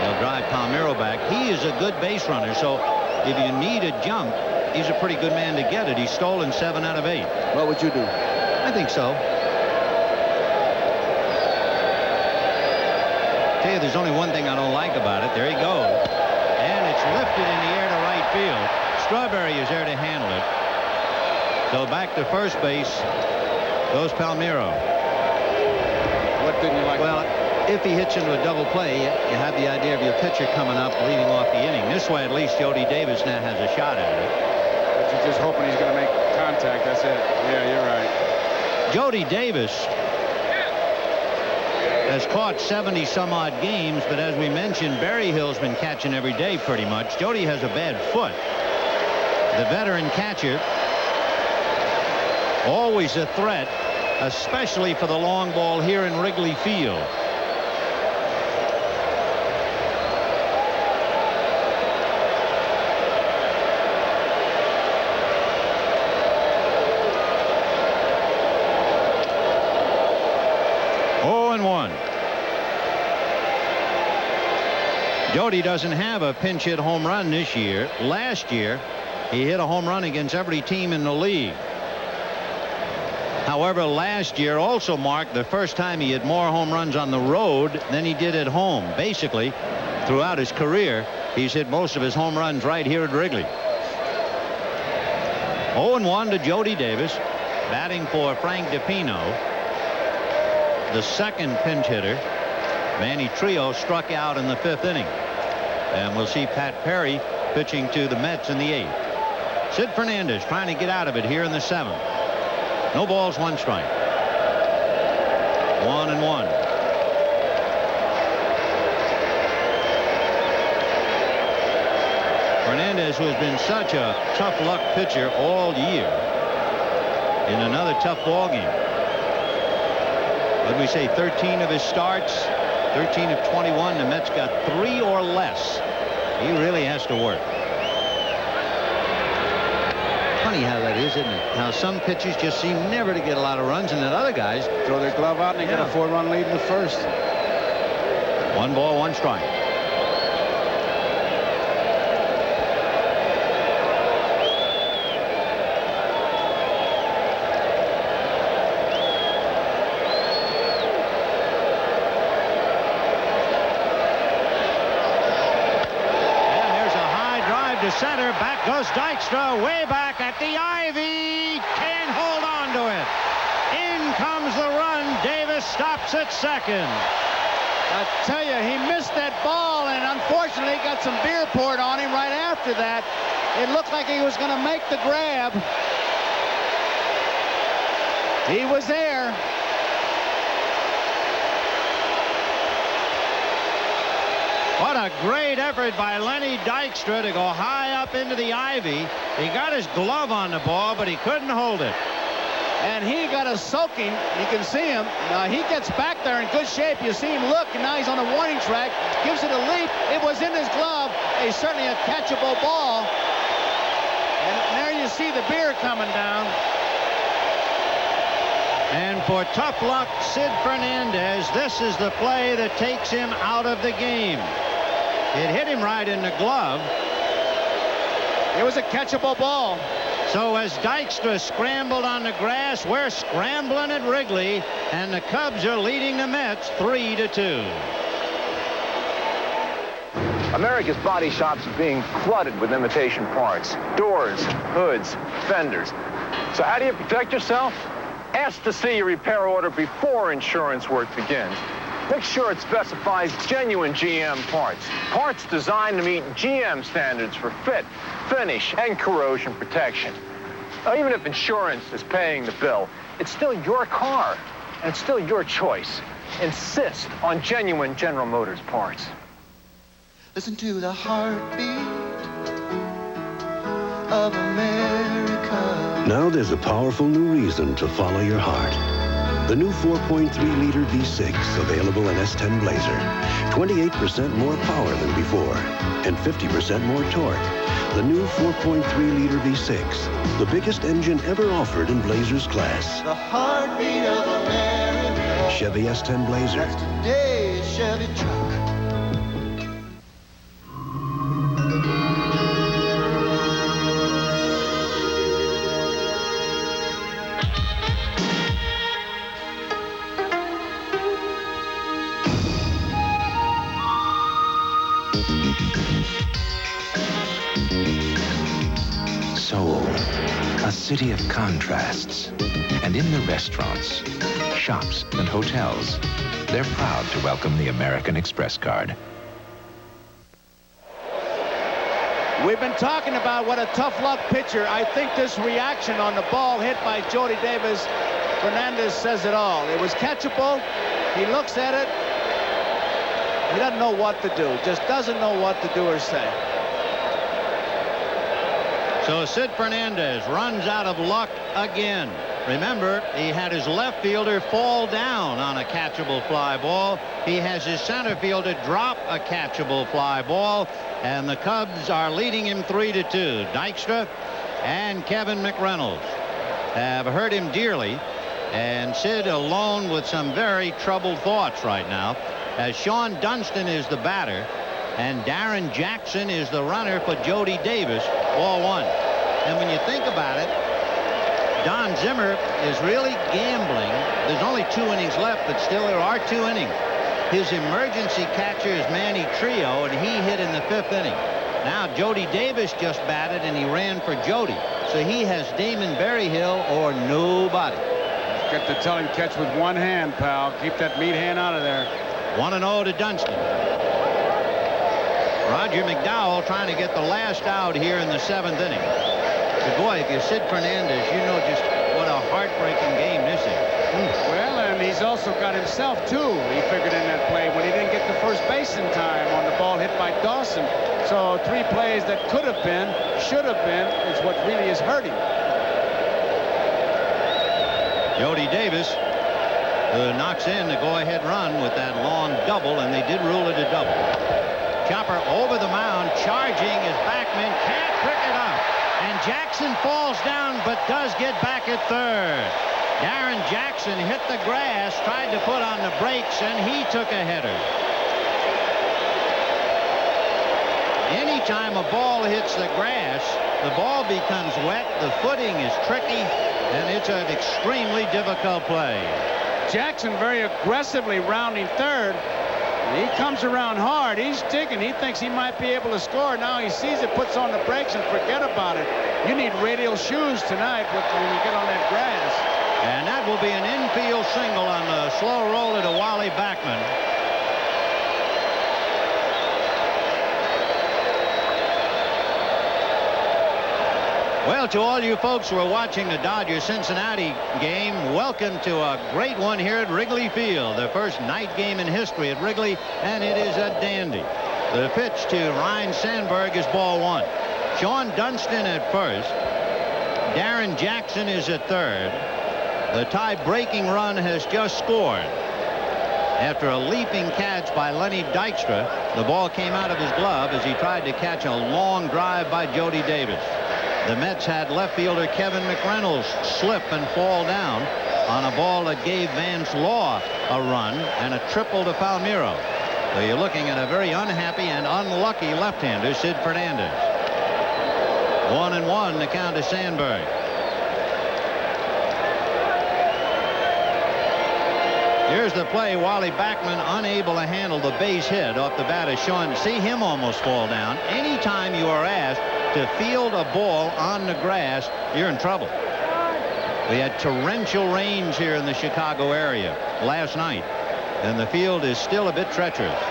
He'll drive Palmeiro back. He is a good base runner, so if you need a jump, he's a pretty good man to get it. He's stolen 7 out of 8. What would you do? I think so. Tell you, there's only one thing I don't like about it. There he goes. And it's lifted in the air to right field. Strawberry is there to handle it. So back to first base goes Palmeiro. What didn't you like? Well, if he hits into a double play, you have the idea of your pitcher coming up leading off the inning. This way, at least, Jody Davis now has a shot at it. But you're just hoping he's going to make contact. That's it. Yeah, you're right. Jody Davis has caught 70-some-odd games, but as we mentioned, Berryhill's been catching every day pretty much. Jody has a bad foot. The veteran catcher, always a threat, especially for the long ball here in Wrigley Field. Jody doesn't have a pinch hit home run this year. Last year, he hit a home run against every team in the league. However, last year also marked the first time he had more home runs on the road than he did at home. Basically, throughout his career, he's hit most of his home runs right here at Wrigley. 0-1 to Jody Davis, batting for Frank DiPino. The second pinch hitter, Manny Trillo, struck out in the 5th inning. And we'll see Pat Perry pitching to the Mets in the 8th. Sid Fernandez trying to get out of it here in the 7th. No balls, 1 strike. 1-1. Fernandez, who has been such a tough luck pitcher all year, in another tough ball game. What did we say, 13 of his starts, 13 of 21. The Mets got 3 or less He really has to work. Funny how that is, isn't it? How some pitchers just seem never to get a lot of runs, and then other guys throw their glove out and they get a 4-run lead in the first. 1 ball, 1 strike. To center, back goes Dykstra, way back at the ivy, can't hold on to it. In comes the run, Davis stops at second. I tell you, he missed that ball, and unfortunately got some beer poured on him right after that. It looked like he was going to make the grab. He was there. What a great effort by Lenny Dykstra to go high up into the ivy. He got his glove on the ball, but he couldn't hold it. And he got a soaking. You can see him. He gets back there in good shape. You see him look, and now he's on the warning track. Gives it a leap. It was in his glove. Certainly a catchable ball. And there you see the beer coming down. And for tough luck, Sid Fernandez, this is the play that takes him out of the game. It hit him right in the glove. It was a catchable ball. So as Dykstra scrambled on the grass, we're scrambling at Wrigley, and the Cubs are leading the Mets 3-2. America's body shops are being flooded with imitation parts. Doors, hoods, fenders. So how do you protect yourself? Ask to see your repair order before insurance work begins. Make sure it specifies genuine GM parts. Parts designed to meet GM standards for fit, finish, and corrosion protection. Now, even if insurance is paying the bill, it's still your car, and it's still your choice. Insist on genuine General Motors parts. Listen to the heartbeat of America. Now there's a powerful new reason to follow your heart. The new 4.3-liter V6 available in S10 Blazer. 28% more power than before and 50% more torque. The new 4.3-liter V6, the biggest engine ever offered in Blazer's class. The heartbeat of America. Chevy S10 Blazer. That's today's Chevy truck. Seoul, a city of contrasts. And in the restaurants, shops, and hotels, they're proud to welcome the American Express card. We've been talking about what a tough luck pitcher. I think this reaction on the ball hit by Jody Davis Fernandez says it all. It was catchable. He looks at it. He doesn't know what to do. Just doesn't know what to do or say. So Sid Fernandez runs out of luck again. Remember, he had his left fielder fall down on a catchable fly ball. He has his center fielder drop a catchable fly ball. And the Cubs are leading him 3-2. Dykstra and Kevin McReynolds have hurt him dearly. And Sid alone with some very troubled thoughts right now, as Sean Dunston is the batter and Darren Jackson is the runner for Jody Davis, ball one. And when you think about it, Don Zimmer is really gambling. There's only 2 innings left, but still there are 2 innings. His emergency catcher is Manny Trio, and he hit in the 5th inning. Now Jody Davis just batted, and he ran for Jody. So he has Damon Berryhill or nobody. Get to tell him catch with one hand, pal. Keep that meat hand out of there. 1-0 to Dunston. Roger McDowell trying to get the last out here in the 7th inning. But boy, if you're Sid Fernandez, you know just what a heartbreaking game this is. Well, and he's also got himself, too. He figured in that play when he didn't get to first base in time on the ball hit by Dawson. So 3 plays that could have been, should have been, is what really is hurting. Jody Davis knocks in the go-ahead run with that long double, and they did rule it a double. Chopper over the mound, charging as Backman can't pick it up. And Jackson falls down but does get back at third. Darren Jackson hit the grass, tried to put on the brakes, and he took a header. Anytime a ball hits the grass, the ball becomes wet, the footing is tricky, and it's an extremely difficult play. Jackson very aggressively rounding third. He comes around hard. He's digging. He thinks he might be able to score. Now he sees it, puts on the brakes, and forget about it. You need radial shoes tonight when you get on that grass. And that will be an infield single on the slow roller to Wally Backman. Well, to all you folks who are watching the Dodgers-Cincinnati game, welcome to a great one here at Wrigley Field. The first night game in history at Wrigley, and it is a dandy. The pitch to Ryne Sandberg is ball one. Sean Dunston at first. Darren Jackson is at third. The tie-breaking run has just scored. After a leaping catch by Lenny Dykstra, the ball came out of his glove as he tried to catch a long drive by Jody Davis. The Mets had left fielder Kevin McReynolds slip and fall down on a ball that gave Vance Law a run and a triple to Palmeiro. So you're looking at a very unhappy and unlucky left-hander, Sid Fernandez. 1-1 the count to Sandberg. Here's the play. Wally Backman unable to handle the base hit off the bat of Sean. See him almost fall down. Anytime you are asked to field a ball on the grass, you're in trouble. We had torrential rains here in the Chicago area last night, and the field is still a bit treacherous.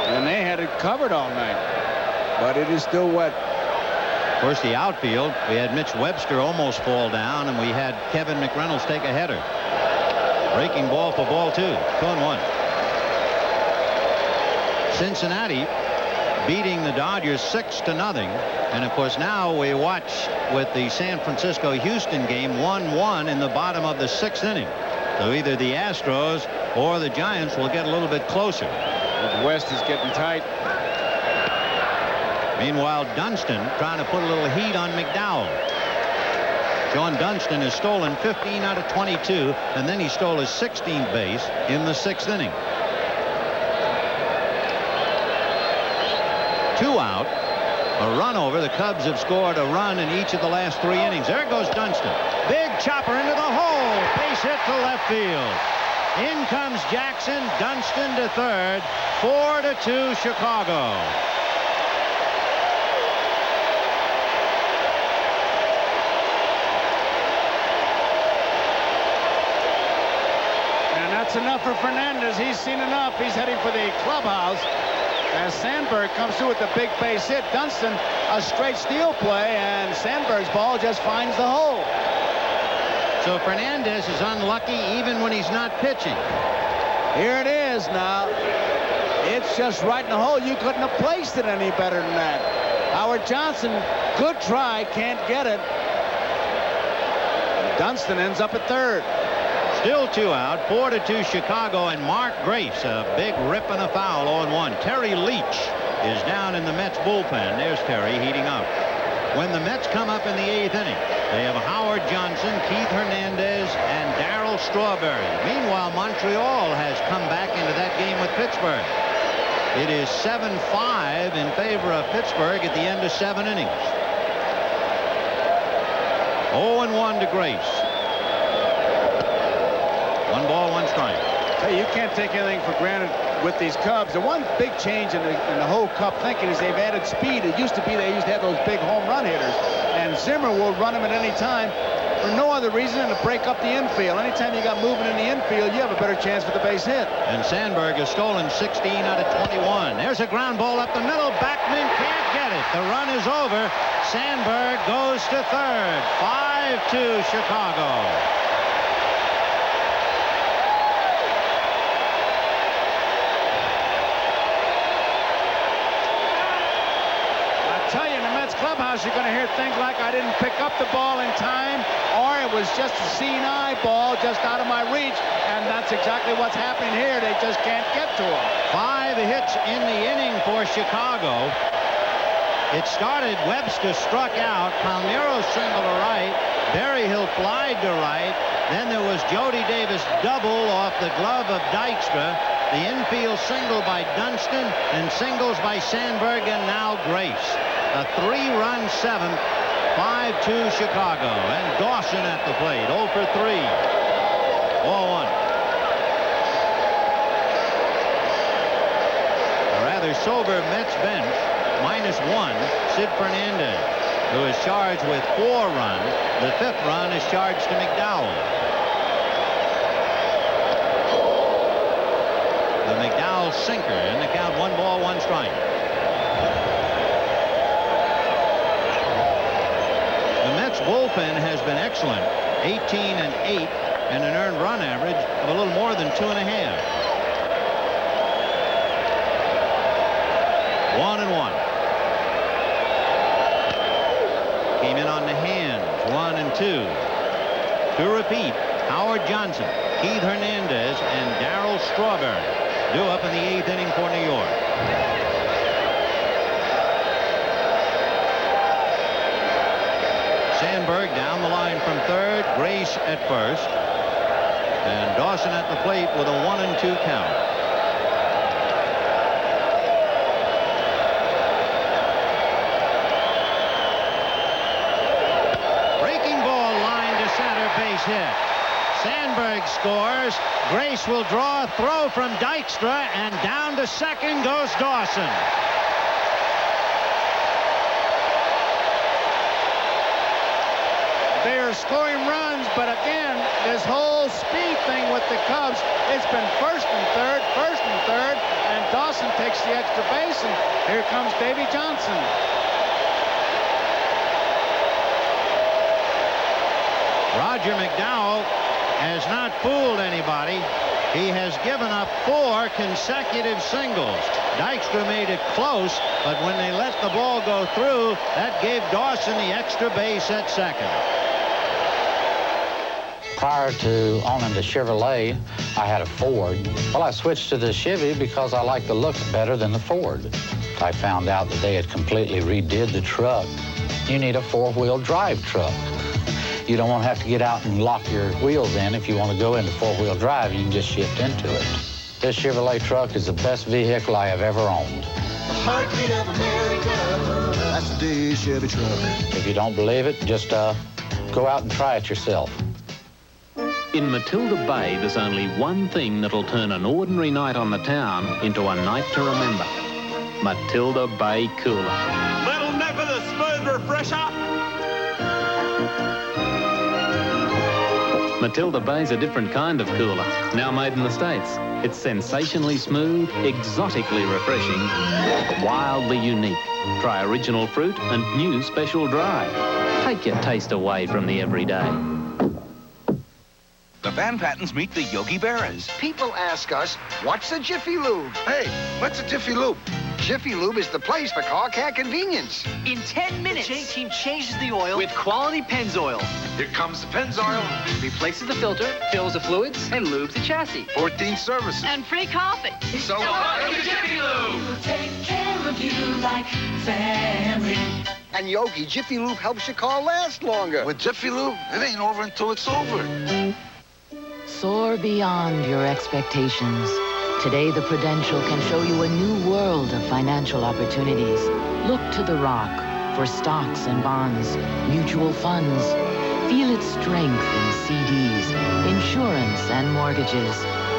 And they had it covered all night, but it is still wet. Of course, the outfield, we had Mitch Webster almost fall down, and we had Kevin McReynolds take a header. Breaking ball for ball two. 2-1. Cincinnati beating the Dodgers 6-0. And of course now we watch with the San Francisco-Houston game 1-1 in the bottom of the 6th inning. So either the Astros or the Giants will get a little bit closer. The West is getting tight. Meanwhile, Dunston trying to put a little heat on McDowell. Sean Dunston has stolen 15 out of 22, and then he stole his 16th base in the 6th inning. 2 out, a run over. The Cubs have scored a run in each of the last 3 innings. There goes Dunston. Big chopper into the hole. Base hit to left field. In comes Jackson. Dunston to third. 4-2 Chicago. That's enough for Fernandez. He's seen enough. He's heading for the clubhouse as Sandberg comes through with the big base hit. Dunston a straight steal play, and Sandberg's ball just finds the hole. So Fernandez is unlucky even when he's not pitching. Here it is now. It's just right in the hole. You couldn't have placed it any better than that. Howard Johnson, good try, can't get it. Dunston ends up at third. Still 2 out, 4-2 Chicago, and Mark Grace, a big rip and a foul, 0-1. Terry Leach is down in the Mets bullpen. There's Terry heating up. When the Mets come up in the 8th inning, they have Howard Johnson, Keith Hernandez, and Darryl Strawberry. Meanwhile, Montreal has come back into that game with Pittsburgh. It is 7-5 in favor of Pittsburgh at the end of 7 innings. 0-1 to Grace. 1 ball, 1 strike. Hey, you can't take anything for granted with these Cubs. The one big change in the whole Cub thinking is they've added speed. It used to be they used to have those big home run hitters, and Zimmer will run them at any time for no other reason than to break up the infield. Anytime you got movement in the infield, you have a better chance for the base hit. And Sandberg has stolen 16 out of 21. There's a ground ball up the middle. Backman can't get it. The run is over. Sandberg goes to third. 5-2 Chicago. Clubhouse, you're going to hear things like, I didn't pick up the ball in time, or it was just a seeing eye ball just out of my reach, and that's exactly what's happening here. They just can't get to him. 5 hits in the inning for Chicago. It started, Webster struck out, Palmeiro single to right, Berryhill flied to right, then there was Jody Davis double off the glove of Dykstra, the infield single by Dunston, and singles by Sandberg and now Grace. A 3-run seventh, 5-2 Chicago, and Dawson at the plate, 0 for 3. 0-1. A rather sober Mets bench. -1, Sid Fernandez, who is charged with 4 runs. The 5th run is charged to McDowell. The McDowell sinker in the count, 1 ball, 1 strike. The Mets bullpen has been excellent, 18-8, and an earned run average of a little more than 2.5. 1-1. Came in on the hands, 1 and 2. To repeat, Howard Johnson, Keith Hernandez, and Darryl Strawberry due up in the 8th inning for New York. Sandberg down the line from third, Grace at first, and Dawson at the plate with a 1-2 count. Base hit. Sandberg scores. Grace will draw a throw from Dykstra, and down to second goes Dawson. They are scoring runs, but again, this whole speed thing with the Cubs, it's been first and third, and Dawson takes the extra base, and here comes Davy Johnson. Roger McDowell has not fooled anybody. He has given up 4 consecutive singles. Dykstra made it close, but when they let the ball go through, that gave Dawson the extra base at second. Prior to owning the Chevrolet, I had a Ford. Well, I switched to the Chevy because I like the looks better than the Ford. I found out that they had completely redid the truck. You need a 4-wheel drive truck. You don't want to have to get out and lock your wheels in. If you want to go into 4-wheel drive, you can just shift into it. This Chevrolet truck is the best vehicle I have ever owned. Heartbeat of America. That's today's Chevy truck. If you don't believe it, just go out and try it yourself. In Matilda Bay, there's only one thing that'll turn an ordinary night on the town into a night to remember. Matilda Bay Cooler. Little nip of the smooth refresher. Matilda Bay's a different kind of cooler, now made in the States. It's sensationally smooth, exotically refreshing, wildly unique. Try original fruit and new special dry. Take your taste away from the everyday. The Van Pattens meet the Yogi Berras. People ask us, what's a Jiffy Lube? Hey, what's a Jiffy Lube? Jiffy Lube is the place for car care convenience. In 10 minutes, the J-Team changes the oil with quality Pennzoil. Here comes the Pennzoil. Replaces the filter, fills the fluids, and lubes the chassis. 14 services. And free coffee. So welcome to Jiffy Lube. We'll take care of you like family. And Yogi, Jiffy Lube helps your car last longer. With Jiffy Lube, it ain't over until it's over. Soar beyond your expectations. Today, the Prudential can show you a new world of financial opportunities. Look to the Rock for stocks and bonds, mutual funds. Feel its strength in CDs, insurance, and mortgages.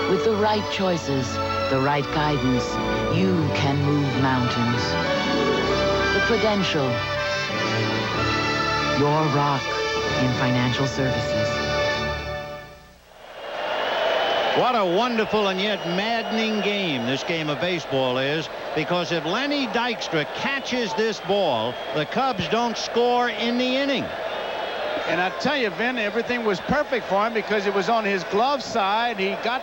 With the right choices, the right guidance, you can move mountains. The Prudential, your rock in financial services. What a wonderful and yet maddening game this game of baseball is, because if Lenny Dykstra catches this ball, the Cubs don't score in the inning. And I tell you, Vin, everything was perfect for him because it was on his glove side. He got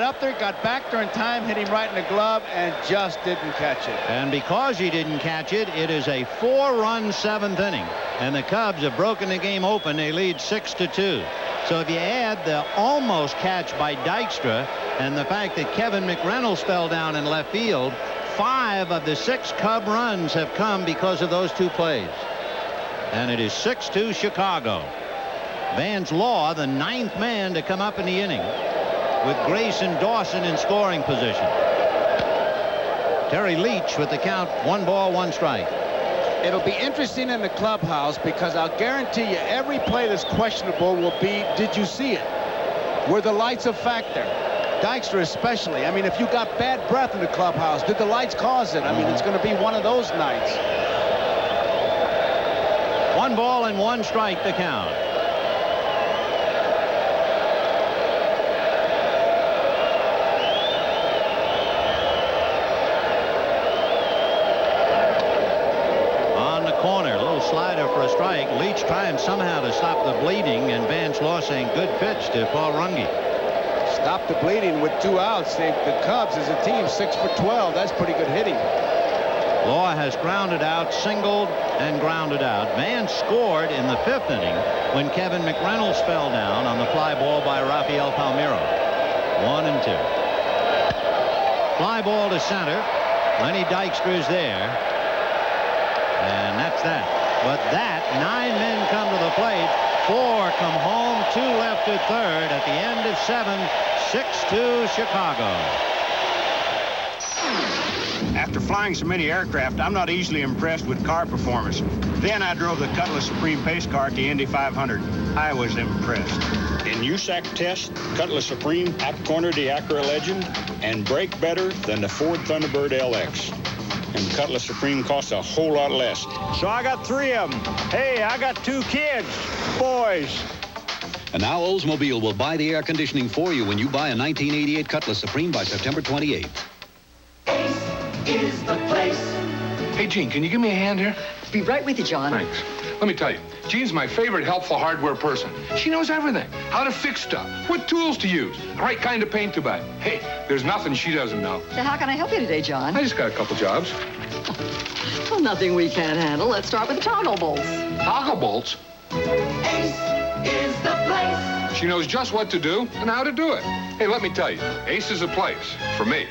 up there, got back there in time, hit him right in the glove, and just didn't catch it. And because he didn't catch it, it is a 4-run 7th inning. And the Cubs have broken the game open. They lead 6-2. So if you add the almost catch by Dykstra and the fact that Kevin McReynolds fell down in left field, 5 of the 6 Cub runs have come because of those 2 plays. And it is 6-2 Chicago. Vance Law, the 9th man to come up in the inning, with Grayson Dawson in scoring position. Terry Leach with the count, 1 ball, 1 strike. It'll be interesting in the clubhouse because I'll guarantee you every play that's questionable will be, did you see it? Were the lights a factor? Dykstra especially. I mean, if you got bad breath in the clubhouse, did the lights cause it? I mean, it's going to be one of those nights. 1 ball and 1 strike to count. On the corner, a little slider for a strike. Leach trying somehow to stop the bleeding, and Vance Law saying good pitch to Paul Runge. Stop the bleeding with 2 outs. The Cubs as a team 6 for 12. That's pretty good hitting. Law has grounded out, singled, and grounded out. Vance scored in the 5th inning when Kevin McReynolds fell down on the fly ball by Rafael Palmeiro. 1-2. Fly ball to center. Lenny Dykstra is there. And that's that. But that, 9 men come to the plate. 4 come home, 2 left at third. At the end of 7, 6-2 Chicago. After flying so many aircraft, I'm not easily impressed with car performance. Then I drove the Cutlass Supreme pace car at the Indy 500. I was impressed. In USAC test, Cutlass Supreme outcornered the Acura Legend and brake better than the Ford Thunderbird LX. And Cutlass Supreme costs a whole lot less. So I got 3 of them. Hey, I got 2 kids, boys. And now Oldsmobile will buy the air conditioning for you when you buy a 1988 Cutlass Supreme by September 28th. Is the place. Hey, Gene, can you give me a hand here? Be right with you, John. Thanks. Let me tell you, Jean's my favorite helpful hardware person. She knows everything. How to fix stuff, what tools to use, the right kind of paint to buy. Hey, there's nothing she doesn't know. So how can I help you today, John? I just got a couple jobs. Well, nothing we can't handle. Let's start with the toggle bolts. Toggle bolts? Ace is the place. She knows just what to do and how to do it. Hey, let me tell you, Ace is a place for me.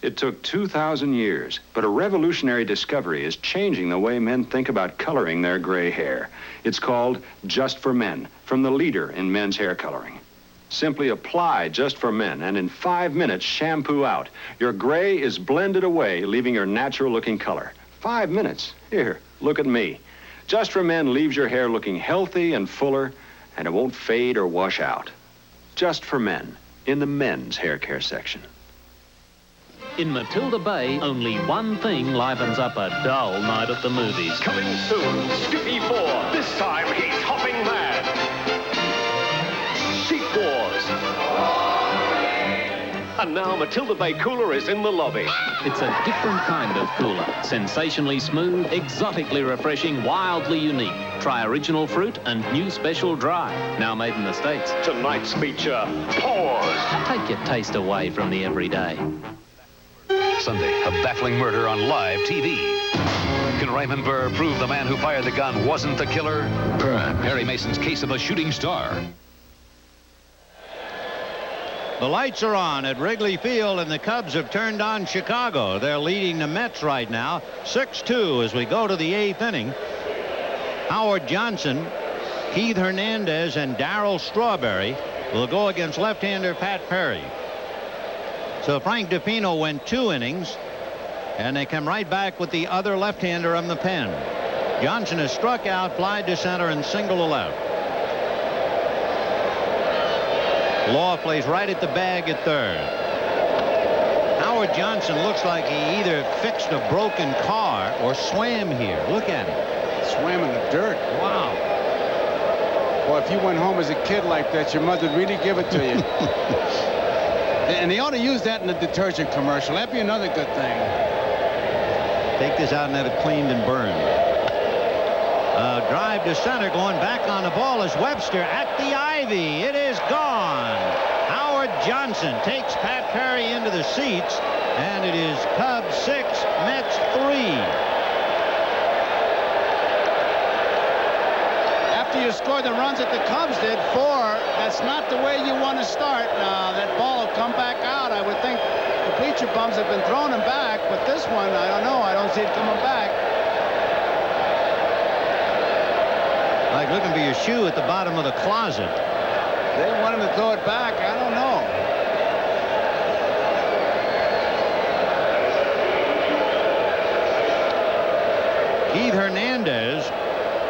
It took 2,000 years, but a revolutionary discovery is changing the way men think about coloring their gray hair. It's called Just for Men, from the leader in men's hair coloring. Simply apply Just for Men, and in 5 minutes, shampoo out. Your gray is blended away, leaving your natural-looking color. 5 minutes. Here, look at me. Just for Men leaves your hair looking healthy and fuller, and it won't fade or wash out. Just for Men, in the men's hair care section. In Matilda Bay, only one thing livens up a dull night at the movies. Coming soon, Skippy 4. This time he's hopping mad. Sheep Wars. And now Matilda Bay Cooler is in the lobby. It's a different kind of cooler. Sensationally smooth, exotically refreshing, wildly unique. Try original fruit and new special dry. Now made in the States. Tonight's feature, Pause. Take your taste away from the everyday. Sunday, a baffling murder on live TV. Can Raymond Burr prove the man who fired the gun wasn't the killer? Perry Mason's case of a shooting star. The lights are on at Wrigley Field, and the Cubs have turned on Chicago. They're leading the Mets right now, 6-2 as we go to the 8th inning. Howard Johnson, Keith Hernandez, and Darryl Strawberry will go against left-hander Pat Perry. So Frank DePino went 2 innings, and they come right back with the other left-hander on the pen. Johnson has struck out, fly to center, and single to left. Law plays right at the bag at third. Howard Johnson looks like he either fixed a broken car or swam here. Look at him. Swam in the dirt. Wow. Well, if you went home as a kid like that, your mother would really give it to you. And they ought to use that in the detergent commercial. That'd be another good thing. Take this out and have it cleaned and burned. Drive to center, going back on the ball is Webster at the ivy. It is gone. Howard Johnson takes Pat Perry into the seats, and it is Cubs 6, Mets 3. After you scored the runs that the Cubs did, 4. That's not the way you want to start. That ball will come back out. I would think the bleacher bums have been throwing him back, but this one, I don't know. I don't see it coming back. Like looking for your shoe at the bottom of the closet. They want him to throw it back. I don't know. Keith Hernandez,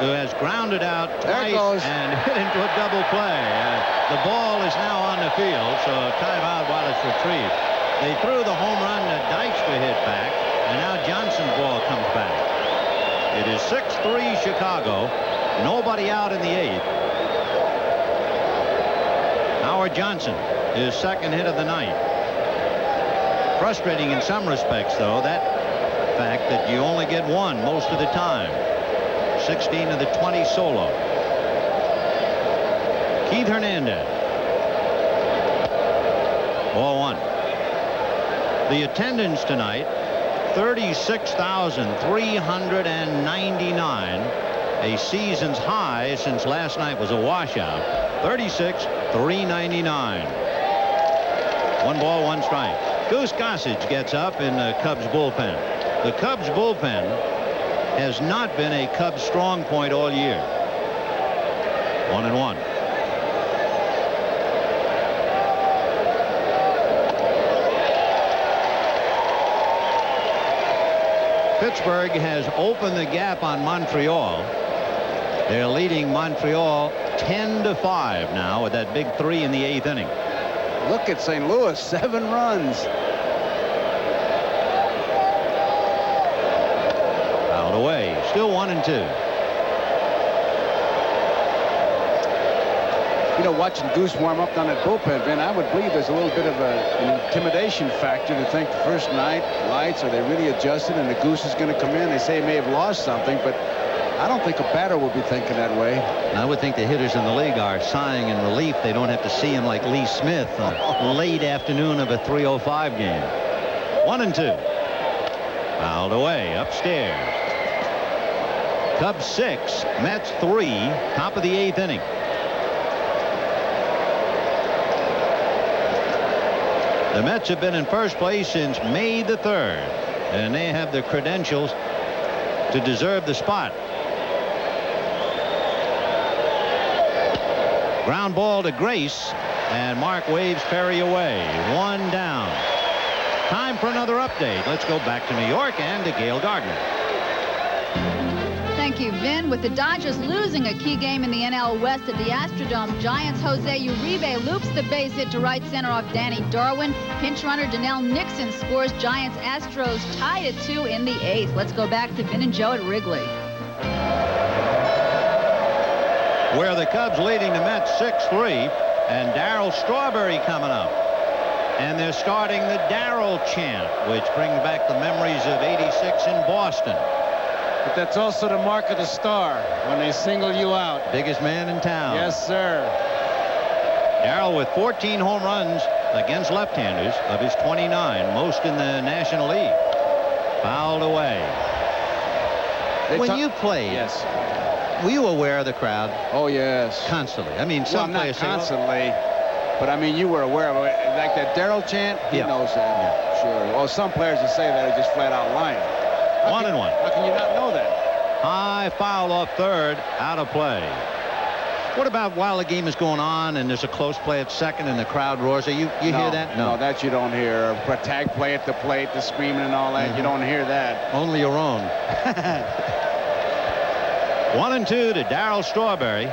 who has grounded out twice and hit into a double play. The ball is now on the field, so timeout while it's retrieved. They threw the home run that Dykstra hit back, and now Johnson's ball comes back. It is 6-3 Chicago. Nobody out in the 8th. Howard Johnson, his second hit of the night. Frustrating in some respects, though, that fact that you only get one most of the time. 16 of the 20 solo. Keith Hernandez. Ball 1. The attendance tonight, 36,399. A season's high since last night was a washout. 36,399. 1 ball, 1 strike. Goose Gossage gets up in the Cubs bullpen. The Cubs bullpen has not been a Cubs strong point all year. 1-1. Pittsburgh has opened the gap on Montreal. They're leading Montreal 10-5 now with that big 3 in the 8th inning. Look at St. Louis, 7 runs. Fouled away. Still 1-2. You know, watching Goose warm up on that bullpen, Ben, I would believe there's a little bit of an intimidation factor to think the first night lights, are they really adjusted and the Goose is going to come in? They say he may have lost something, but I don't think a batter will be thinking that way. I would think the hitters in the league are sighing in relief. They don't have to see him like Lee Smith late afternoon of a 3:05 game. 1-2. Fouled away upstairs. Cubs 6, Mets 3, top of the 8th inning. The Mets have been in first place since May the 3rd, and they have the credentials to deserve the spot. Ground ball to Grace, and Mark waves Perry away. 1 down. Time for another update. Let's go back to New York and to Gail Gardner. Thank you, Vin. With the Dodgers losing a key game in the NL West at the Astrodome, Giants' Jose Uribe loops the base hit to right center off Danny Darwin. Pinch runner Donnell Nixon scores. Giants Astros tied at 2 in the 8th. Let's go back to Vin and Joe at Wrigley. Where the Cubs leading the Mets 6-3, and Darryl Strawberry coming up. And they're starting the Darryl chant, which brings back the memories of '86 in Boston. But that's also the mark of the star, when they single you out. Biggest man in town. Yes, sir. Darryl with 14 home runs against left-handers of his 29, most in the National League. Fouled away. When you played, yes, were you aware of the crowd? Oh, yes. Constantly. I mean, some not players say, constantly, but I mean, you were aware of it. Like that Darryl chant, he knows that. Yeah. Sure. Well, some players that say that are just flat out lying. 1-1. How can you not know that? High foul off third, out of play. What about while the game is going on and there's a close play at second and the crowd roars? You hear that? No, that you don't hear. A tag play at the plate, the screaming and all that. You don't hear that. Only your own. 1-2 to Darryl Strawberry.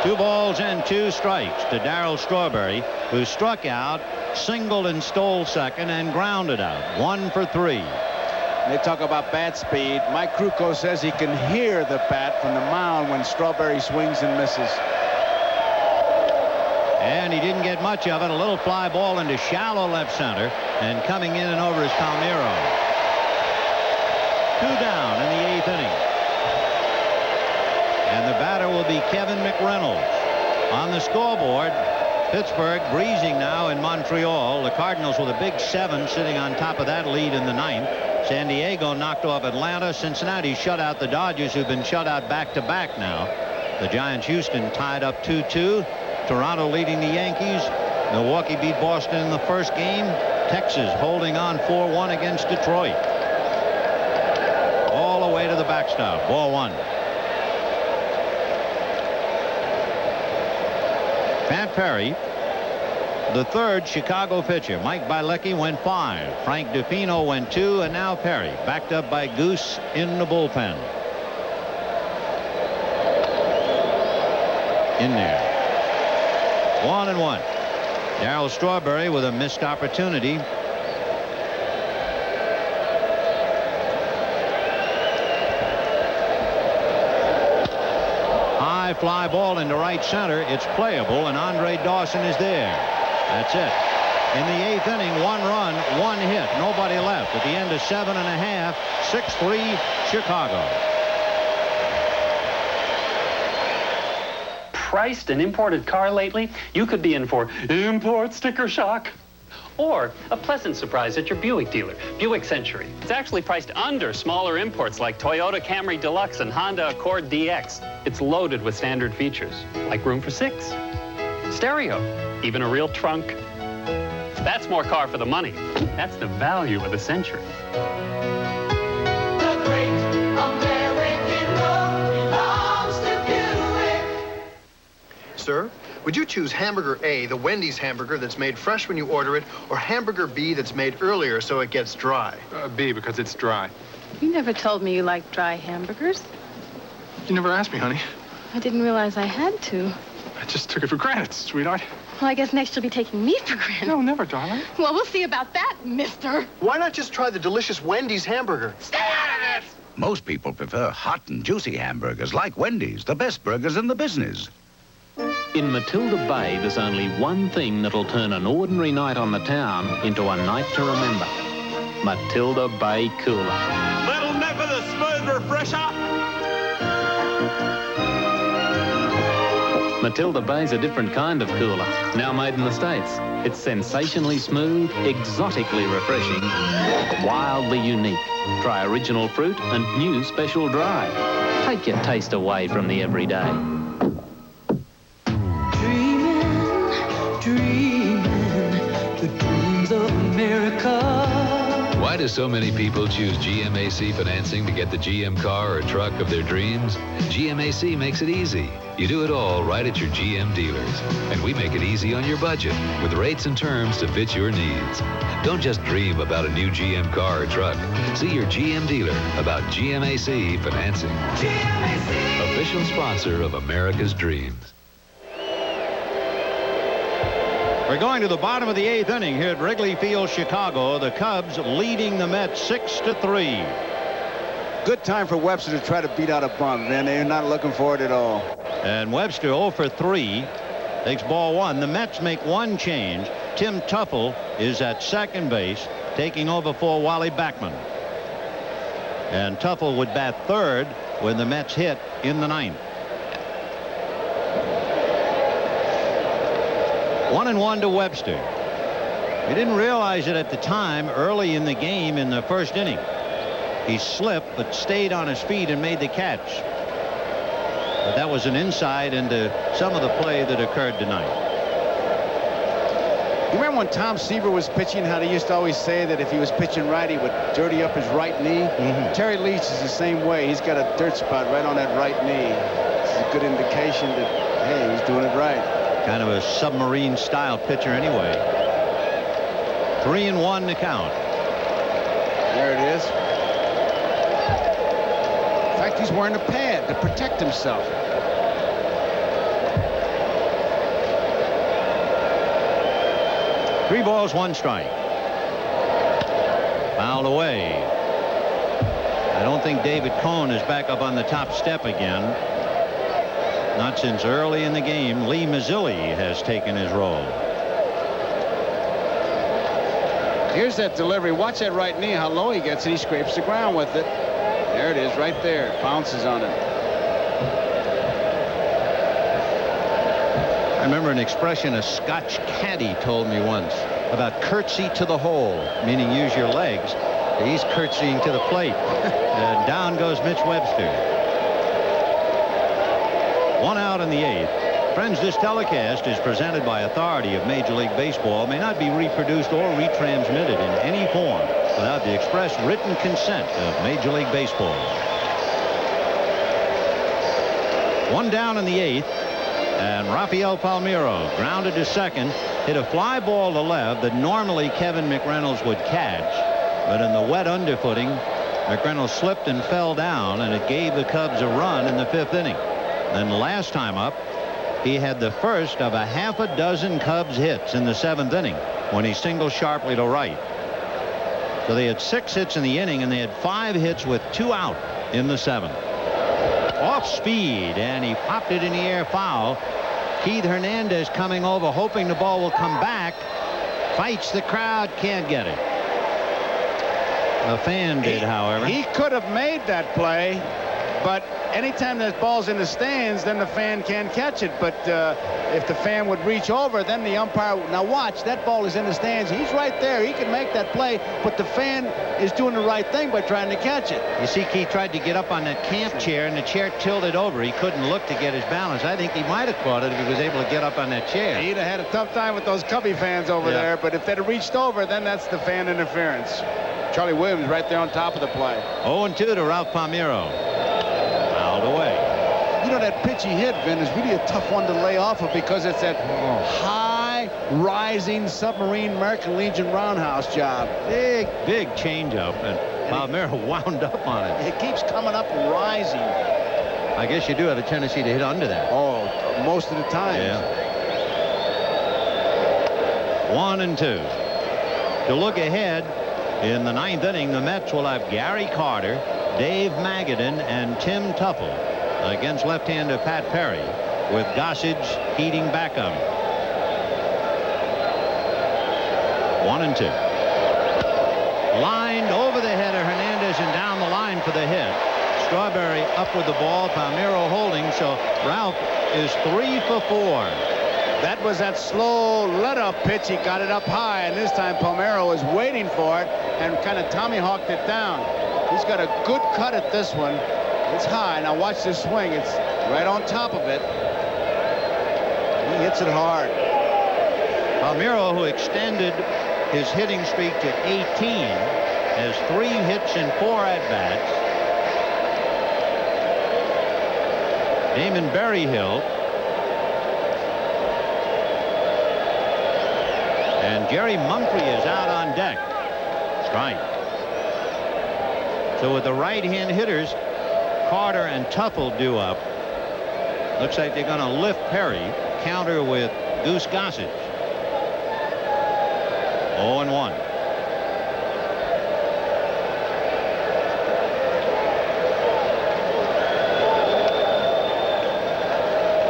Two balls and 2 strikes to Darryl Strawberry, who struck out, singled and stole second, and grounded out. 1 for 3. They talk about bat speed. Mike Krukow says he can hear the bat from the mound when Strawberry swings and misses. And he didn't get much of it. A little fly ball into shallow left center, and coming in and over is Palmeiro. 2 down in the 8th inning. And the batter will be Kevin McReynolds. On the scoreboard, Pittsburgh breezing now in Montreal. The Cardinals with a big 7 sitting on top of that lead in the 9th. San Diego knocked off Atlanta. Cincinnati shut out the Dodgers, who've been shut out back-to-back now. The Giants Houston tied up 2-2. Toronto leading the Yankees. Milwaukee beat Boston in the first game. Texas holding on 4-1 against Detroit. All the way to the backstop. Ball 1. Pat Perry, the third Chicago pitcher. Mike Bielecki went 5. Frank DePino went 2, and now Perry, backed up by Goose in the bullpen. In there. 1-1. Darryl Strawberry with a missed opportunity. High fly ball into right center. It's playable, and Andre Dawson is there. That's it. In the 8th inning, 1 run, 1 hit, nobody left. At the end of 7 1/2, 6-3 Chicago. Priced an imported car lately? You could be in for import sticker shock. Or a pleasant surprise at your Buick dealer, Buick Century. It's actually priced under smaller imports like Toyota Camry Deluxe and Honda Accord DX. It's loaded with standard features, like room for 6, stereo, even a real trunk. That's more car for the money. That's the value of the Century. The great American road belongs to Buick. Sir, would you choose hamburger A, the Wendy's hamburger that's made fresh when you order it, or hamburger B that's made earlier so it gets dry? B, because it's dry. You never told me you liked dry hamburgers. You never asked me, honey. I didn't realize I had to. I just took it for granted, sweetheart. Well, I guess next you'll be taking me for granted. No, never, darling. Well, we'll see about that, mister. Why not just try the delicious Wendy's hamburger? Stay out of this! Most people prefer hot and juicy hamburgers like Wendy's, the best burgers in the business. In Matilda Bay, there's only one thing that'll turn an ordinary night on the town into a night to remember. Matilda Bay Cooler. Little nip of the smooth refresher. Matilda Bay's a different kind of cooler, now made in the States. It's sensationally smooth, exotically refreshing, wildly unique. Try original fruit and new special dry. Take your taste away from the everyday. Dreaming the dreams of America. Why do so many people choose GMAC financing to get the GM car or truck of their dreams? GMAC makes it easy. You do it all right at your GM dealers. And we make it easy on your budget with rates and terms to fit your needs. Don't just dream about a new GM car or truck. See your GM dealer about GMAC financing. GMAC! Official sponsor of America's Dreams. We're going to the bottom of the 8th inning here at Wrigley Field, Chicago. The Cubs leading the Mets 6-3. Good time for Webster to try to beat out a bunt, man. They're not looking for it at all. And Webster 0 for 3. Takes ball 1. The Mets make one change. Tim Tuffle is at second base, taking over for Wally Backman. And Tuffle would bat third when the Mets hit in the 9th. 1-1 to Webster. We didn't realize it at the time early in the game in the first inning. He slipped but stayed on his feet and made the catch. But that was an insight into some of the play that occurred tonight. You remember when Tom Seaver was pitching, how they used to always say that if he was pitching right, he would dirty up his right knee? Terry Leach is the same way. He's got a dirt spot right on that right knee. It's a good indication that, hey, he's doing it right. Kind of a submarine style pitcher anyway. 3-1 to count. There it is. In fact, he's wearing a pad to protect himself. Three balls, one strike. Fouled away. I don't think David Cone is back up on the top step again. Not since early in the game. Lee Mazzilli has taken his role. Here's that delivery. Watch that right knee, how low he gets, and he scrapes the ground with it. There it is, right there. Bounces on it. I remember an expression a Scotch caddy told me once about curtsy to the hole, meaning use your legs. He's curtsying to the plate. And down goes Mitch Webster. 1 out in the 8th. Friends, this telecast is presented by authority of Major League Baseball, may not be reproduced or retransmitted in any form without the express written consent of Major League Baseball. 1 down in the 8th, and Rafael Palmeiro grounded to second, hit a fly ball to left that normally Kevin McReynolds would catch, but in the wet underfooting, McReynolds slipped and fell down, and it gave the Cubs a run in the 5th inning. Then last time up, he had the first of a half a dozen Cubs hits in the 7th inning when he singled sharply to right. So they had 6 hits in the inning, and they had 5 hits with 2 out in the 7th. Off speed, and he popped it in the air foul. Keith Hernandez coming over, hoping the ball will come back. Fights the crowd, can't get it. The fan did, however. He could have made that play, but anytime that ball's in the stands, then the fan can't catch it. But if the fan would reach over, then the umpire. Now watch, that ball is in the stands. He's right there. He can make that play, but the fan is doing the right thing by trying to catch it. You see, Keith tried to get up on that camp chair, and the chair tilted over. He couldn't look to get his balance. I think he might have caught it if he was able to get up on that chair. He'd have had a tough time with those Cubby fans over there, but if they'd have reached over, then that's the fan interference. Charlie Williams right there on top of the play. 0-2 to Ralph Palmeiro. Fouled away. You know, that pitch he hit, Vin, is really a tough one to lay off of because it's that high rising submarine American Legion roundhouse job. Big changeup, and Palmeiro wound up on it. It keeps coming up and rising. I guess you do have a tendency to hit under that. Oh, most of the time. Yeah. 1-2. To look ahead, in the 9th inning, the Mets will have Gary Carter, Dave Magadan, and Tim Tuffle against left-hander Pat Perry, with Gossage heating back up. 1-2. Lined over the head of Hernandez and down the line for the hit. Strawberry up with the ball, Palmeiro holding, so Ralph is 3 for 4. That was that slow let-up pitch. He got it up high, and this time Palmeiro was waiting for it and kind of tommy-hawked it down. He's got a good cut at this one. It's high. Now watch this swing. It's right on top of it. He hits it hard. Palmeiro, who extended his hitting streak to 18, has 3 hits and 4 at-bats. Damon Berryhill and Jerry Mumphrey is out on deck. Strike. So with the right-hand hitters, Carter and Tuffle due up. Looks like they're going to lift Perry. Counter with Goose Gossage. 0-1.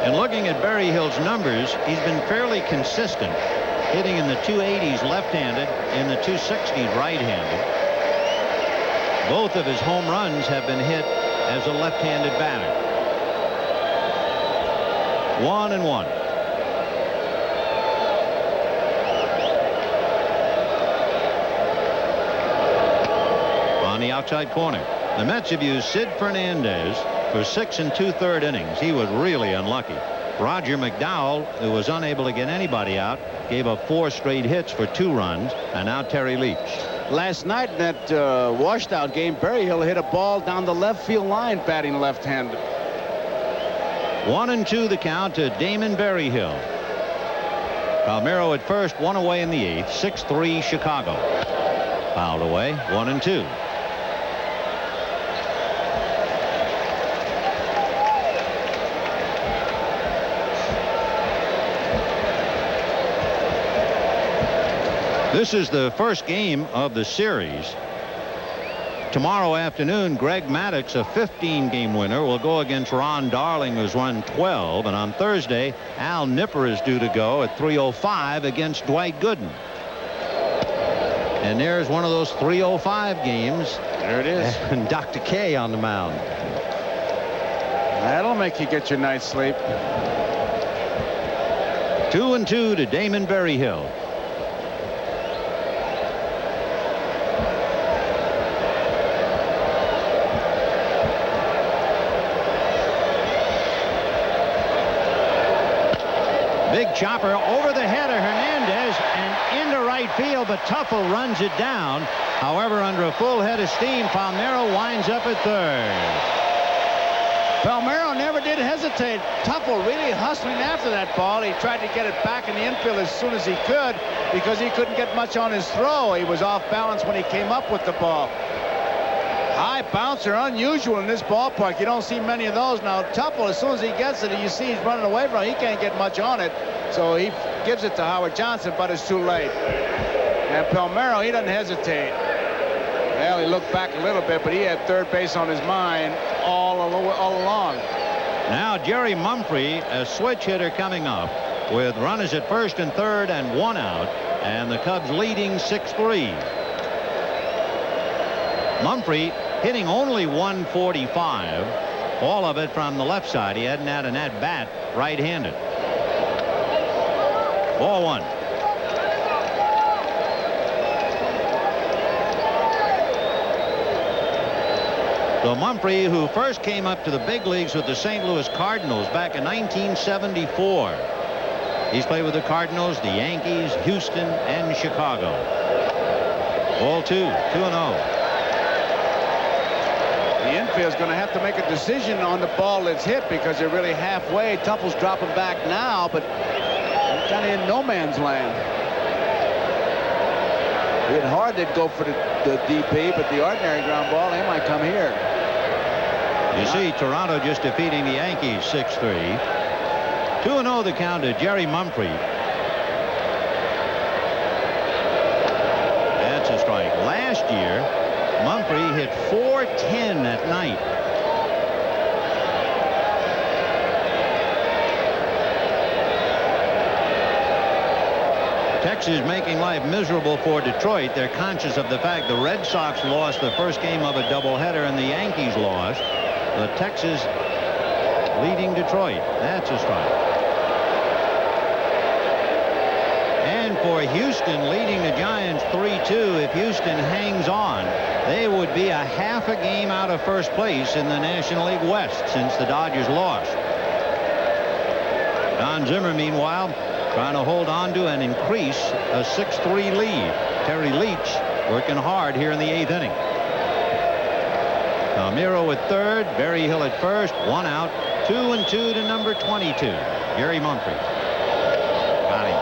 And looking at Berryhill's numbers, he's been fairly consistent, hitting in the 280s left-handed, in the 260s right-handed. Both of his home runs have been hit as a left-handed batter. 1-1. On the outside corner, the Mets have used Sid Fernandez for 6 2/3 innings. He was really unlucky. Roger McDowell, who was unable to get anybody out, gave up 4 straight hits for 2 runs, and now Terry Leach. Last night in that washed out game, Berryhill hit a ball down the left field line batting left-handed. 1-2 the count to Damon Berryhill. Palmeiro at first, 1 away in the 8th, 6-3 Chicago. Fouled away, 1-2. This is the first game of the series. Tomorrow afternoon, Greg Maddux, a 15-game winner, will go against Ron Darling, who's won 12. And on Thursday, Al Nipper is due to go at 3:05 against Dwight Gooden. And there's one of those 3:05 games. There it is. And Dr. K on the mound. That'll make you get your night's sleep. 2-2 to Damon Berryhill. Big chopper over the head of Hernandez and into right field, but Tuffle runs it down. However, under a full head of steam, Palmeiro winds up at third. Palmeiro never did hesitate. Tuffle really hustling after that ball. He tried to get it back in the infield as soon as he could because he couldn't get much on his throw. He was off balance when he came up with the ball. High bouncer, unusual in this ballpark. You don't see many of those. Now, Tuffle, as soon as he gets it, you see he's running away from it. He can't get much on it. So he gives it to Howard Johnson, but it's too late. And Palmeiro, he doesn't hesitate. Well, he looked back a little bit, but he had third base on his mind all along. Now, Jerry Mumphrey, a switch hitter coming up with runners at first and third and one out, and the Cubs leading 6-3. Mumphrey hitting only 145, all of it from the left side. He hadn't had an at-bat right-handed. Ball one. So Mumphrey, who first came up to the big leagues with the St. Louis Cardinals back in 1974. He's played with the Cardinals, the Yankees, Houston, and Chicago. Ball two, 2-0. The infield's going to have to make a decision on the ball that's hit because they're really halfway. Tuffle's dropping back now, but he's kind of in no man's land. It's hard they'd go for the DP, but the ordinary ground ball, they might come here. You see Toronto just defeating the Yankees 6-3. 2-0 the count to Jerry Mumphrey. That's a strike. Last year, Mumphrey hit .410 at night. Texas making life miserable for Detroit. They're conscious of the fact the Red Sox lost the first game of a doubleheader and the Yankees lost. The Texas leading Detroit. That's a strike. And for Houston leading the Giants 3-2. If Houston hangs on, they would be a half a game out of first place in the National League West since the Dodgers lost. Don Zimmer, meanwhile, trying to hold on to and increase a 6-3 lead. Terry Leach working hard here in the 8th inning. Palmeiro at third, Berryhill at first, one out, 2-2 to number 22, Jerry Mumphrey. Got him.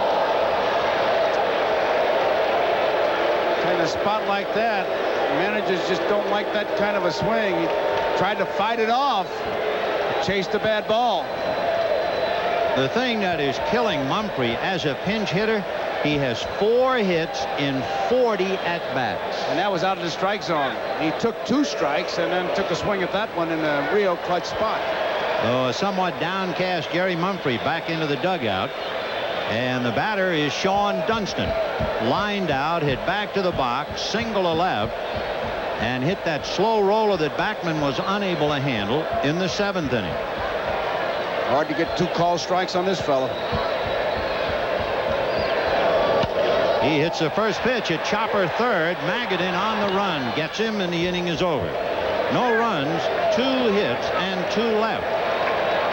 In a spot like that, managers just don't like that kind of a swing. He tried to fight it off, chased the bad ball. The thing that is killing Mumphrey as a pinch hitter, he has 4 hits in 40 at-bats. And that was out of the strike zone. He took 2 strikes and then took a swing at that one in a real clutch spot. So a somewhat downcast Jerry Mumphrey back into the dugout. And the batter is Sean Dunston. Lined out, hit back to the box, single to left, and hit that slow roller that Backman was unable to handle in the 7th inning. Hard to get 2 called strikes on this fella. He hits the first pitch at chopper third. Magadan on the run gets him, and the inning is over. No runs, 2 hits, and 2 left.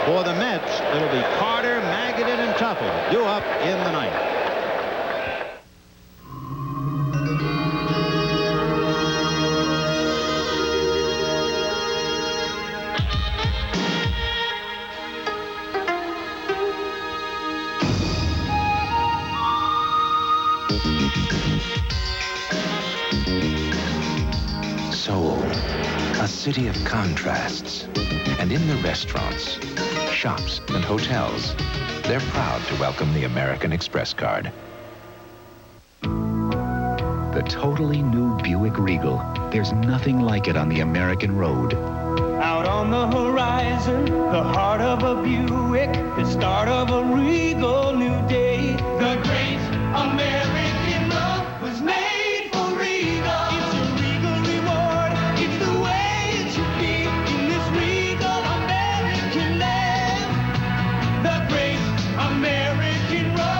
For the Mets, it'll be Carter, Magadan, and Tuffle due up in the 9th. Seoul, a city of contrasts. And in the restaurants, shops, and hotels, they're proud to welcome the American Express card. The totally new Buick Regal. There's nothing like it on the American road. Out on the horizon, the heart of a Buick, the start of a regal new day. The great American road was made for Regal. It's a Regal reward. It's the way it should be in this Regal American land. The great American road.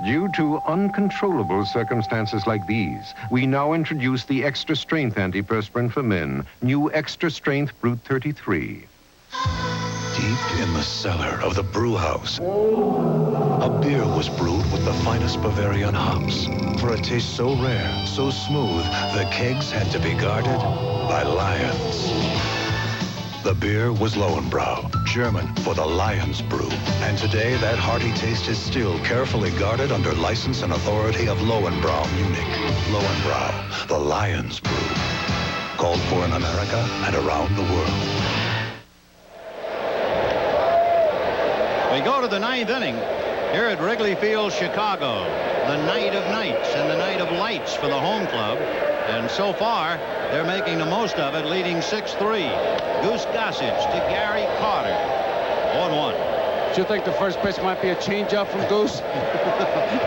due to uncontrollable circumstances like these, we now introduce the Extra Strength Antiperspirant for Men, new Extra Strength Brute 33. Deep in the cellar of the brew house, a beer was brewed with the finest Bavarian hops. For a taste so rare, so smooth, the kegs had to be guarded by lions. The beer was Lowenbrau, German for the Lion's Brew. And today, that hearty taste is still carefully guarded under license and authority of Lowenbrau, Munich. Lowenbrau, the Lion's Brew. Called for in America and around the world. We go to the ninth inning here at Wrigley Field, Chicago. The night of nights and the night of lights for the home club. And so far, they're making the most of it, leading 6-3. Goose Gossage to Gary Carter. 1-1. Do you think the first pitch might be a changeup from Goose?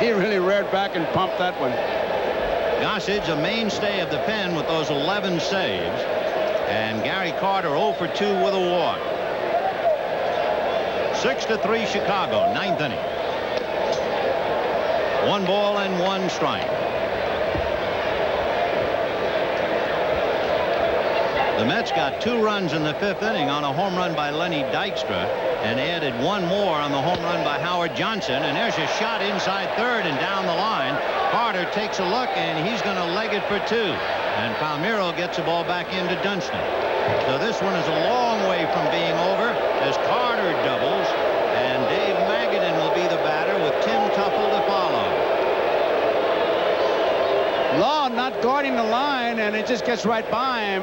He really reared back and pumped that one. Gossage, a mainstay of the pen with those 11 saves. And Gary Carter 0 for 2 with a walk. 6-3 Chicago, ninth inning. 1 ball and 1 strike. The Mets got 2 runs in the 5th inning on a home run by Lenny Dykstra and added 1 more on the home run by Howard Johnson. And there's a shot inside third and down the line. Carter takes a look and he's going to leg it for 2. And Palmeiro gets the ball back into Dunston. So this one is a long way from being over as Carter doubles and Dave Magadan will be the batter with Tim Tuffle to follow. Law not guarding the line, and it just gets right by him.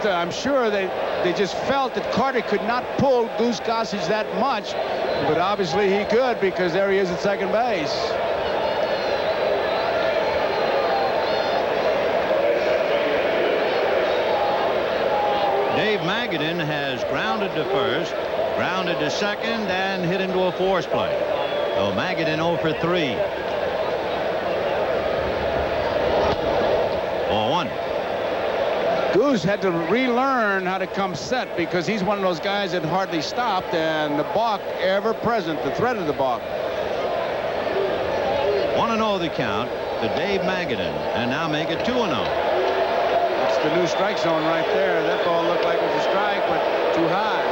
I'm sure they just felt that Carter could not pull Goose Gossage that much, but obviously he could because there he is at second base. Dave Magadan has grounded to first, grounded to second, and hit into a force play. So Magadan 0 for 3. 0-1. Goose had to relearn how to come set because he's one of those guys that hardly stopped, and the balk ever present, the threat of the balk. 1-0 the count to Dave Magadan, and now make it 2-0. It's the new strike zone right there. That ball looked like it was a strike, but too high.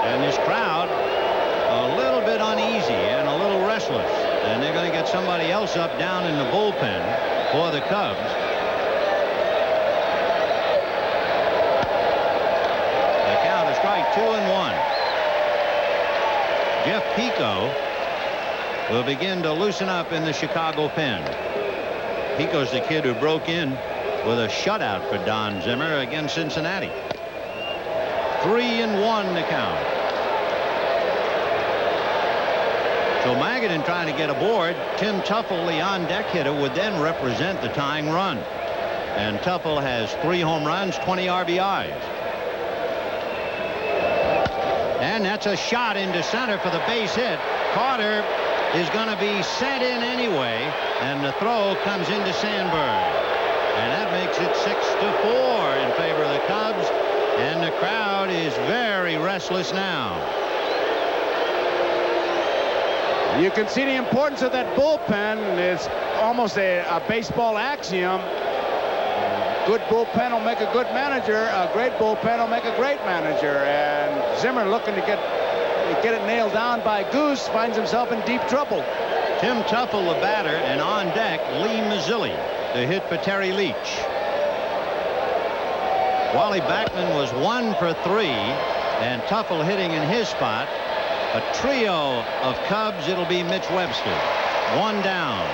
And this crowd a little bit uneasy and a little restless, and they're going to get somebody else up down in the bullpen for the Cubs. Strike 2-1. Jeff Pico will begin to loosen up in the Chicago pen. Pico's the kid who broke in with a shutout for Don Zimmer against Cincinnati. 3-1 the count. So Magadan trying to get aboard. Tim Tuffle, the on-deck hitter, would then represent the tying run. And Tuffle has 3 home runs, 20 RBIs. And that's a shot into center for the base hit. Carter is going to be sent in anyway, and the throw comes into Sandberg. And that makes it 6-4 in favor of the Cubs, and the crowd is very restless now. You can see the importance of that bullpen. It's almost a baseball axiom. Good bullpen will make a good manager. A great bullpen will make a great manager. And Zimmer, looking to get it nailed down by Goose, finds himself in deep trouble. Tim Tuffle, the batter, and on deck, Lee Mazzilli, to hit for Terry Leach. Wally Backman was 1 for 3, and Tuffle hitting in his spot. A trio of Cubs, it'll be Mitch Webster. 1 down.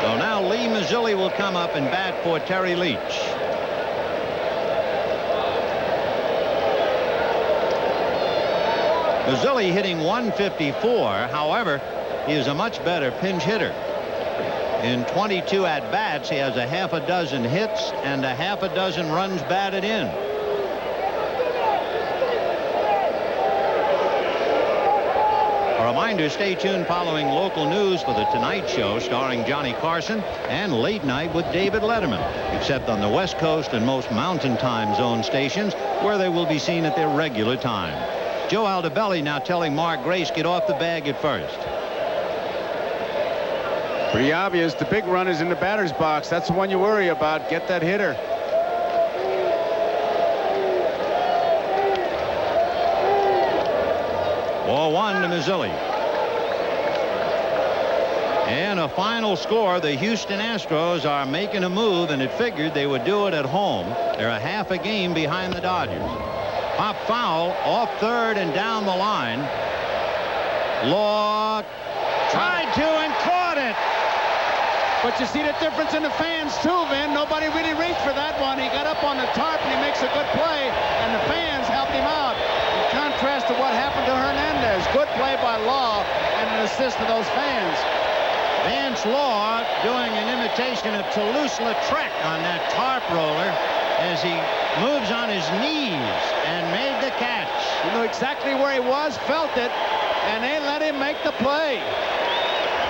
So now Lee Mazzilli will come up and bat for Terry Leach. Mazzilli hitting 154. However, he is a much better pinch hitter. In 22 at-bats, he has a half a dozen hits and a half a dozen runs batted in. A reminder, stay tuned following local news for The Tonight Show starring Johnny Carson and Late Night with David Letterman, except on the West Coast and most Mountain Time Zone stations where they will be seen at their regular time. Joe Aldebelli now telling Mark Grace, get off the bag at first. Pretty obvious. The big run is in the batter's box. That's the one you worry about. Get that hitter. Ball 1 to Mazzilli. And a final score. The Houston Astros are making a move, and it figured they would do it at home. They're a half a game behind the Dodgers. Pop foul off third and down the line. Law tried to and caught it. But you see the difference in the fans, too, Vin. Nobody really reached for that one. He got up on the tarp, and he makes a good play, and the fans helped him out. In contrast to what happened to Hernandez. Good play by Law and an assist to those fans. Vance Law doing an imitation of Toulouse-Lautrec on that tarp roller as he moves on his knees and made the catch. He knew exactly where he was, felt it, and they let him make the play.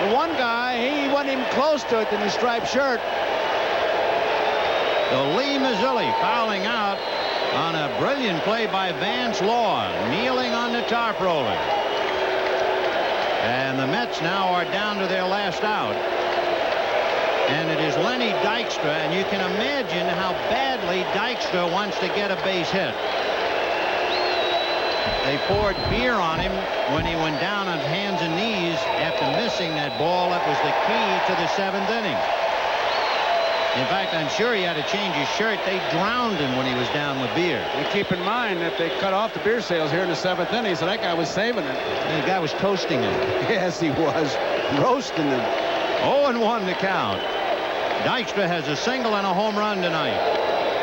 The one guy, he wasn't even close to it in the striped shirt. So Lee Mazzilli fouling out on a brilliant play by Vance Law, kneeling on the tarp roller. And the Mets now are down to their last out. And it is Lenny Dykstra, and you can imagine how badly Dykstra wants to get a base hit. They poured beer on him when he went down on hands and knees after missing that ball. That was the key to the 7th inning. In fact, I'm sure he had to change his shirt. They drowned him when he was down with beer. And keep in mind that they cut off the beer sales here in the 7th inning, so that guy was saving it. And the guy was toasting him. Yes, he was. Roasting him. 0-1 the count. Dykstra has a single and a home run tonight.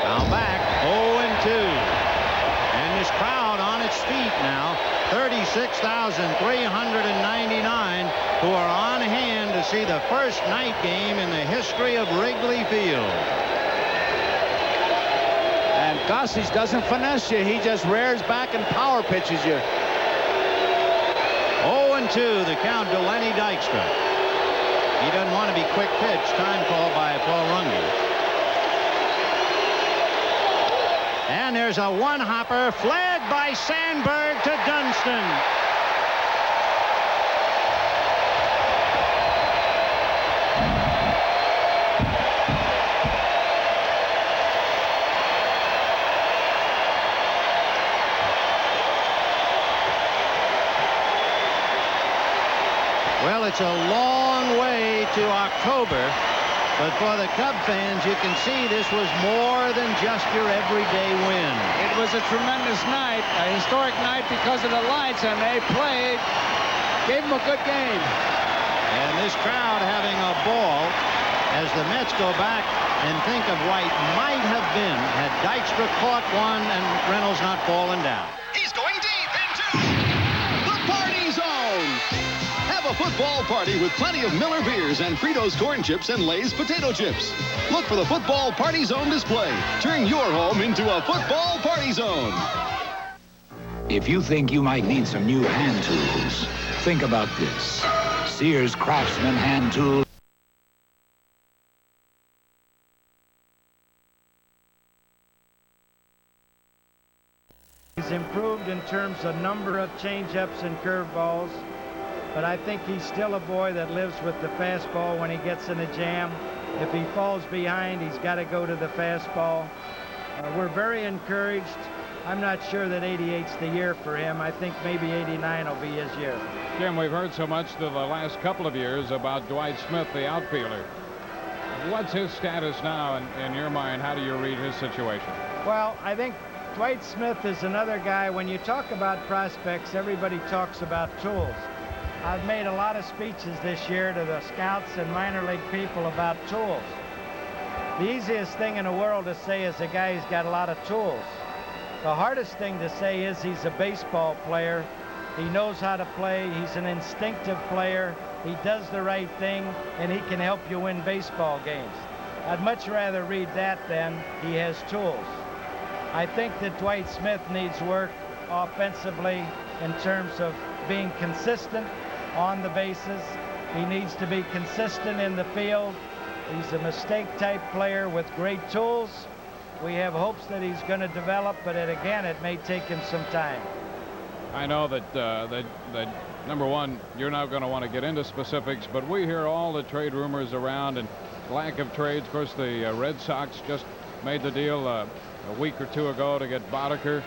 Now back 0-2. And this crowd on its feet now, 36,399 who are on hand to see the first night game in the history of Wrigley Field. And Gossage doesn't finesse you. He just rears back and power pitches you. 0-2 the count to Lenny Dykstra. He doesn't want to be quick pitch. Time call by Paul Runge. And there's a one-hopper flagged by Sandberg to Dunston. Well, it's a long way to October, but for the Cub fans, you can see this was more than just your everyday win. It was a tremendous night, a historic night because of the lights, and they played, gave them a good game. And this crowd having a ball as the Mets go back and think of what might have been had Dykstra caught one and Reynolds not fallen down. He's going deep into the party zone. Have a football party with plenty of Miller beers and Fritos corn chips and Lay's potato chips. Look for the Football Party Zone display. Turn your home into a football party zone. If you think you might need some new hand tools, think about this. Sears Craftsman hand tool. He's improved in terms of number of change-ups and curveballs, but I think he's still a boy that lives with the fastball when he gets in a jam. If he falls behind, he's got to go to the fastball. We're very encouraged. I'm not sure that 88's the year for him. I think maybe 89 will be his year. Jim, we've heard so much the last couple of years about Dwight Smith, the outfielder. What's his status now in your mind? How do you read his situation? Well, I think Dwight Smith is another guy. When you talk about prospects, everybody talks about tools. I've made a lot of speeches this year to the scouts and minor league people about tools. The easiest thing in the world to say is a guy who's got a lot of tools. The hardest thing to say is he's a baseball player. He knows how to play. He's an instinctive player. He does the right thing, and he can help you win baseball games. I'd much rather read that than he has tools. I think that Dwight Smith needs work offensively in terms of being consistent on the bases. He needs to be consistent in the field. He's a mistake-type player with great tools. We have hopes that he's going to develop, but again, it may take him some time. I know that number one, you're not going to want to get into specifics, but we hear all the trade rumors around and lack of trades. Of course, the Red Sox just made the deal a week or two ago to get Boddicker.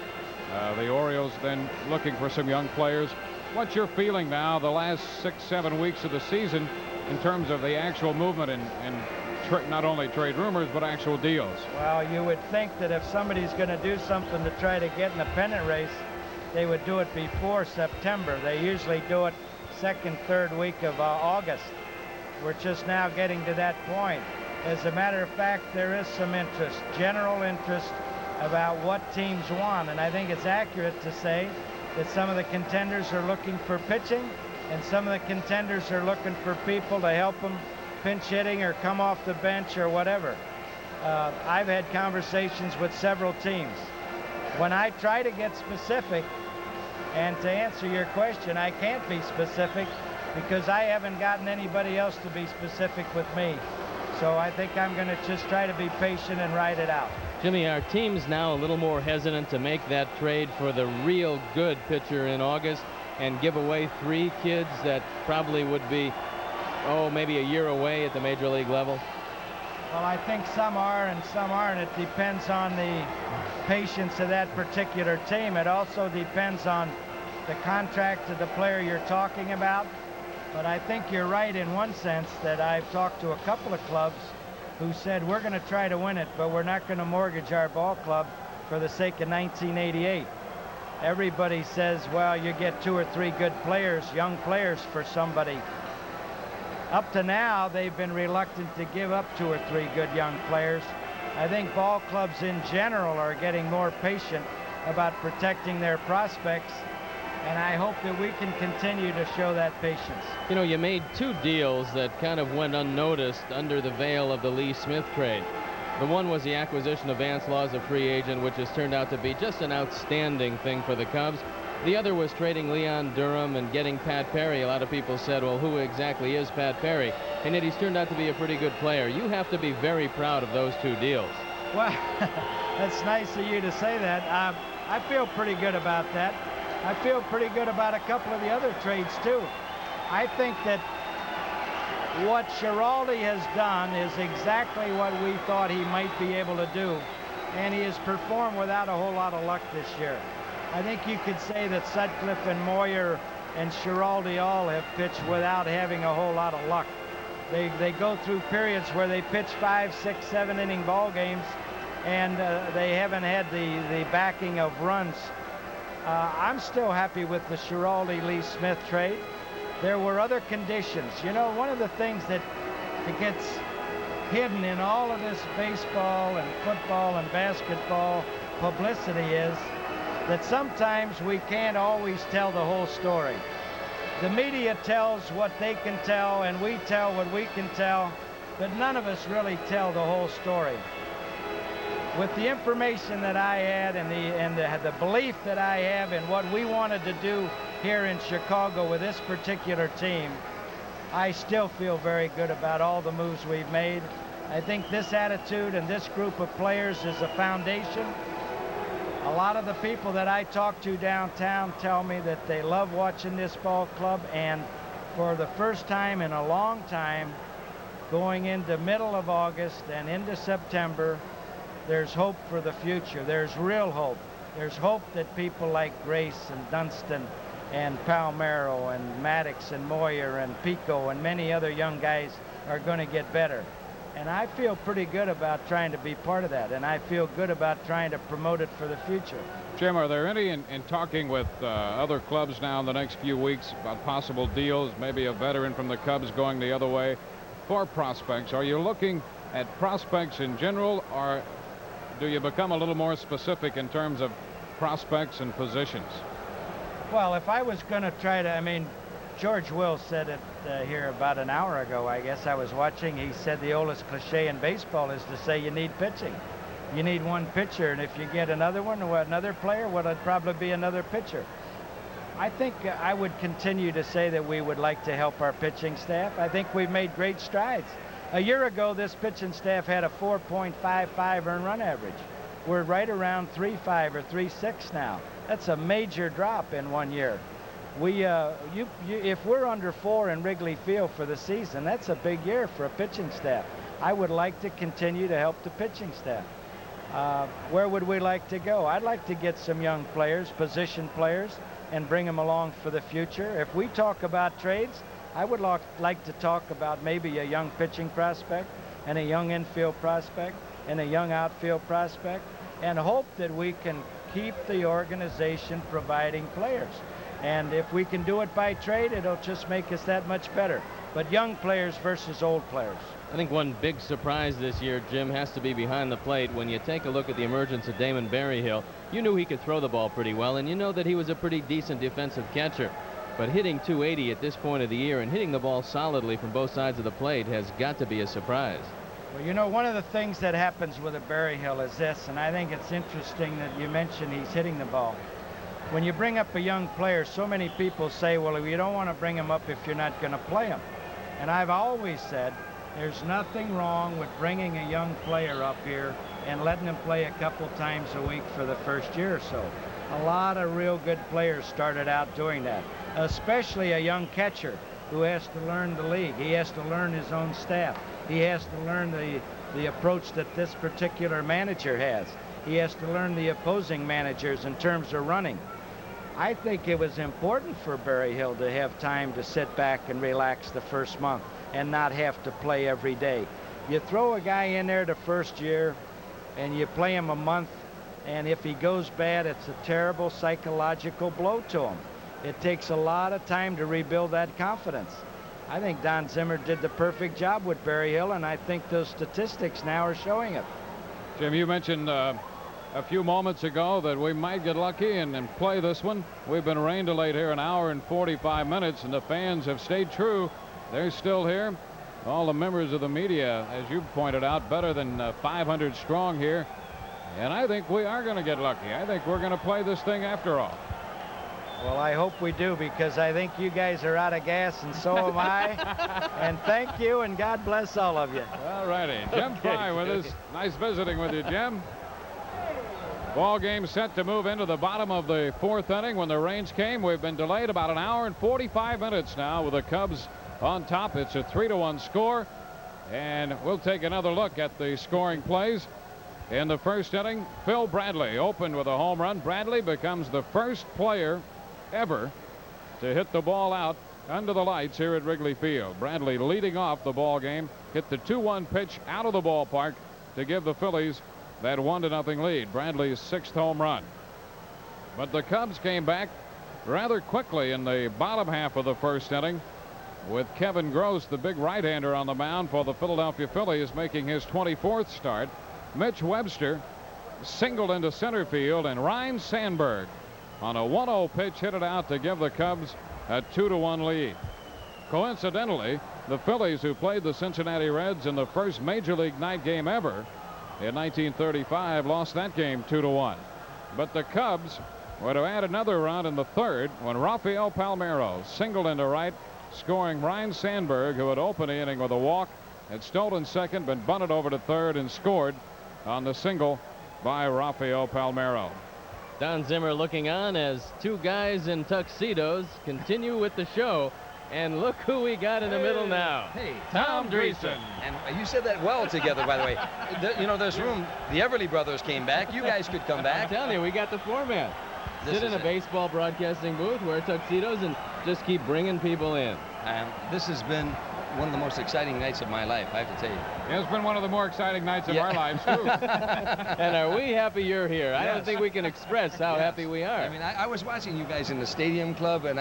The Orioles then looking for some young players. What's your feeling now, the last 6-7 weeks of the season, in terms of the actual movement and not only trade rumors, but actual deals? Well, you would think that if somebody's going to do something to try to get in the pennant race, they would do it before September. They usually do it second, third week of August. We're just now getting to that point. As a matter of fact, there is some interest, general interest, about what teams want. And I think it's accurate to say that some of the contenders are looking for pitching, and some of the contenders are looking for people to help them pinch hitting or come off the bench or whatever. I've had conversations with several teams. When I try to get specific, and to answer your question, I can't be specific because I haven't gotten anybody else to be specific with me. So I think I'm going to just try to be patient and ride it out. Jimmy, our team's now a little more hesitant to make that trade for the real good pitcher in August and give away 3 kids that probably would be, maybe a year away at the major league level? Well, I think some are and some aren't. It depends on the patience of that particular team. It also depends on the contract of the player you're talking about. But I think you're right in one sense that I've talked to a couple of clubs who said we're going to try to win it, but we're not going to mortgage our ball club for the sake of 1988. Everybody says, well, you get 2 or 3 good players, young players for somebody. Up to now, they've been reluctant to give up 2 or 3 good young players. I think ball clubs in general are getting more patient about protecting their prospects, and I hope that we can continue to show that patience. You know, you made 2 deals that kind of went unnoticed under the veil of the Lee Smith trade. The one was the acquisition of Vance Law as a free agent, which has turned out to be just an outstanding thing for the Cubs. The other was trading Leon Durham and getting Pat Perry. A lot of people said, well, who exactly is Pat Perry? And yet he's turned out to be a pretty good player. You have to be very proud of those 2 deals. Well, that's nice of you to say that. I feel pretty good about that. I feel pretty good about a couple of the other trades, too. I think that what Schiraldi has done is exactly what we thought he might be able to do, and he has performed without a whole lot of luck this year. I think you could say that Sutcliffe and Moyer and Schiraldi all have pitched without having a whole lot of luck. They go through periods where they pitch 5, 6, 7 inning ball games, and they haven't had the backing of runs. I'm still happy with the Schiraldi-Lee Smith trade. There were other conditions. You know, one of the things that gets hidden in all of this baseball and football and basketball publicity is that sometimes we can't always tell the whole story. The media tells what they can tell, and we tell what we can tell, but none of us really tell the whole story. With the information that I had and the belief that I have in what we wanted to do here in Chicago with this particular team, I still feel very good about all the moves we've made. I think this attitude and this group of players is a foundation. A lot of the people that I talk to downtown tell me that they love watching this ball club, and for the first time in a long time, going into middle of August and into September, there's hope for the future. There's real hope. There's hope that people like Grace and Dunston and Palmero and Maddox and Moyer and Pico and many other young guys are going to get better. And I feel pretty good about trying to be part of that, and I feel good about trying to promote it for the future. Jim, are there any in talking with other clubs now in the next few weeks about possible deals, maybe a veteran from the Cubs going the other way for prospects? Are you looking at prospects in general, or do you become a little more specific in terms of prospects and positions? Well, if I was going to try to, George Will said it here about an hour ago, I guess I was watching. He said the oldest cliche in baseball is to say you need pitching. You need one pitcher, and if you get another one or another player, well, it'd probably be another pitcher. I think I would continue to say that we would like to help our pitching staff. I think we've made great strides. A year ago, this pitching staff had a 4.55 earned run average. We're right around 3.5 or 3.6 now. That's a major drop in 1 year. If we're under 4 in Wrigley Field for the season, that's a big year for a pitching staff. I would like to continue to help the pitching staff. Where would we like to go? I'd like to get some young players, position players, and bring them along for the future. If we talk about trades, I would like to talk about maybe a young pitching prospect and a young infield prospect and a young outfield prospect, and hope that we can keep the organization providing players. And if we can do it by trade, it'll just make us that much better. But young players versus old players. I think one big surprise this year, Jim, has to be behind the plate. When you take a look at the emergence of Damon Berryhill, you knew he could throw the ball pretty well, and you know that he was a pretty decent defensive catcher. But hitting .280 at this point of the year and hitting the ball solidly from both sides of the plate has got to be a surprise. Well, you know, one of the things that happens with a Berryhill is this, and I think it's interesting that you mentioned he's hitting the ball. When you bring up a young player, so many people say, well, you don't want to bring him up if you're not going to play him. And I've always said there's nothing wrong with bringing a young player up here and letting him play a couple times a week for the first year or so. A lot of real good players started out doing that, especially a young catcher who has to learn the league. He has to learn his own staff. He has to learn the approach that this particular manager has. He has to learn the opposing managers in terms of running. I think it was important for Berryhill to have time to sit back and relax the first month and not have to play every day. You throw a guy in there the first year and you play him a month, and if he goes bad, it's a terrible psychological blow to him. It takes a lot of time to rebuild that confidence. I think Don Zimmer did the perfect job with Berryhill, and I think those statistics now are showing it. Jim, you mentioned a few moments ago that we might get lucky and play this one. We've been rain delayed here an hour and 45 minutes, and the fans have stayed true. They're still here. All the members of the media, as you pointed out, better than 500 strong here. And I think we are going to get lucky. I think we're going to play this thing after all. Well, I hope we do, because I think you guys are out of gas, and so am I. And thank you, and God bless all of you. All righty. Jim Frey with us. Nice visiting with you, Jim. Ball game set to move into the bottom of the fourth inning when the rains came. We've been delayed about an hour and 45 minutes now with the Cubs on top. It's a 3-1 score, and we'll take another look at the scoring plays. In the first inning, Phil Bradley opened with a home run. Bradley becomes the first player ever to hit the ball out under the lights here at Wrigley Field. Bradley leading off the ball game, hit the 2-1 pitch out of the ballpark to give the Phillies that 1-0 lead. Bradley's 6th home run. But the Cubs came back rather quickly in the bottom half of the first inning with Kevin Gross, the big right-hander, on the mound for the Philadelphia Phillies, making his 24th start. Mitch Webster singled into center field, and Ryne Sandberg on a 1-0 pitch hit it out to give the Cubs a 2-1 lead. Coincidentally, the Phillies, who played the Cincinnati Reds in the first Major League night game ever in 1935, lost that game 2-1. But the Cubs were to add another run in the third when Rafael Palmeiro singled into right, scoring Ryne Sandberg, who had opened the inning with a walk, had stolen second, been bunted over to third, and scored on the single by Rafael Palmeiro. Don Zimmer looking on as two guys in tuxedos continue with the show. And look who we got in the middle now. Hey, Tom Dreesen. And you said that well together, by the way. You know, there's room. The Everly brothers came back. You guys could come back. I'm telling you, we got the format. Sit in a baseball broadcasting booth, wear tuxedos, and just keep bringing people in. This has been one of the most exciting nights of my life, I have to tell you. It's been one of the more exciting nights of our lives, too. And are we happy you're here? Yes. I don't think we can express how happy we are. I mean, I was watching you guys in the Stadium Club, and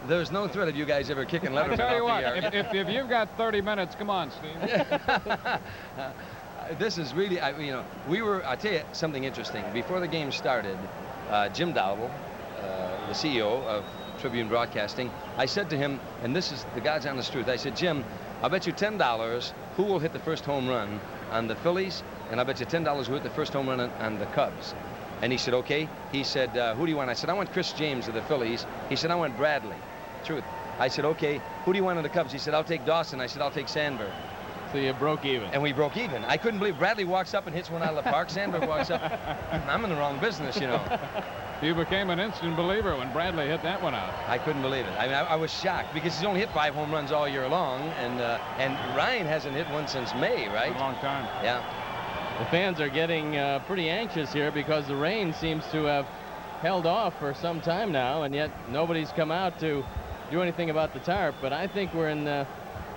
there's no threat of you guys ever kicking Letterman I'll tell you off what, the air. if you've got 30 minutes, come on, Steve. This is really, I'll tell you something interesting. Before the game started, Jim Dowdle, the CEO of Tribune Broadcasting, I said to him, and this is the God's honest truth, I said, Jim, I'll bet you $10 who will hit the first home run on the Phillies, and I'll bet you $10 who hit the first home run on the Cubs. And he said, okay. He said, who do you want? I said, I want Chris James of the Phillies. He said, I want Bradley. Truth. I said, okay. Who do you want on the Cubs? He said, I'll take Dawson. I said, I'll take Sandberg. So you broke even. And we broke even. I couldn't believe Bradley walks up and hits one out of the park. Sandberg walks up. I'm in the wrong business, you know. You became an instant believer when Bradley hit that one out. I couldn't believe it. I mean, I was shocked because he's only hit 5 home runs all year long, and Ryan hasn't hit one since May, right? A long time. Yeah. The fans are getting pretty anxious here because the rain seems to have held off for some time now, and yet nobody's come out to do anything about the tarp. But I think we're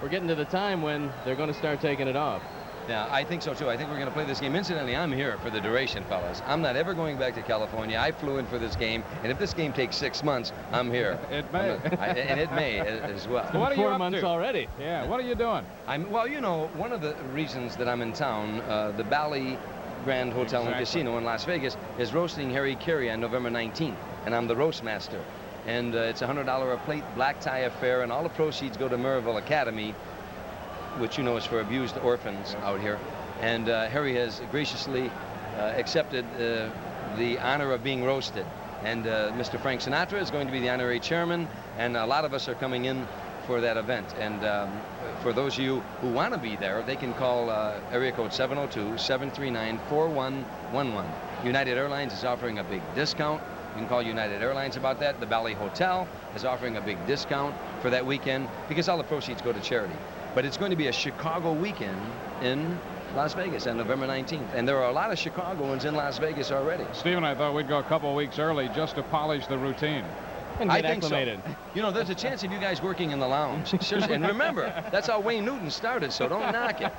getting to the time when they're going to start taking it off. Yeah, I think so too. I think we're going to play this game. Incidentally, I'm here for the duration, fellas. I'm not ever going back to California. I flew in for this game, and if this game takes 6 months, I'm here. It may. And it may as well. So what are you 4 up months to? already. Yeah, what are you doing? Well, you know, one of the reasons that I'm in town, the Bally Grand Hotel and Casino in Las Vegas is roasting Harry Carey on November 19th, and I'm the roast master. And it's $100 a plate, black tie affair, and all the proceeds go to Maryville Academy, which you know is for abused orphans out here. And Harry has graciously accepted the honor of being roasted. And Mr. Frank Sinatra is going to be the honorary chairman, and a lot of us are coming in for that event. And for those of you who want to be there, they can call area code 702-739-4111. United Airlines is offering a big discount. You can call United Airlines about that. The Bally Hotel is offering a big discount for that weekend because all the proceeds go to charity. But it's going to be a Chicago weekend in Las Vegas on November 19th. And there are a lot of Chicagoans in Las Vegas already. Steve and I thought we'd go a couple of weeks early just to polish the routine. And I get think acclimated. so. You know, there's a chance of you guys working in the lounge. Seriously. And remember, that's how Wayne Newton started, so don't knock it.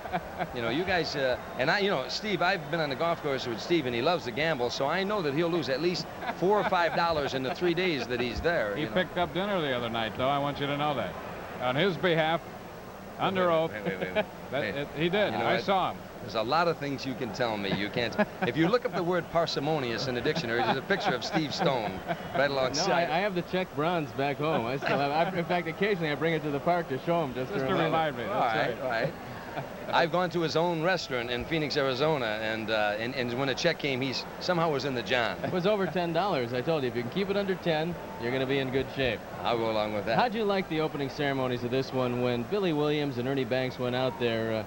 You know, you guys, and I, you know, Steve, I've been on the golf course with Steve, and he loves to gamble, so I know that he'll lose at least $4 or $5 in the 3 days that he's there. He picked up dinner the other night, though. I want you to know that. On his behalf, under oath. He did. You know, I saw him. There's a lot of things you can tell me. You can't. If you look up the word parsimonious in the dictionary, there's a picture of Steve Stone right alongside. No, I have the check bronze back home. I still have. In fact, occasionally I bring it to the park to show him just to remind me. All right. I've gone to his own restaurant in Phoenix, Arizona, and when the check came, he somehow was in the John. It was over $10. I told you, if you can keep it under 10, you're going to be in good shape. I'll go along with that. How'd you like the opening ceremonies of this one when Billy Williams and Ernie Banks went out there?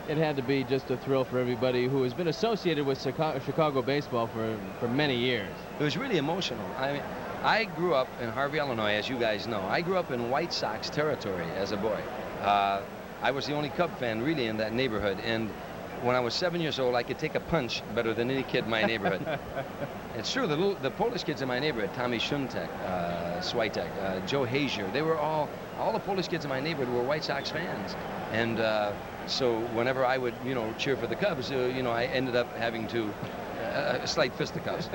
It had to be just a thrill for everybody who has been associated with Chicago baseball for many years. It was really emotional. I mean, I grew up in Harvey, Illinois, as you guys know. I grew up in White Sox territory as a boy. I was the only Cub fan really in that neighborhood, and when I was 7 years old, I could take a punch better than any kid in my neighborhood. It's true, the Polish kids in my neighborhood, Tommy Shuntek, Switek, Joe Hazier, they were all the Polish kids in my neighborhood were White Sox fans. And so whenever I would, you know, cheer for the Cubs, you know, I ended up having to a slight fisticuffs.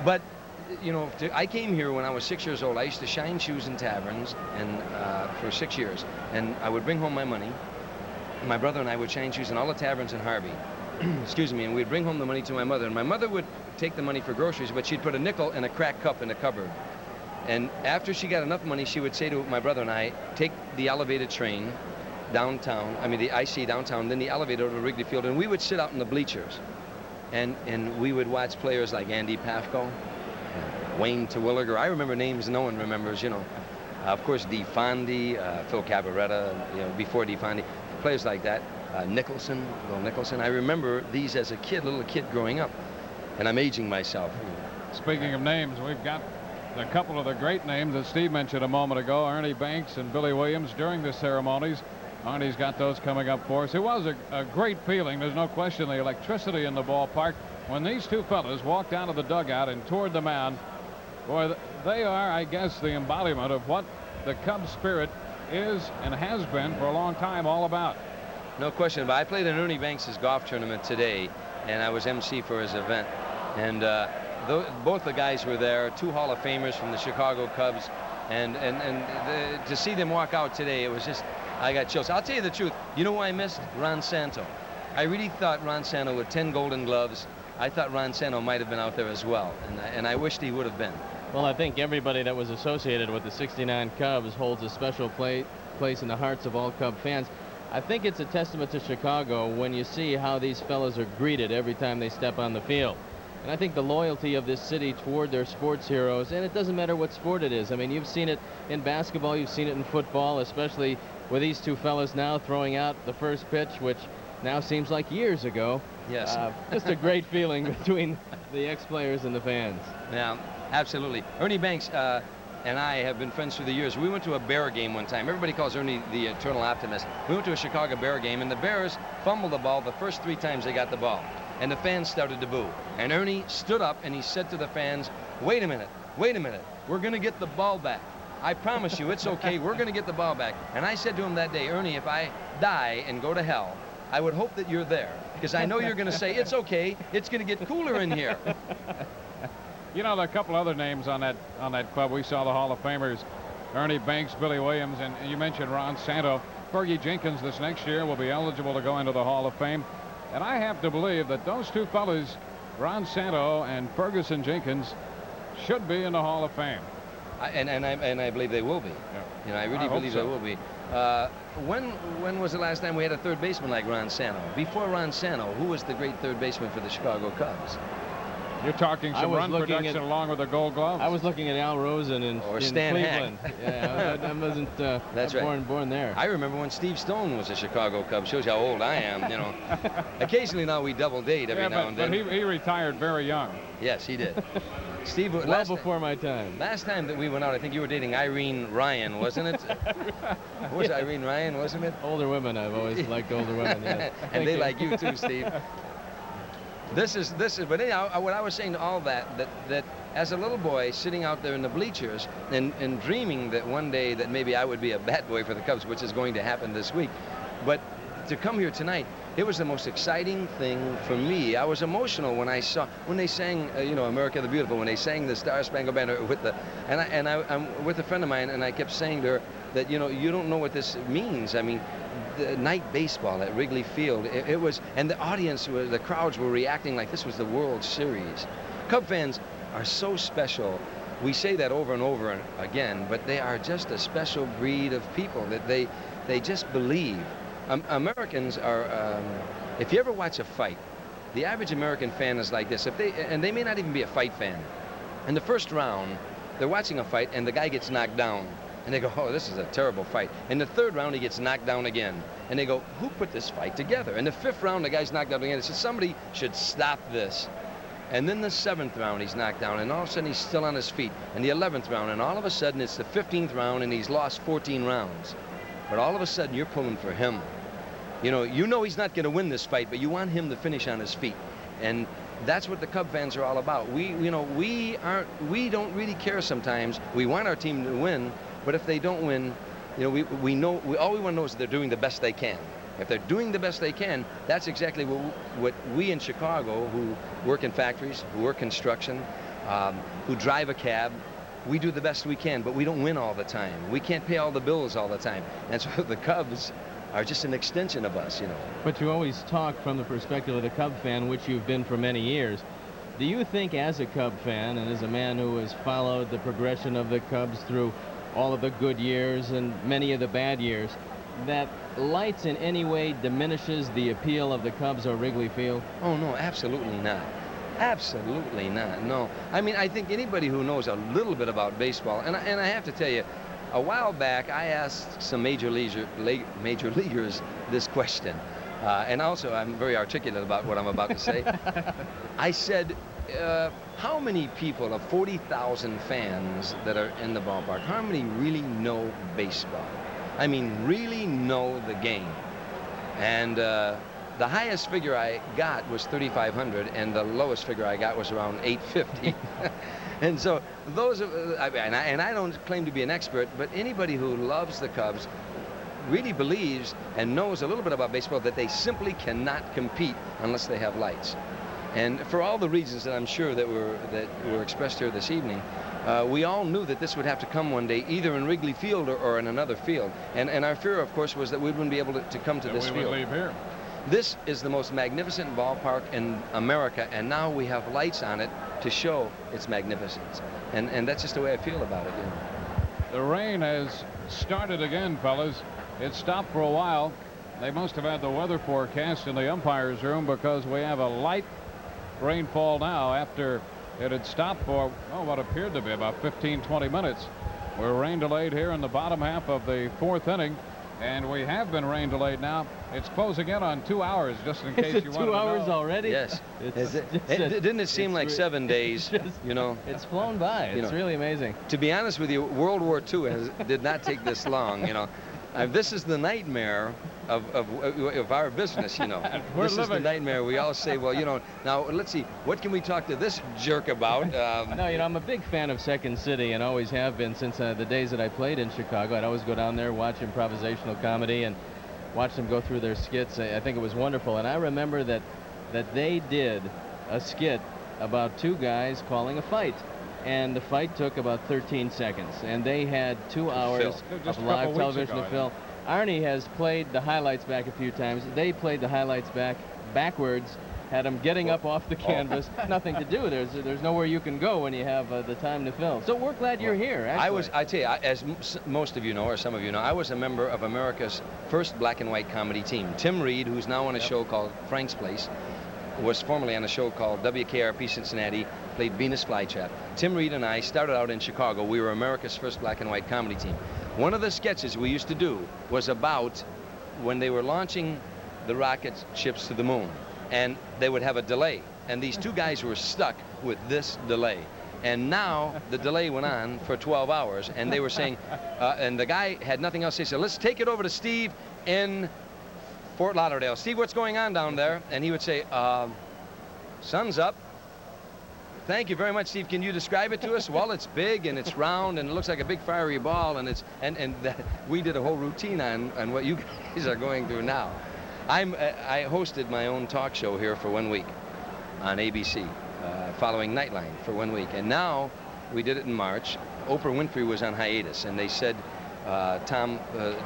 But you know, I came here when I was 6 years old. I used to shine shoes in taverns and for 6 years, and I would bring home my money. My brother and I would shine shoes in all the taverns in Harvey. Excuse me, and we'd bring home the money to my mother, and my mother would take the money for groceries, but she'd put a nickel in a cracked cup in the cupboard. And after she got enough money, she would say to my brother and I, take the elevated train downtown, I mean the IC downtown, then the elevator to Wrigley Field, and we would sit out in the bleachers, and we would watch players like Andy Pafko, Wayne Terwilliger. I remember names no one remembers, you know. Of course, Dee Fondy, Phil Cabarretta, you know, before Dee Fondy, players like that. Nicholson, Bill Nicholson. I remember these as a kid, little kid growing up, and I'm aging myself. Speaking of names, we've got a couple of the great names that Steve mentioned a moment ago, Ernie Banks and Billy Williams, during the ceremonies. Arnie's got those coming up for us. It was a great feeling. There's no question the electricity in the ballpark when these two fellas walked out of the dugout and toured the mound. Boy, they are, I guess, the embodiment of what the Cubs spirit is and has been for a long time all about. No question about it. I played in Ernie Banks' golf tournament today, and I was MC for his event. And both the guys were there, two Hall of Famers from the Chicago Cubs. And to see them walk out today, it was just, I got chills. I'll tell you the truth. You know who I missed? Ron Santo. I really thought Ron Santo with 10 Golden Gloves. I thought Ron Santo might have been out there as well, and I wished he would have been. Well, I think everybody that was associated with the '69 Cubs holds a special place in the hearts of all Cub fans. I think it's a testament to Chicago when you see how these fellas are greeted every time they step on the field. And I think the loyalty of this city toward their sports heroes, and it doesn't matter what sport it is. I mean, you've seen it in basketball, you've seen it in football, especially with these two fellas now throwing out the first pitch, which now seems like years ago. Yes. Just a great feeling between the ex-players and the fans. Yeah, absolutely. Ernie Banks and I have been friends through the years. We went to a Bear game one time. Everybody calls Ernie the eternal optimist. We went to a Chicago Bear game, and the Bears fumbled the ball the first 3 times they got the ball. And the fans started to boo. And Ernie stood up and he said to the fans, wait a minute, we're going to get the ball back. I promise you, it's okay, we're going to get the ball back. And I said to him that day, Ernie, if I die and go to hell, I would hope that you're there, because I know you're going to say, it's okay, it's going to get cooler in here. You know, there are a couple other names on that club. We saw the Hall of Famers, Ernie Banks, Billy Williams, and you mentioned Ron Santo. Fergie Jenkins this next year will be eligible to go into the Hall of Fame. And I have to believe that those two fellas, Ron Santo and Ferguson Jenkins, should be in the Hall of Fame. And I believe they will be. Yeah. You know, I really believe they will be. When was the last time we had a third baseman like Ron Santo? Before Ron Santo, who was the great third baseman for the Chicago Cubs? You're talking some run production along with the Gold Gloves. I was looking at Al Rosen in Stan Cleveland. Hack. Yeah, I wasn't That's right. born there. I remember when Steve Stone was a Chicago Cub. Shows you how old I am, you know. Occasionally now we double date every now and then. But he retired very young. Yes, he did. Steve, well before my time. Last time that we went out, I think you were dating Irene Ryan, wasn't it? Was Irene Ryan, wasn't it? Older women. I've always liked older women. Yes. And they like you too, Steve. This is, but anyhow, what I was saying to all that as a little boy sitting out there in the bleachers and dreaming that one day that maybe I would be a bat boy for the Cubs, which is going to happen this week. But to come here tonight, it was the most exciting thing for me. I was emotional when they sang, you know, America the Beautiful, when they sang the Star Spangled Banner with I'm with a friend of mine, and I kept saying to her that, you know, you don't know what this means. I mean, the night baseball at Wrigley Field, it was, and the audience, the crowds were reacting like this was the World Series. Cub fans are so special. We say that over and over again, but they are just a special breed of people that they just believe. Americans are, if you ever watch a fight, the average American fan is like this. And they may not even be a fight fan. In the first round, they're watching a fight and the guy gets knocked down. And they go, oh, this is a terrible fight. In the third round, he gets knocked down again. And they go, who put this fight together? In the fifth round, the guy's knocked down again. They said, somebody should stop this. And then the 7th round, he's knocked down, and all of a sudden he's still on his feet. And the 11th round, and all of a sudden it's the 15th round, and he's lost 14 rounds. But all of a sudden you're pulling for him. You know he's not going to win this fight, but you want him to finish on his feet. And that's what the Cub fans are all about. We don't really care sometimes. We want our team to win, but if they don't win, you know, all we want to know is that they're doing the best they can. If they're doing the best they can, that's exactly what we in Chicago, who work in factories, who work construction, who drive a cab, we do the best we can, but we don't win all the time. We can't pay all the bills all the time. And so the Cubs are just an extension of us, you know. But you always talk from the perspective of the Cub fan, which you've been for many years. Do you think, as a Cub fan and as a man who has followed the progression of the Cubs through all of the good years and many of the bad years, that lights in any way diminishes the appeal of the Cubs or Wrigley Field? Oh, no, absolutely not. Absolutely not, no. I mean, I think anybody who knows a little bit about baseball, and I have to tell you, a while back, I asked some major leaguers this question. And also, I'm very articulate about what I'm about to say. I said, how many people of 40,000 fans that are in the ballpark, how many really know baseball? I mean, really know the game? And the highest figure I got was 3,500, and the lowest figure I got was around 850. And so those, and I don't claim to be an expert, but anybody who loves the Cubs really believes and knows a little bit about baseball that they simply cannot compete unless they have lights. And for all the reasons that I'm sure that were expressed here this evening, we all knew that this would have to come one day, either in Wrigley Field or in another field. And our fear, of course, was that we wouldn't be able to come to this field. We would leave here. This is the most magnificent ballpark in America, and now we have lights on it to show its magnificence. And that's just the way I feel about it, you know. The rain has started again, fellas. It stopped for a while. They must have had the weather forecast in the umpire's room, because we have a light rainfall now after it had stopped for what appeared to be about 15-20 minutes. We're rain delayed here in the bottom half of the 4th inning, and we have been rain delayed now. It's closing in on 2 hours, just in case you wanted to know. 2 hours already? Yes. Didn't it seem like 7 days? You know, it's flown by. It's really amazing. To be honest with you, World War II did not take this long. You know, this is the nightmare of our business. You know, this is the nightmare. We all say, well, you know, now let's see, what can we talk to this jerk about? No, you know, I'm a big fan of Second City and always have been since the days that I played in Chicago. I'd always go down there, watch improvisational comedy, and watch them go through their skits. I think it was wonderful. And I remember that they did a skit about 2 guys calling a fight. And the fight took about 13 seconds. And they had 2 hours of live television to fill. Arnie has played the highlights back a few times. They played the highlights backwards, had them getting up off the canvas. Nothing to do. There's nowhere you can go when you have the time to fill. So we're glad you're here. Actually. I tell you, as most of you know, or some of you know, I was a member of America's first black and white comedy team. Tim Reed, who's now on a show called Frank's Place, was formerly on a show called WKRP Cincinnati, played Venus Flytrap. Tim Reed and I started out in Chicago. We were America's first black and white comedy team. One of the sketches we used to do was about when they were launching the rocket ships to the moon, and they would have a delay, and these 2 guys were stuck with this delay. And now the delay went on for 12 hours, and they were saying, and the guy had nothing else to say, so let's take it over to Steve in Fort Lauderdale. Steve, what's going on down there? And he would say, sun's up. Thank you very much, Steve. Can you describe it to us? Well, it's big and it's round and it looks like a big fiery ball, and we did a whole routine on what you guys are going through now. I hosted my own talk show here for 1 week on ABC, following Nightline for 1 week, and now we did it in March. Oprah Winfrey was on hiatus, and they said,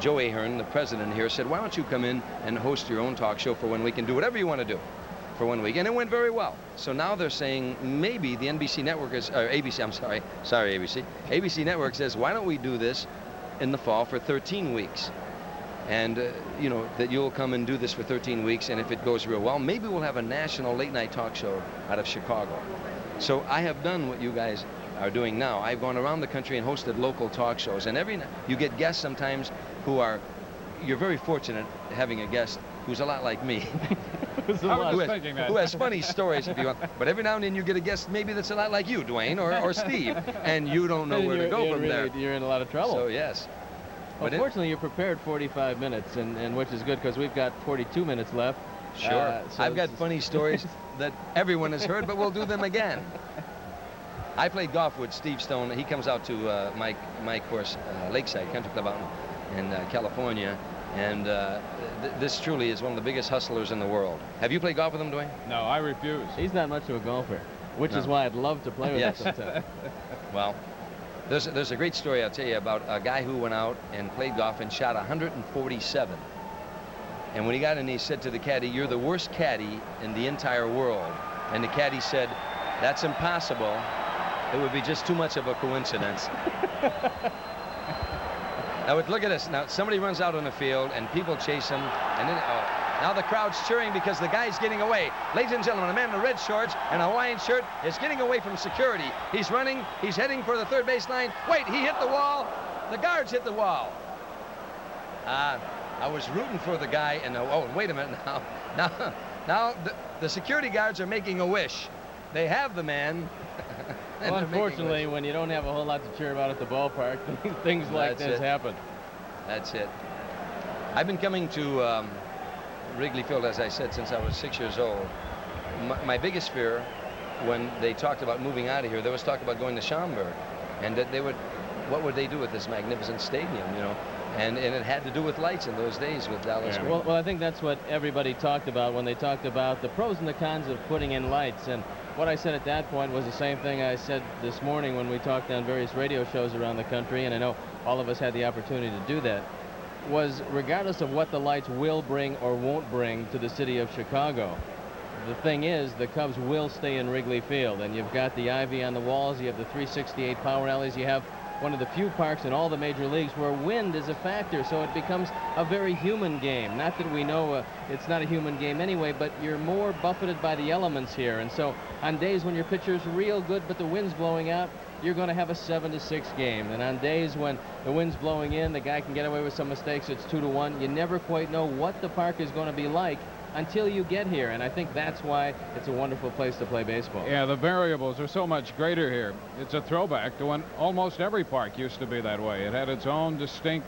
Joe Ahern, the president here, said, why don't you come in and host your own talk show for 1 week and do whatever you want to do for 1 week. And it went very well. So now they're saying maybe the NBC network is, or ABC, I'm sorry, ABC. ABC network says, why don't we do this in the fall for 13 weeks? And, you know, that you'll come and do this for 13 weeks, and if it goes real well, maybe we'll have a national late-night talk show out of Chicago. So I have done what you guys are doing now. I've gone around the country and hosted local talk shows, and every night you get guests sometimes who are, you're very fortunate having a guest who's a lot like me. who has funny stories if you want, but every now and then you get a guest maybe that's a lot like you, Dwayne, or Steve, and you don't know where to go from there. You're in a lot of trouble. So yes. Well, fortunately, you're prepared 45 minutes, and which is good because we've got 42 minutes left. Sure. So I've got funny stories that everyone has heard, but we'll do them again. I played golf with Steve Stone. He comes out to my course, Lakeside Country Club out in California, and this truly is one of the biggest hustlers in the world. Have you played golf with him, Dwayne? No, I refuse. He's not much of a golfer, which is why I'd love to play with him sometime. Well, there's a great story I'll tell you about a guy who went out and played golf and shot 147. And when he got in, he said to the caddy, "You're the worst caddy in the entire world." And the caddy said, "That's impossible. It would be just too much of a coincidence." Now, look at this. Now, somebody runs out on the field, and people chase him. And then, now the crowd's cheering because the guy's getting away. Ladies and gentlemen, a man in a red shorts and a Hawaiian shirt is getting away from security. He's running. He's heading for the third base line. Wait, he hit the wall. The guards hit the wall. I was rooting for the guy, and wait a minute now the security guards are making a wish. They have the man. Well, unfortunately, when you don't have a whole lot to cheer about at the ballpark, things like this happen. That's it. I've been coming to Wrigley Field, as I said, since I was 6 years old. My biggest fear, when they talked about moving out of here, there was talk about going to Schaumburg, and that what would they do with this magnificent stadium, you know? And it had to do with lights in those days with Dallas. Yeah. Well, I think that's what everybody talked about when they talked about the pros and the cons of putting in lights. And what I said at that point was the same thing I said this morning when we talked on various radio shows around the country, and I know all of us had the opportunity to do that, was regardless of what the lights will bring or won't bring to the city of Chicago, the thing is the Cubs will stay in Wrigley Field, and you've got the ivy on the walls, you have the 368 power alleys, you have one of the few parks in all the major leagues where wind is a factor, so it becomes a very human game. Not that we know it's not a human game anyway, but you're more buffeted by the elements here. And so on days when your pitcher's real good but the wind's blowing out, you're going to have a 7-6 game. And on days when the wind's blowing in, the guy can get away with some mistakes, it's 2-1. You never quite know what the park is going to be like until you get here, and I think that's why it's a wonderful place to play baseball. Yeah, the variables are so much greater here. It's a throwback to when almost every park used to be that way. It had its own distinct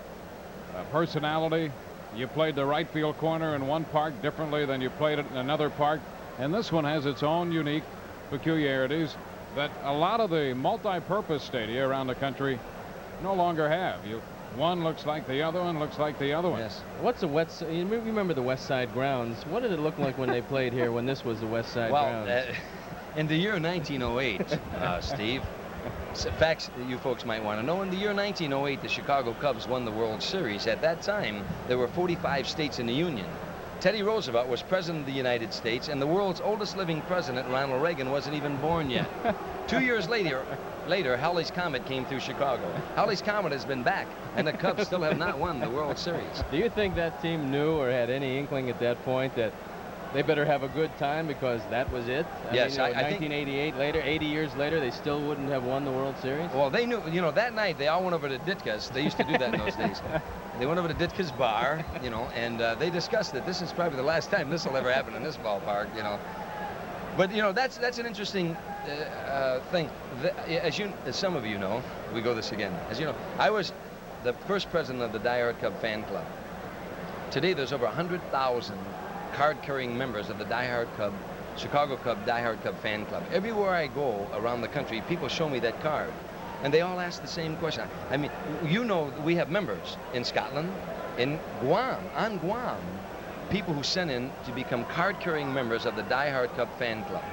personality. You played the right field corner in one park differently than you played it in another park, and this one has its own unique peculiarities that a lot of the multi-purpose stadia around the country no longer have. One looks like the other one, looks like the other one. Yes. What's the West? You remember the West Side grounds? What did it look like when they played here? When this was the West Side grounds? In the year 1908, Steve. Facts that you folks might want to know. In the year 1908, the Chicago Cubs won the World Series. At that time, there were 45 states in the Union. Teddy Roosevelt was president of the United States, and the world's oldest living president, Ronald Reagan, wasn't even born yet. 2 years later, Halley's Comet came through Chicago. Halley's Comet has been back, and the Cubs still have not won the World Series. Do you think that team knew or had any inkling at that point that they better have a good time because that was it? Yes, I think 1988 later, 80 years later, they still wouldn't have won the World Series? Well, they knew, that night they all went over to Ditka's. They used to do that in those days. They went over to Ditka's bar, and they discussed that this is probably the last time this will ever happen in this ballpark, But, that's an interesting thing. As some of you know, we go this again. As you know, I was the first president of the Die Hard Cub fan club. Today, there's over 100,000 card-carrying members of the Die Hard Cub, Chicago Cub, Die Hard Cub fan club. Everywhere I go around the country, people show me that card. And they all ask the same question. I mean, we have members in Scotland, in Guam, on Guam, people who sent in to become card-carrying members of the Die Hard Cub fan club.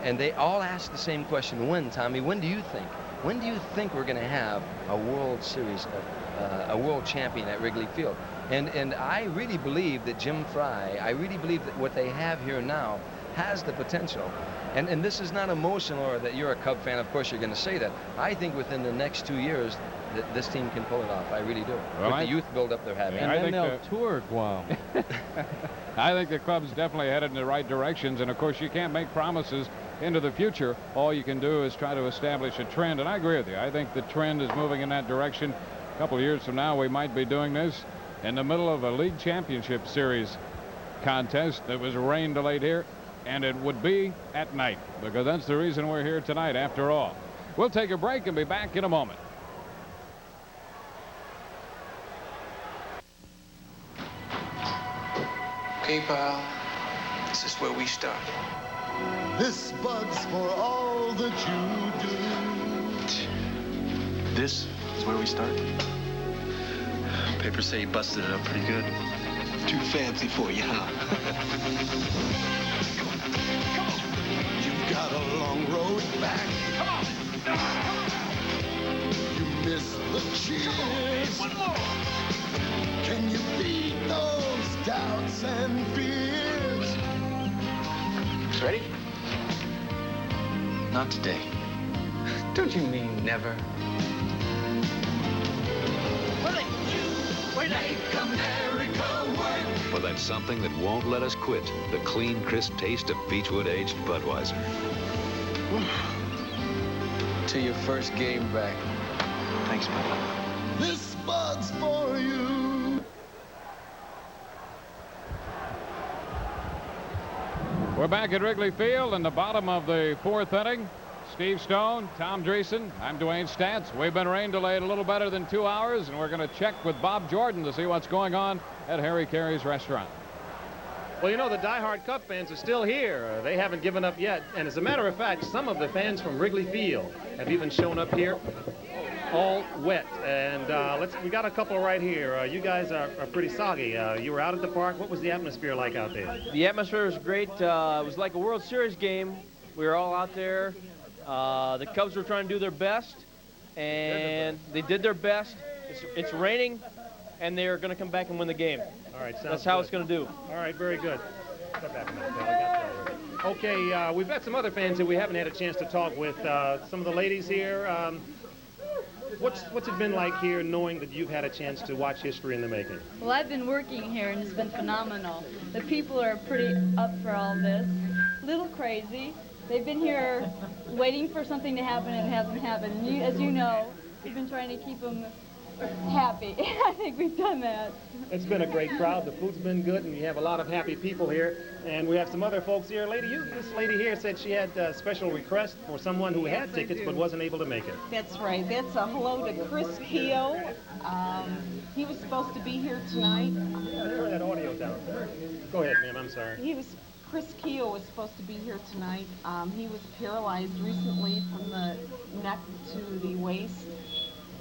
And they all ask the same question. When, Tommy, when do you think we're going to have a World Series, a world champion at Wrigley Field? And I really believe that Jim Frey, I really believe that what they have here now has the potential. And this is not emotional or that you're a Cub fan, of course you're going to say that. I think within the next 2 years that this team can pull it off. I really do. Well, with the youth build-up they're having. And then they'll tour Guam. I think the club's definitely headed in the right directions, and of course you can't make promises into the future. All you can do is try to establish a trend, and I agree with you. I think the trend is moving in that direction. A couple of years from now we might be doing this in the middle of a league championship series contest that was rain delayed here, and it would be at night, because that's the reason we're here tonight after all. We'll take a break and be back in a moment. Okay, pal, this is where we start. This Bud's for all that you do. This is where we start? Papers say you busted it up pretty good. Too fancy for you, huh? You've got a long road back. You miss the cheers. One more. Can you beat those doubts and fears? Ready? Not today. Don't you mean never? Make America work. For that something that won't let us quit, the clean, crisp taste of Beechwood aged Budweiser. Till your first game back. Thanks, buddy. This Bud's for you. We're back at Wrigley Field in the bottom of the fourth inning. Steve Stone, Tom Dreesen, I'm Dwayne Stantz. We've been rain delayed a little better than 2 hours, and we're going to check with Bob Jordan to see what's going on at Harry Carey's restaurant. Well, the die-hard Cub fans are still here. They haven't given up yet. And as a matter of fact, some of the fans from Wrigley Field have even shown up here all wet. And we got a couple right here. You guys are pretty soggy. You were out at the park. What was the atmosphere like out there? The atmosphere was great. It was like a World Series game. We were all out there. The Cubs were trying to do their best, and they did their best. It's raining, and they're going to come back and win the game. All right, that's how it's going to do. All right, very good. Step back a minute, pal. I got you already. Okay, we've got some other fans that we haven't had a chance to talk with. Some of the ladies here. what's it been like here, knowing that you've had a chance to watch history in the making? Well, I've been working here, and it's been phenomenal. The people are pretty up for all this. Little crazy. They've been here waiting for something to happen, and it hasn't happened. And as you know, we've been trying to keep them happy. I think we've done that. It's been a great crowd. The food's been good, and we have a lot of happy people here. And we have some other folks here. This lady here said she had a special request for someone who had tickets but wasn't able to make it. That's right. That's a hello to Chris Keogh. He was supposed to be here tonight. Turn that audio down. Go ahead, ma'am. I'm sorry. Chris Keogh was supposed to be here tonight. He was paralyzed recently from the neck to the waist,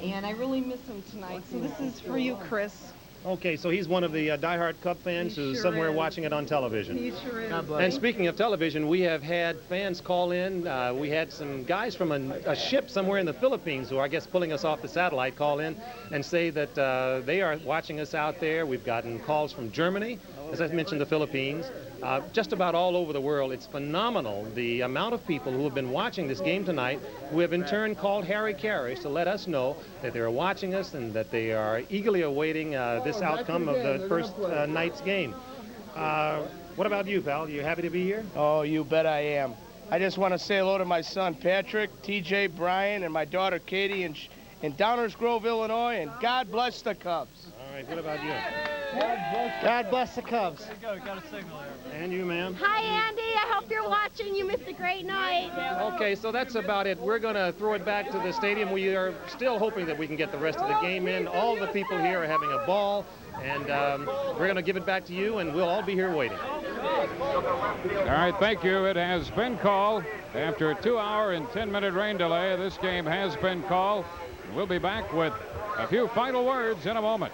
and I really miss him tonight. So this is for you, Chris. Okay, so he's one of the diehard Cub fans who's somewhere watching it on television. He sure is. And speaking of television, we have had fans call in. We had some guys from a ship somewhere in the Philippines who are, I guess, pulling us off the satellite call in and say that they are watching us out there. We've gotten calls from Germany, as I mentioned, the Philippines. Just about all over the world. It's phenomenal, the amount of people who have been watching this game tonight, who have in turn called Harry Caray to let us know that they're watching us and that they are eagerly awaiting this outcome of the first night's game. What about you, pal? You happy to be here? Oh, you bet I am. I just want to say hello to my son Patrick, TJ, Brian, and my daughter Katie in Downers Grove, Illinois, and God bless the Cubs. All right, what about you? God bless the Cubs. There you go, got a signal there. And you, ma'am? Hi, Andy. I hope you're watching. You missed a great night. Okay, so that's about it. We're going to throw it back to the stadium. We are still hoping that we can get the rest of the game in. All the people here are having a ball, and we're going to give it back to you, and we'll all be here waiting. All right, thank you. It has been called. After a 2-hour and 10-minute rain delay, this game has been called. We'll be back with a few final words in a moment.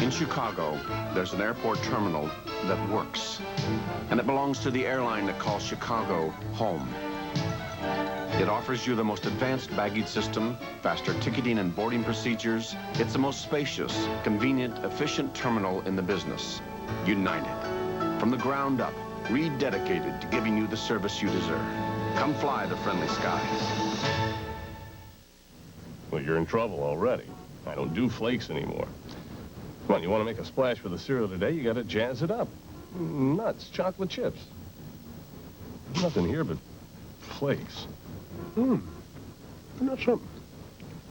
In Chicago, there's an airport terminal that works, and it belongs to the airline that calls Chicago home. It offers you the most advanced baggage system, faster ticketing and boarding procedures. It's the most spacious, convenient, efficient terminal in the business. United. From the ground up, rededicated to giving you the service you deserve. Come fly the friendly skies. Well, you're in trouble already. I don't do flakes anymore. Come on, you want to make a splash with the cereal today, you got to jazz it up. Nuts, chocolate chips. Nothing here but flakes. Not something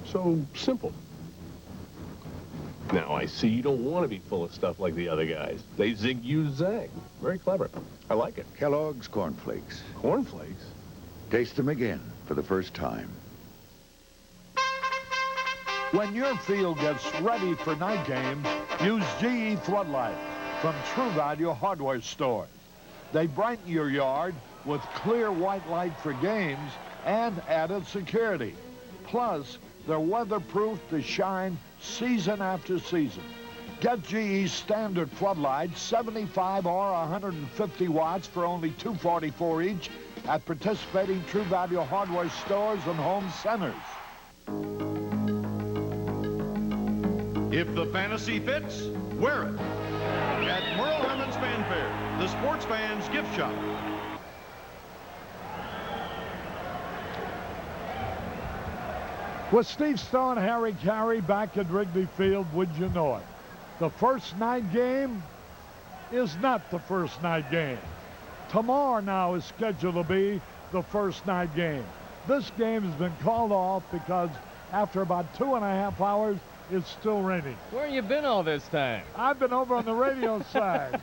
so simple. Now, I see you don't want to be full of stuff like the other guys. They zig, you zag. Very clever. I like it. Kellogg's Corn Flakes. Corn Flakes? Taste them again for the first time. When your field gets ready for night games, use GE Floodlight from True Value Hardware Stores. They brighten your yard with clear white light for games and added security. Plus, they're weatherproof to shine season after season. Get GE's standard floodlights, 75 or 150 watts for only $244 each at participating True Value Hardware stores and home centers. If the fantasy fits, wear it. At Merle Herman's Fanfare, the sports fans gift shop. With Steve Stowe and Harry Caray back at Wrigley Field, would you know it? The first night game is not the first night game. Tomorrow now is scheduled to be the first night game. This game has been called off because after about 2.5 hours, it's still raining. Where have you been all this time? I've been over on the radio side.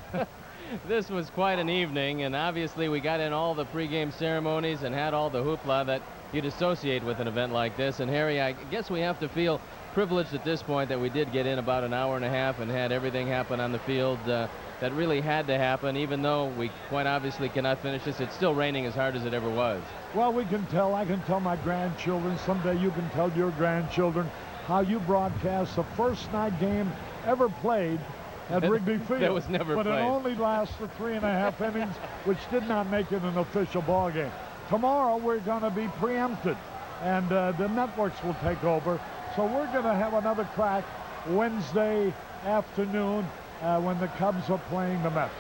This was quite an evening, and obviously we got in all the pregame ceremonies and had all the hoopla that you'd associate with an event like this. And Harry, I guess we have to feel privileged at this point that we did get in about 1.5 hours and had everything happen on the field that really had to happen. Even though we quite obviously cannot finish this, it's still raining as hard as it ever was. Well, we can tell. I can tell my grandchildren. Someday you can tell your grandchildren how you broadcast the first night game ever played at Wrigley Field. That was never played. But it only lasted 3.5 innings, which did not make it an official ball game. Tomorrow we're going to be preempted, and the networks will take over. So we're going to have another crack Wednesday afternoon when the Cubs are playing the Mets.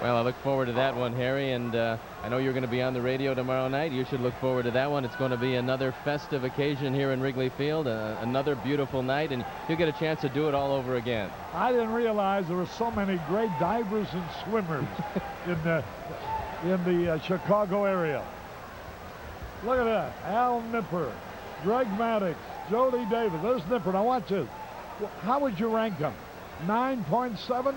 Well, I look forward to that one, Harry, and I know you're going to be on the radio tomorrow night. You should look forward to that one. It's going to be another festive occasion here in Wrigley Field, another beautiful night, and you'll get a chance to do it all over again. I didn't realize there were so many great divers and swimmers in the Chicago area. Look at that. Al Nipper, Greg Maddox, Jody Davis. There's Nipper. Now watch this. How would you rank him? 9.7?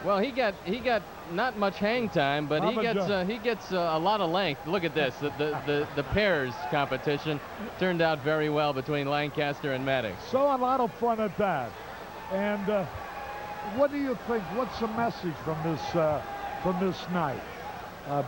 Well, he got not much hang time, but he gets a lot of length. Look at this. The pairs competition turned out very well between Lancaster and Maddox. So a lot of fun at that. And what do you think? What's the message from this night?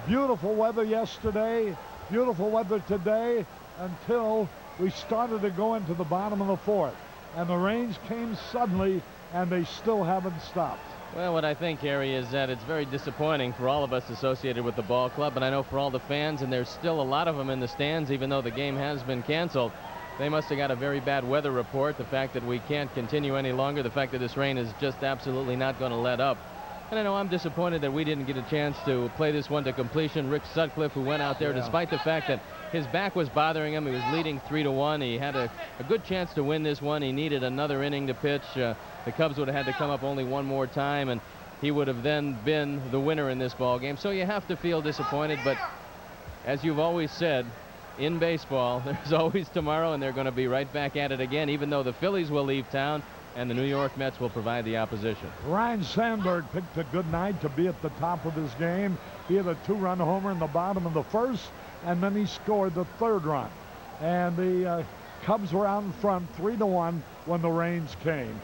Beautiful weather yesterday, beautiful weather today, until we started to go into the bottom of the fourth, and the rains came suddenly, and they still haven't stopped. Well, what I think, Harry, is that it's very disappointing for all of us associated with the ball club, and I know for all the fans, and there's still a lot of them in the stands, even though the game has been canceled. They must have got a very bad weather report, the fact that we can't continue any longer, the fact that this rain is just absolutely not going to let up. And I know I'm disappointed that we didn't get a chance to play this one to completion. Rick Sutcliffe, who went out there despite the fact that his back was bothering him. He was leading 3-1. He had a good chance to win this one. He needed another inning to pitch. The Cubs would have had to come up only one more time, and he would have then been the winner in this ball game. So you have to feel disappointed, but as you've always said, in baseball, there's always tomorrow, and they're going to be right back at it again, even though the Phillies will leave town and the New York Mets will provide the opposition. Ryne Sandberg picked a good night to be at the top of his game. He had a 2-run homer in the bottom of the first, and then he scored the 3rd run. And the Cubs were out in front 3-1 when the rains came.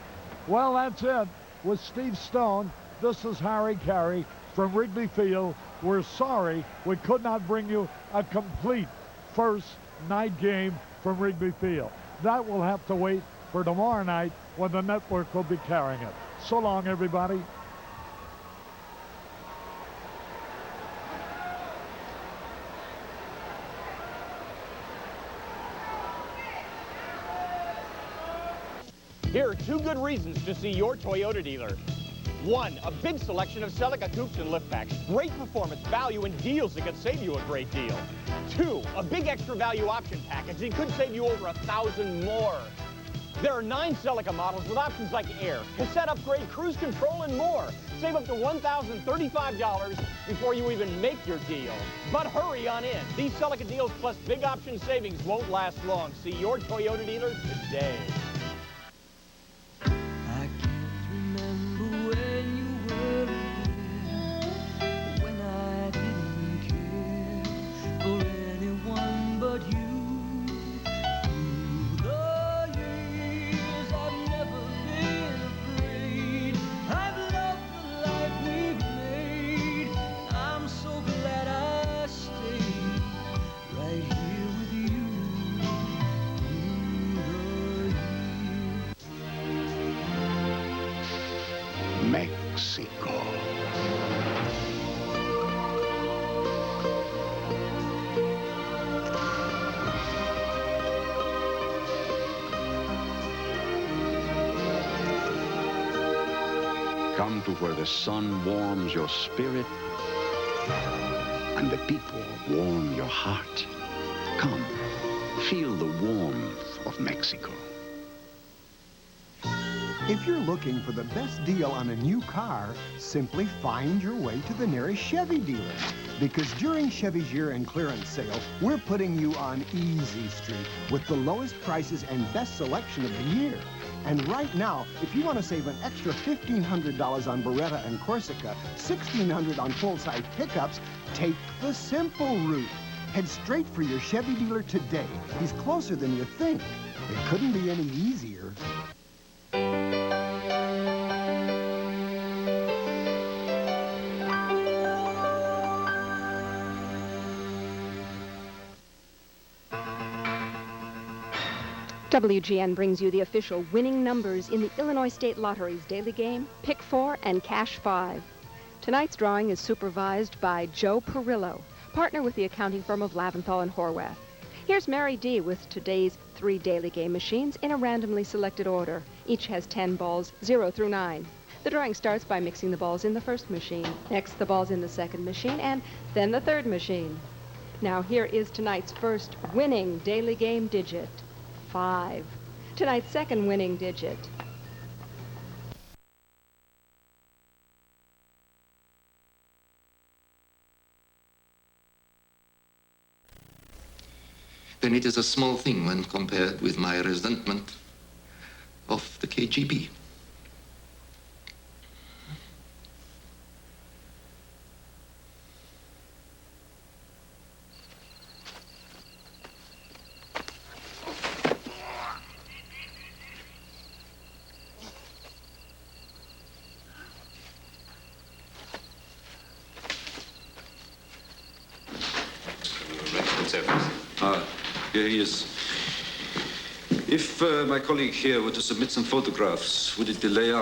Well, that's it. With Steve Stone, this is Harry Caray from Wrigley Field. We're sorry we could not bring you a complete first night game from Wrigley Field. That will have to wait for tomorrow night when the network will be carrying it. So long, everybody. Here are 2 good reasons to see your Toyota dealer. 1, a big selection of Celica coupes and lift packs. Great performance, value, and deals that could save you a great deal. 2, a big extra value option package that could save you over $1,000 more. There are 9 Celica models with options like air, cassette upgrade, cruise control, and more. Save up to $1,035 before you even make your deal. But hurry on in. These Celica deals plus big option savings won't last long. See your Toyota dealer today. Mexico. Come to where the sun warms your spirit and the people warm your heart. Come, feel the warmth of Mexico. If you're looking for the best deal on a new car, simply find your way to the nearest Chevy dealer. Because during Chevy's year-end clearance sale, we're putting you on Easy Street with the lowest prices and best selection of the year. And right now, if you want to save an extra $1,500 on Beretta and Corsica, $1,600 on full-size pickups, take the simple route. Head straight for your Chevy dealer today. He's closer than you think. It couldn't be any easier. WGN brings you the official winning numbers in the Illinois State Lottery's daily game, Pick 4 and Cash 5. Tonight's drawing is supervised by Joe Perillo, partner with the accounting firm of Laventhal and Horwath. Here's Mary D. with today's 3 daily game machines in a randomly selected order. Each has 10 balls, 0 through 9. The drawing starts by mixing the balls in the first machine, next the balls in the second machine, and then the third machine. Now here is tonight's first winning daily game digit, 5. Tonight's second winning digit, then it is a small thing when compared with my resentment of the KGB. Here he is. If my colleague here were to submit some photographs, would it delay our